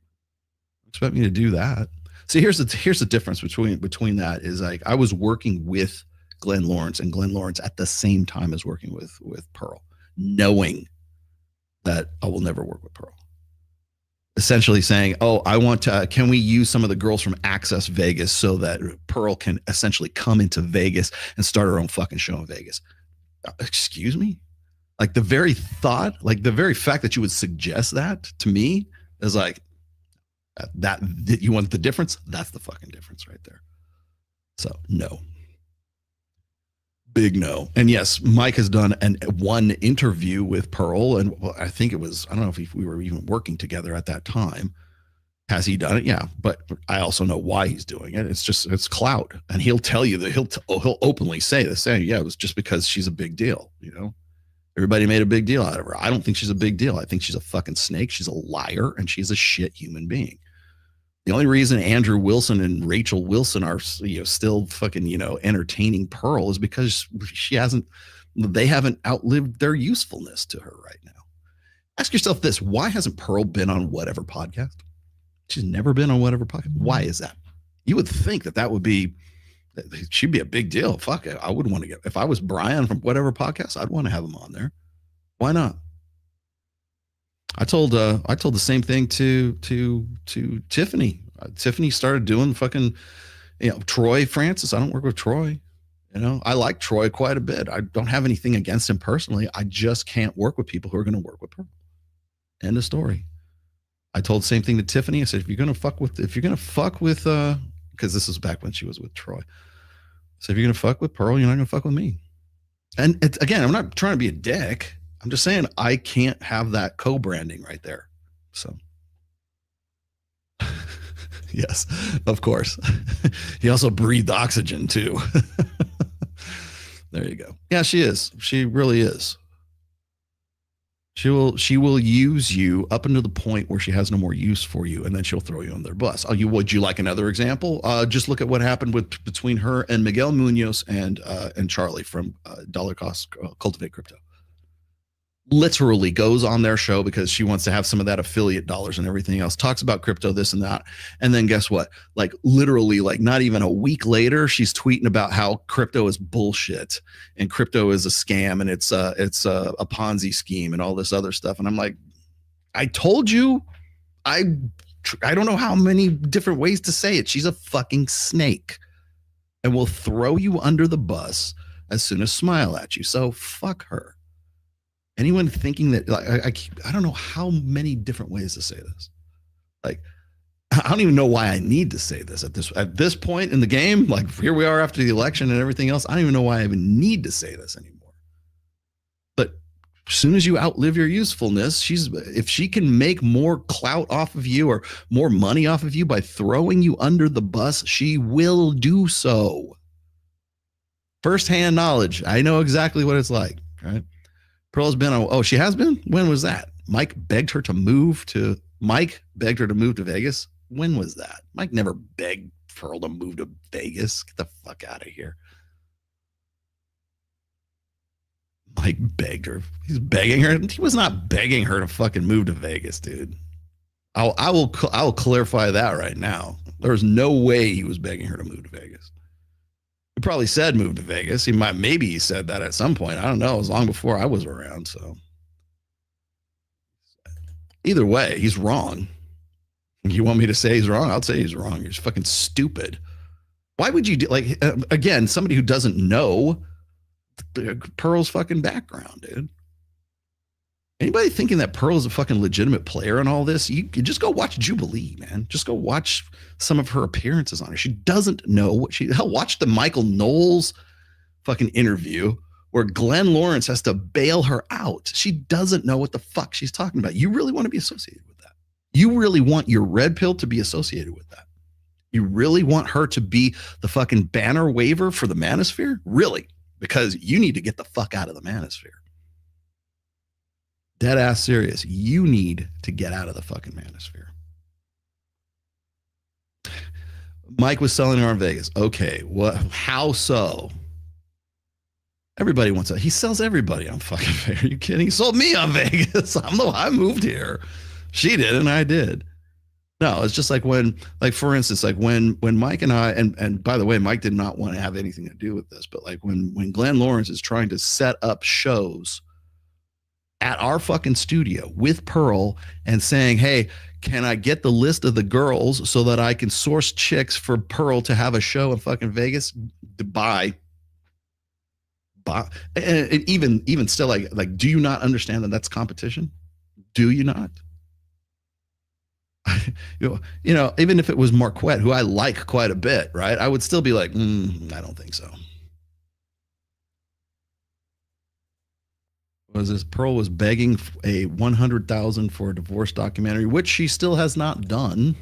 Expect me to do that. See, here's the difference between that is, like, I was working with Glenn Lawrence, and Glenn Lawrence at the same time as working with Pearl, knowing that I will never work with Pearl. Essentially saying, oh, I want to, can we use some of the girls from Access Vegas so that Pearl can essentially come into Vegas and start her own fucking show in Vegas? Excuse me? Like the very thought, like the very fact that you would suggest that to me is like, that you want the difference? That's the fucking difference right there. So no. Big no. And yes, Mike has done one interview with Pearl, and I think it was, I don't know if we were even working together at that time. Has he done it? Yeah, but I also know why he's doing it. It's clout, and he'll tell you that he'll openly say this, saying, yeah, it was just because she's a big deal. You know, everybody made a big deal out of her. I don't think she's a big deal. I think she's a fucking snake. She's a liar, and she's a shit human being. The only reason Andrew Wilson and Rachel Wilson are still fucking entertaining Pearl is because they haven't outlived their usefulness to her right now. Ask yourself this: why hasn't Pearl been on whatever podcast? She's never been on whatever podcast. Why is that? You would think that would be, she'd be a big deal. Fuck it, I would want to get, if I was Brian from whatever podcast, I'd want to have him on there. Why not? I told the same thing to Tiffany. Tiffany started doing fucking, Troy Francis. I don't work with Troy. I like Troy quite a bit. I don't have anything against him personally. I just can't work with people who are going to work with her. End of story. I told the same thing to Tiffany. I said, if you're going to fuck with, because this was back when she was with Troy. So if you're going to fuck with Pearl, you're not going to fuck with me. And again, I'm not trying to be a dick. I'm just saying I can't have that co-branding right there. So, yes, of course. He also breathed oxygen too. There you go. Yeah, she is. She really is. She will use you up until the point where she has no more use for you, and then she'll throw you on their bus. Would you like another example? Just look at what happened between her and Miguel Munoz and Charlie from Dollar Cost Cultivate Crypto. Literally goes on their show because she wants to have some of that affiliate dollars and everything else, talks about crypto, this and that. And then guess what? Like literally, like not even a week later, she's tweeting about how crypto is bullshit and crypto is a scam and it's a Ponzi scheme and all this other stuff. And I'm like, I told you, I don't know how many different ways to say it. She's a fucking snake and will throw you under the bus as soon as smile at you. So fuck her. Anyone thinking that, like, I don't know how many different ways to say this. Like, I don't even know why I need to say this at this point in the game. Like, here we are after the election and everything else. I don't even know why I even need to say this anymore. But as soon as you outlive your usefulness, if she can make more clout off of you or more money off of you by throwing you under the bus, she will do so. Firsthand knowledge. I know exactly what it's like, right? Pearl's been on, she has been? When was that? Mike begged her to move to Vegas. When was that? Mike never begged Pearl to move to Vegas. Get the fuck out of here. Mike begged her. He's begging her. He was not begging her to fucking move to Vegas, dude. I will clarify that right now. There was no way he was begging her to move to Vegas. He probably said move to Vegas. Maybe he said that at some point. I don't know. It was long before I was around. So either way, he's wrong. You want me to say he's wrong? I'll say he's wrong. You're fucking stupid. Why would you do again, somebody who doesn't know Pearl's fucking background, dude? Anybody thinking that Pearl is a fucking legitimate player in all this? You just go watch Jubilee, man. Just go watch some of her appearances on her. She doesn't know what watch the Michael Knowles fucking interview where Glenn Lawrence has to bail her out. She doesn't know what the fuck she's talking about. You really want to be associated with that? You really want your red pill to be associated with that? You really want her to be the fucking banner waver for the Manosphere? Really? Because you need to get the fuck out of the Manosphere. Dead ass serious. You need to get out of the fucking Manosphere. Mike was selling her in Vegas. Okay, what? How so? Everybody wants that. He sells everybody on fucking Vegas. Are you kidding? He sold me on Vegas. I moved here. She did, and I did. No, it's just like when, like for instance, like when Mike and I, and by the way, Mike did not want to have anything to do with this, but like when Glenn Lawrence is trying to set up shows at our fucking studio with Pearl and saying, hey, can I get the list of the girls so that I can source chicks for Pearl to have a show in fucking Vegas? Buy. And even still, like, do you not understand that that's competition? Do you not? You know, even if it was Marquette, who I like quite a bit, right? I would still be like, I don't think so. Was this Pearl was begging a $100,000 for a divorce documentary, which she still has not done.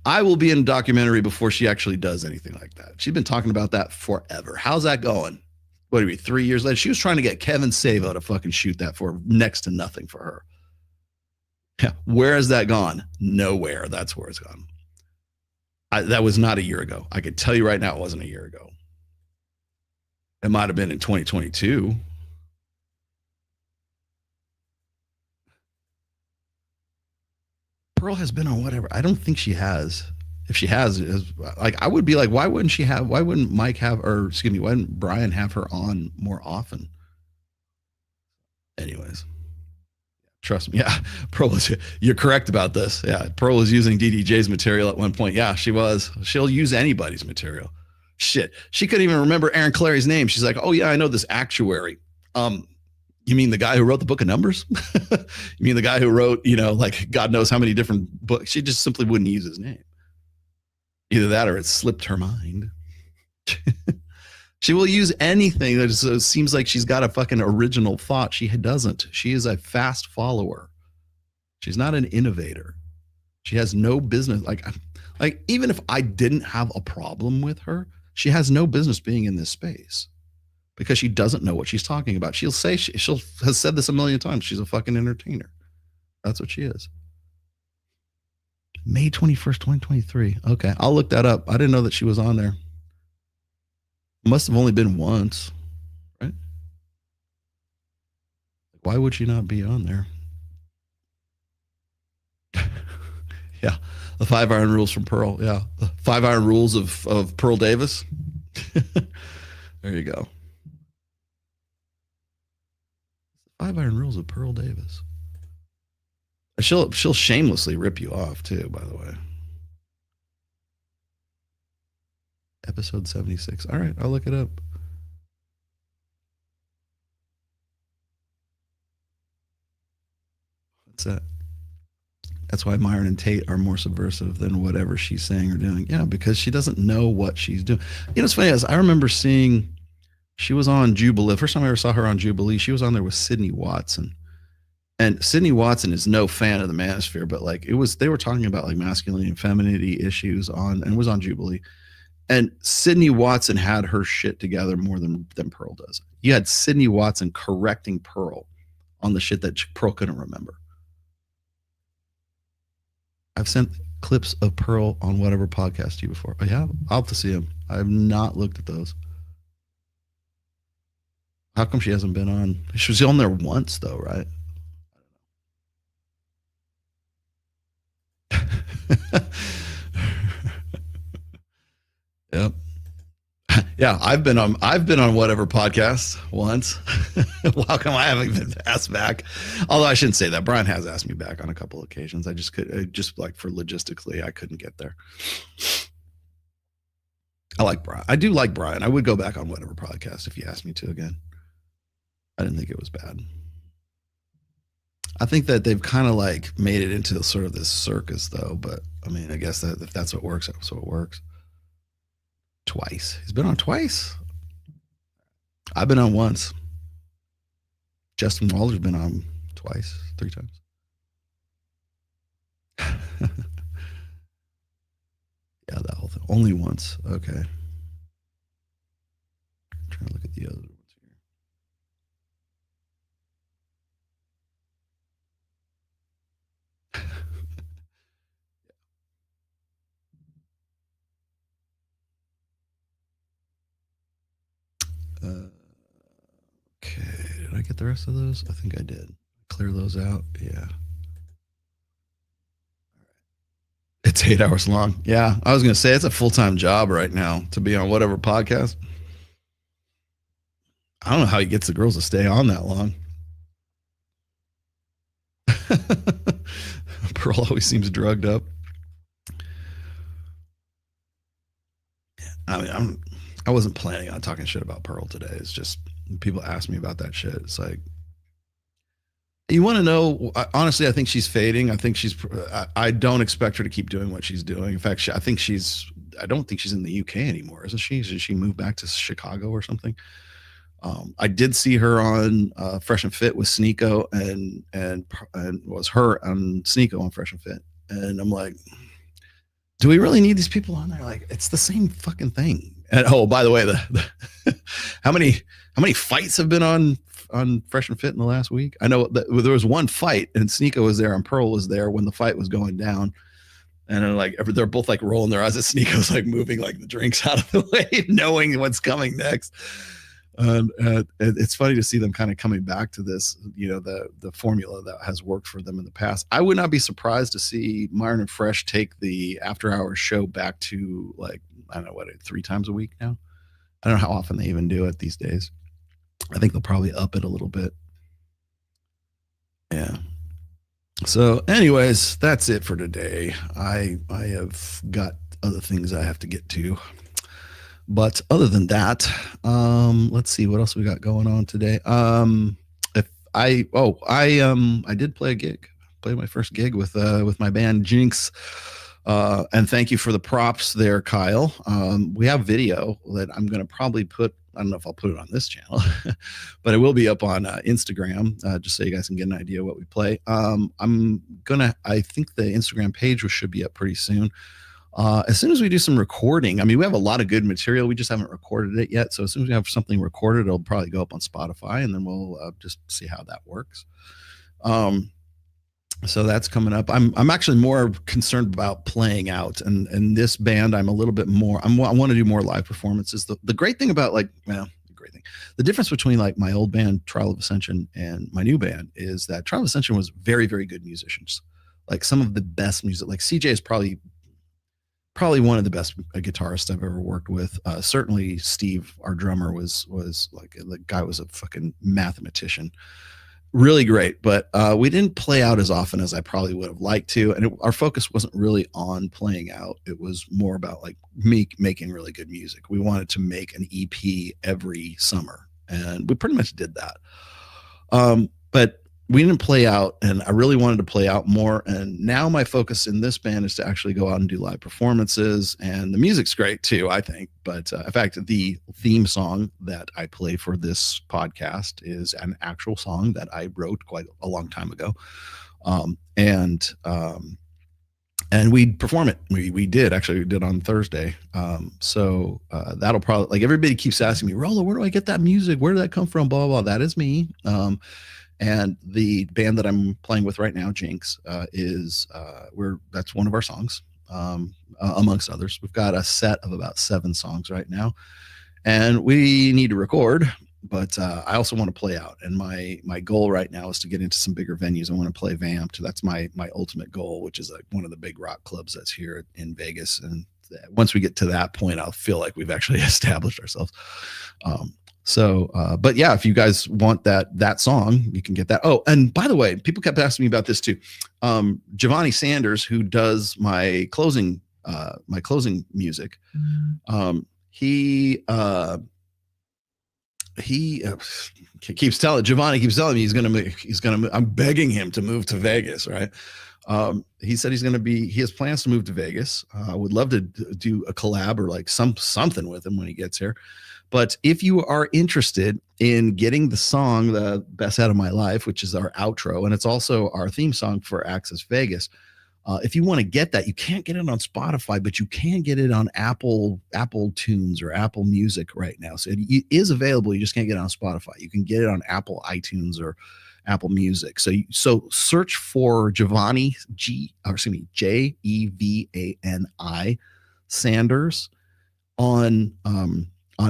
I will be in a documentary before she actually does anything like that. She's been talking about that forever. How's that going? What do we 3 years later? She was trying to get Kevin Savo to fucking shoot that for next to nothing for her. Yeah, where has that gone? Nowhere. That's where it's gone. That was not a year ago. I could tell you right now, it wasn't a year ago. It might have been in 2022. Pearl has been on whatever. I don't think she has. If she has, like, I would be like, why wouldn't Mike have, or excuse me, why wouldn't Brian have her on more often? Anyways, trust me. Yeah, Pearl was, you're correct about this. Yeah, Pearl was using DDJ's material at one point. Yeah, she was. She'll use anybody's material. Shit, she couldn't even remember Aaron Clary's name. She's like, oh yeah, I know this actuary. You mean the guy who wrote the Book of Numbers? You mean the guy who wrote, you know, like God knows how many different books? She just simply wouldn't use his name. Either that or it slipped her mind. She will use anything that seems like she's got a fucking original thought. She doesn't. She is a fast follower. She's not an innovator. She has no business. Like even if I didn't have a problem with her, she has no business being in this space. Because she doesn't know what she's talking about. She'll say, she'll has said this a million times. She's a fucking entertainer. That's what she is. May 21st, 2023. Okay, I'll look that up. I didn't know that she was on there. Must have only been once, right? Why would she not be on there? Yeah, the 5 iron rules from Pearl. Yeah, the 5 iron rules of Pearl Davis. There you go. 5 iron rules of Pearl Davis. She'll shamelessly rip you off too, by the way. Episode 76. All right, I'll look it up. What's that? That's why Myron and Tate are more subversive than whatever she's saying or doing. Yeah, because she doesn't know what she's doing. You know, it's funny, as I remember seeing, she was on Jubilee. First time I ever saw her on Jubilee, she was on there with Sydney Watson. And Sydney Watson is no fan of the Manosphere, but like they were talking about like masculinity and femininity issues and was on Jubilee. And Sydney Watson had her shit together more than Pearl does. You had Sydney Watson correcting Pearl on the shit that Pearl couldn't remember. I've sent clips of Pearl on whatever podcast to you before. Oh, yeah, I'll have to see them. I have not looked at those. How come she hasn't been on? She was on there once, though, right? Yep. Yeah, I've been on whatever podcast once. Well, how come I haven't been asked back? Although I shouldn't say that. Brian has asked me back on a couple of occasions. I just like for logistically, I couldn't get there. I like Brian. I do like Brian. I would go back on whatever podcast if you asked me to again. I didn't think it was bad. I think that they've kind of like made it into sort of this circus, though. But I mean, I guess that if that's what works, that's what works. Twice. He's been on twice. I've been on once. Justin Waller's been on twice, 3 times. Yeah, that whole thing. Only once. Okay. I'm trying to look at the other ones here. Okay. Did I get the rest of those? I think I did. Clear those out. Yeah. It's 8 hours long. Yeah, I was gonna say it's a full-time job right now to be on whatever podcast. I don't know how he gets the girls to stay on that long. Pearl always seems drugged up. I mean, I wasn't planning on talking shit about Pearl today. It's just people ask me about that shit. It's like, you want to know? Honestly, I think she's fading. I think I don't expect her to keep doing what she's doing. In fact, I don't think she's in the UK anymore, isn't she? Did she move back to Chicago or something? I did see her on Fresh and Fit with Sneeko and was her on Sneeko on Fresh and Fit, and I'm like, do we really need these people on there? Like, it's the same fucking thing. And oh, by the way, how many fights have been on Fresh and Fit in the last week? I know that there was one fight, and Sneeko was there and Pearl was there when the fight was going down. And then, like, they're both like rolling their eyes at Sneeko's like moving like the drinks out of the way, knowing what's coming next. It's funny to see them kind of coming back to this, the formula that has worked for them in the past. I would not be surprised to see Myron and Fresh take the after hours show back to, like, I don't know, 3 times a week now. I don't know how often they even do it these days. I think they'll probably up it a little bit. Yeah. So anyways, that's it for today. I have got other things I have to get to. But other than that, let's see what else we got going on today. I did play a gig, played my first gig with my band Jinx. And thank you for the props there, Kyle. We have video that I'm going to probably put, I don't know if I'll put it on this channel, but it will be up on Instagram, just so you guys can get an idea of what we play. I think the Instagram page should be up pretty soon. As soon as we do some recording, I mean, we have a lot of good material. We just haven't recorded it yet. So as soon as we have something recorded, it'll probably go up on Spotify, and then we'll just see how that works. So that's coming up. I'm actually more concerned about playing out, and this band, I'm a little bit more, I want to do more live performances. The great thing about, the difference between like my old band Trial of Ascension and my new band is that Trial of Ascension was very, very good musicians. Like some of the best music, like CJ is probably one of the best guitarists I've ever worked with. Certainly Steve, our drummer, was like, the guy was a fucking mathematician. Really great, but we didn't play out as often as I probably would have liked to, and our focus wasn't really on playing out. It was more about like making really good music. We wanted to make an EP every summer, and we pretty much did that. But we didn't play out, and I really wanted to play out more. And now my focus in this band is to actually go out and do live performances, and the music's great too, I think. But in fact, the theme song that I play for this podcast is an actual song that I wrote quite a long time ago. And we perform it. We did on Thursday. So that'll probably, like, everybody keeps asking me, Rollo, where do I get that music? Where did that come from? Blah, blah, blah. That is me. And the band that I'm playing with right now, Jinx, that's one of our songs, amongst others. We've got a set of about 7 songs right now, and we need to record, but I also want to play out. And my goal right now is to get into some bigger venues. I want to play Vamped. That's my ultimate goal, which is like one of the big rock clubs that's here in Vegas. And once we get to that point, I'll feel like we've actually established ourselves. But yeah, if you guys want that song, you can get that. Oh, and by the way, people kept asking me about this too. Giovanni Sanders, who does my closing music, he keeps telling me he's gonna I'm begging him to move to Vegas, right? He said he has plans to move to Vegas. I would love to do a collab or like something with him when he gets here. But if you are interested in getting the song, The Best Out of My Life, which is our outro, and it's also our theme song for Access Vegas, if you want to get that, you can't get it on Spotify, but you can get it on Apple Tunes or Apple Music right now. So it is available. You just can't get it on Spotify. You can get it on Apple iTunes or Apple Music. So search for Giovanni, Jevani Sanders on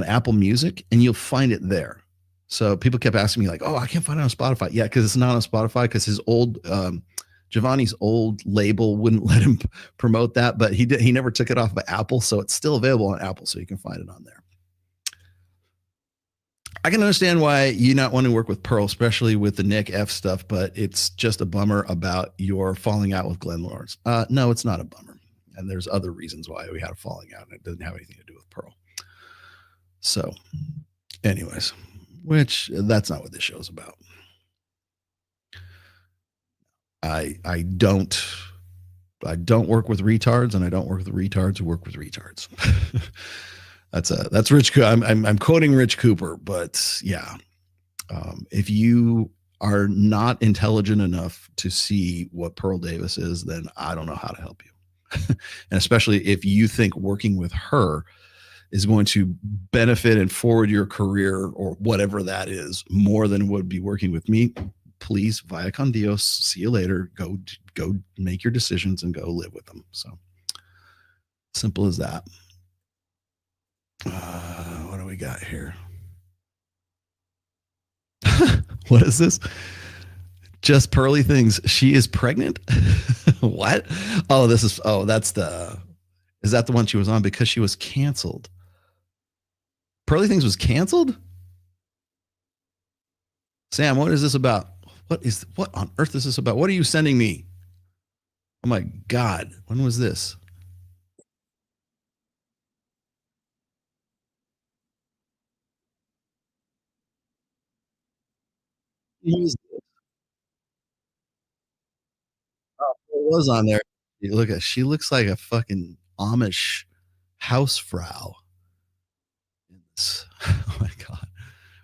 Apple Music, and you'll find it there. So people kept asking me like, oh, I can't find it on Spotify. Yeah, because it's not on Spotify, because his old Giovanni's old label wouldn't let him promote that, but he never took it off of Apple, so it's still available on Apple, so you can find it on there. I can understand why you not want to work with Pearl, especially with the Nick F stuff, but it's just a bummer about your falling out with Glenn Lawrence. No, it's not a bummer. And there's other reasons why we had a falling out, and it doesn't have anything to do with Pearl. So, anyways, which that's not what this show's about. I don't work with retards, and I don't work with retards who work with retards. That's Rich. I'm quoting Rich Cooper, but yeah, if you are not intelligent enough to see what Pearl Davis is, then I don't know how to help you. And especially if you think working with her is going to benefit and forward your career or whatever that is more than would be working with me, please, via con Dios, see you later. Go make your decisions and go live with them. So simple as that. What do we got here? What is this? Just Pearly Things. She is pregnant. What? Oh, is that the one she was on because she was canceled? Pearly Things was canceled? Sam, what is this about? What on earth is this about? What are you sending me? Oh my God. When was this? It was on there. She looks like a fucking Amish housefrau. Oh my God.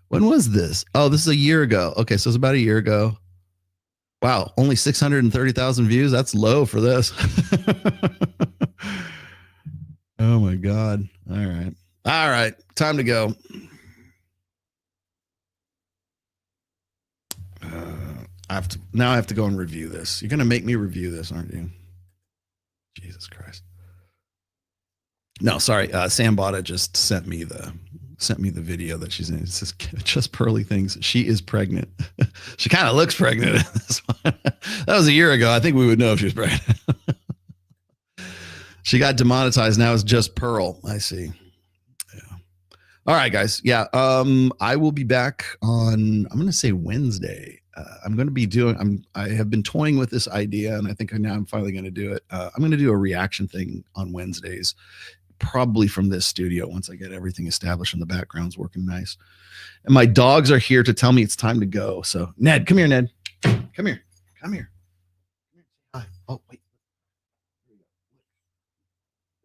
When was this? Oh, this is a year ago. Okay, so it's about a year ago. Wow, only 630,000 views. That's low for this. Oh my God. All right. Time to go. I have to go and review this. You're going to make me review this, aren't you? Jesus Christ. No, sorry. Sam Bada just sent me the video that she's in. It says just Pearly Things. She is pregnant. She kind of looks pregnant in this one. That was a year ago. I think we would know if she was pregnant. She got demonetized. Now it's just Pearl. I see. Yeah. All right, guys. Yeah. I will be back on, I'm going to say Wednesday. I'm going to be I have been toying with this idea, and I think now I'm finally going to do it. I'm going to do a reaction thing on Wednesdays, probably from this studio once I get everything established and the background's working nice. And my dogs are here to tell me it's time to go. So Ned, come here, Ned. Come here. Hi. Oh, wait.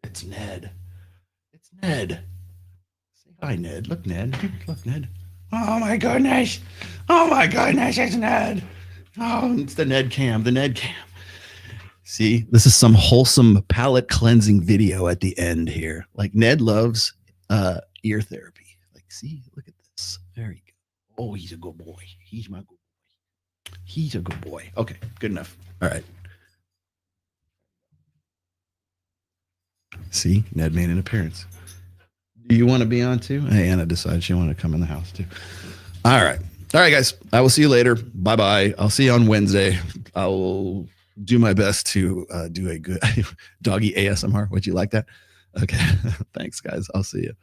It's Ned. Say hi, Ned. Look, Ned. Oh my goodness, it's Ned. Oh, it's the Ned cam. See, this is some wholesome palate cleansing video at the end here. Like Ned loves ear therapy. Like, see, look at this. There you go. Oh, he's a good boy. He's my good boy. Okay, good enough. All right. See, Ned made an appearance. Do you want to be on too? Hey, Anna decided she wanted to come in the house too. All right, guys. I will see you later. Bye. I'll see you on Wednesday. I will do my best to do a good doggy ASMR. Would you like that? Okay. Thanks, guys. I'll see you.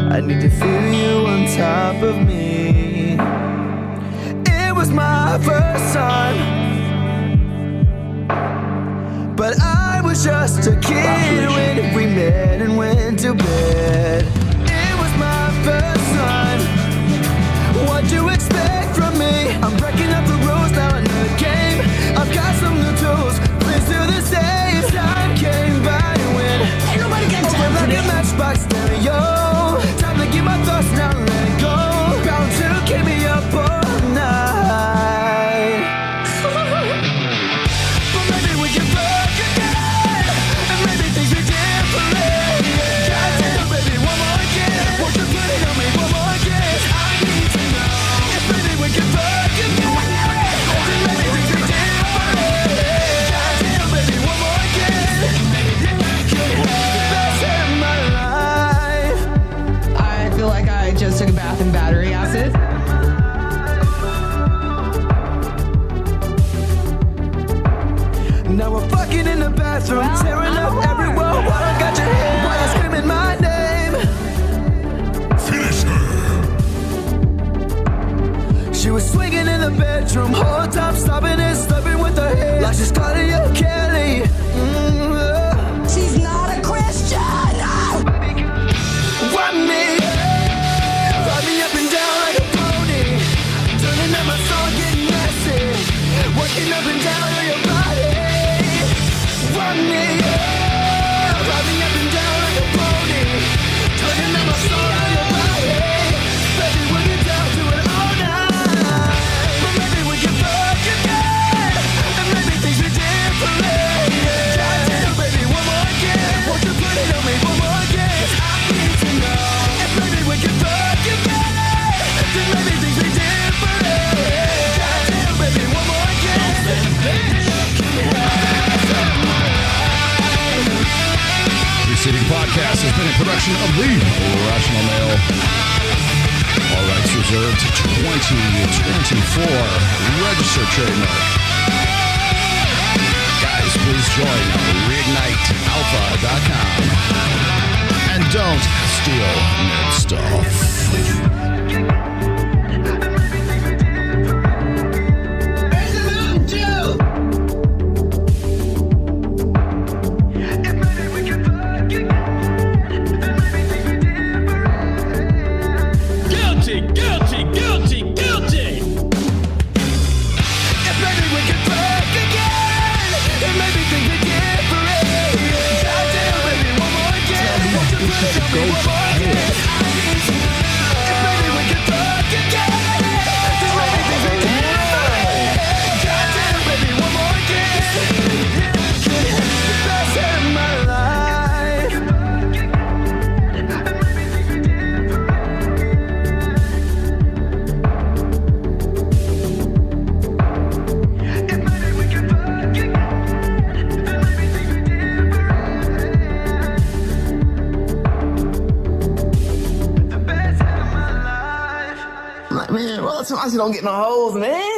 I need to feel you on top of me. It was my first time, but I was just a kid when we met and went to bed. It was my first time. What do you expect from me? I'm breaking up the rules now in the game. I've got some new tools. Please do the same. Time came by when ain't nobody got time for like a matchbox stereo. Time to get my thoughts now, let go. Bound to keep me up all night. But maybe we can fuck again, and maybe things are different.
bath and battery acid.
Now we're fucking in the bathroom, tearing up everywhere. While I got your hand, while you're screaming my name.
Finish her.
She was swinging in the bedroom, whole time stopping and stopping with her head, like she's calling you Kelly. She's not a Christian. Why me? Ride me up and down like a pony, turning up my song, getting messy, working up and down on your body. Why me? Ride me up and down like a pony, turning up my song on your body. Baby, we get down to it all night, but maybe we can fuck again, and maybe things be different. Goddamn, baby, one more again, won't you put it on me one more again? 'Cause I need to know, and maybe we can fuck again, then maybe things be different. Goddamn, baby, one more again.
Preceding podcast has been a production of the Rational Male. All rights reserved. 2024 registered trademark. Guys, please join reignitealpha.com and don't steal nerd stuff.
Guilty, guilty, guilty, guilty.
If maybe we can fuck again, and maybe things be different. Goddamn, baby, one more again. Won't you put it on me one more again? If maybe we can fuck again, then maybe things be different. Goddamn, baby, one more again. The best of my life.
Like, man, well, sometimes you don't get no hoes, man.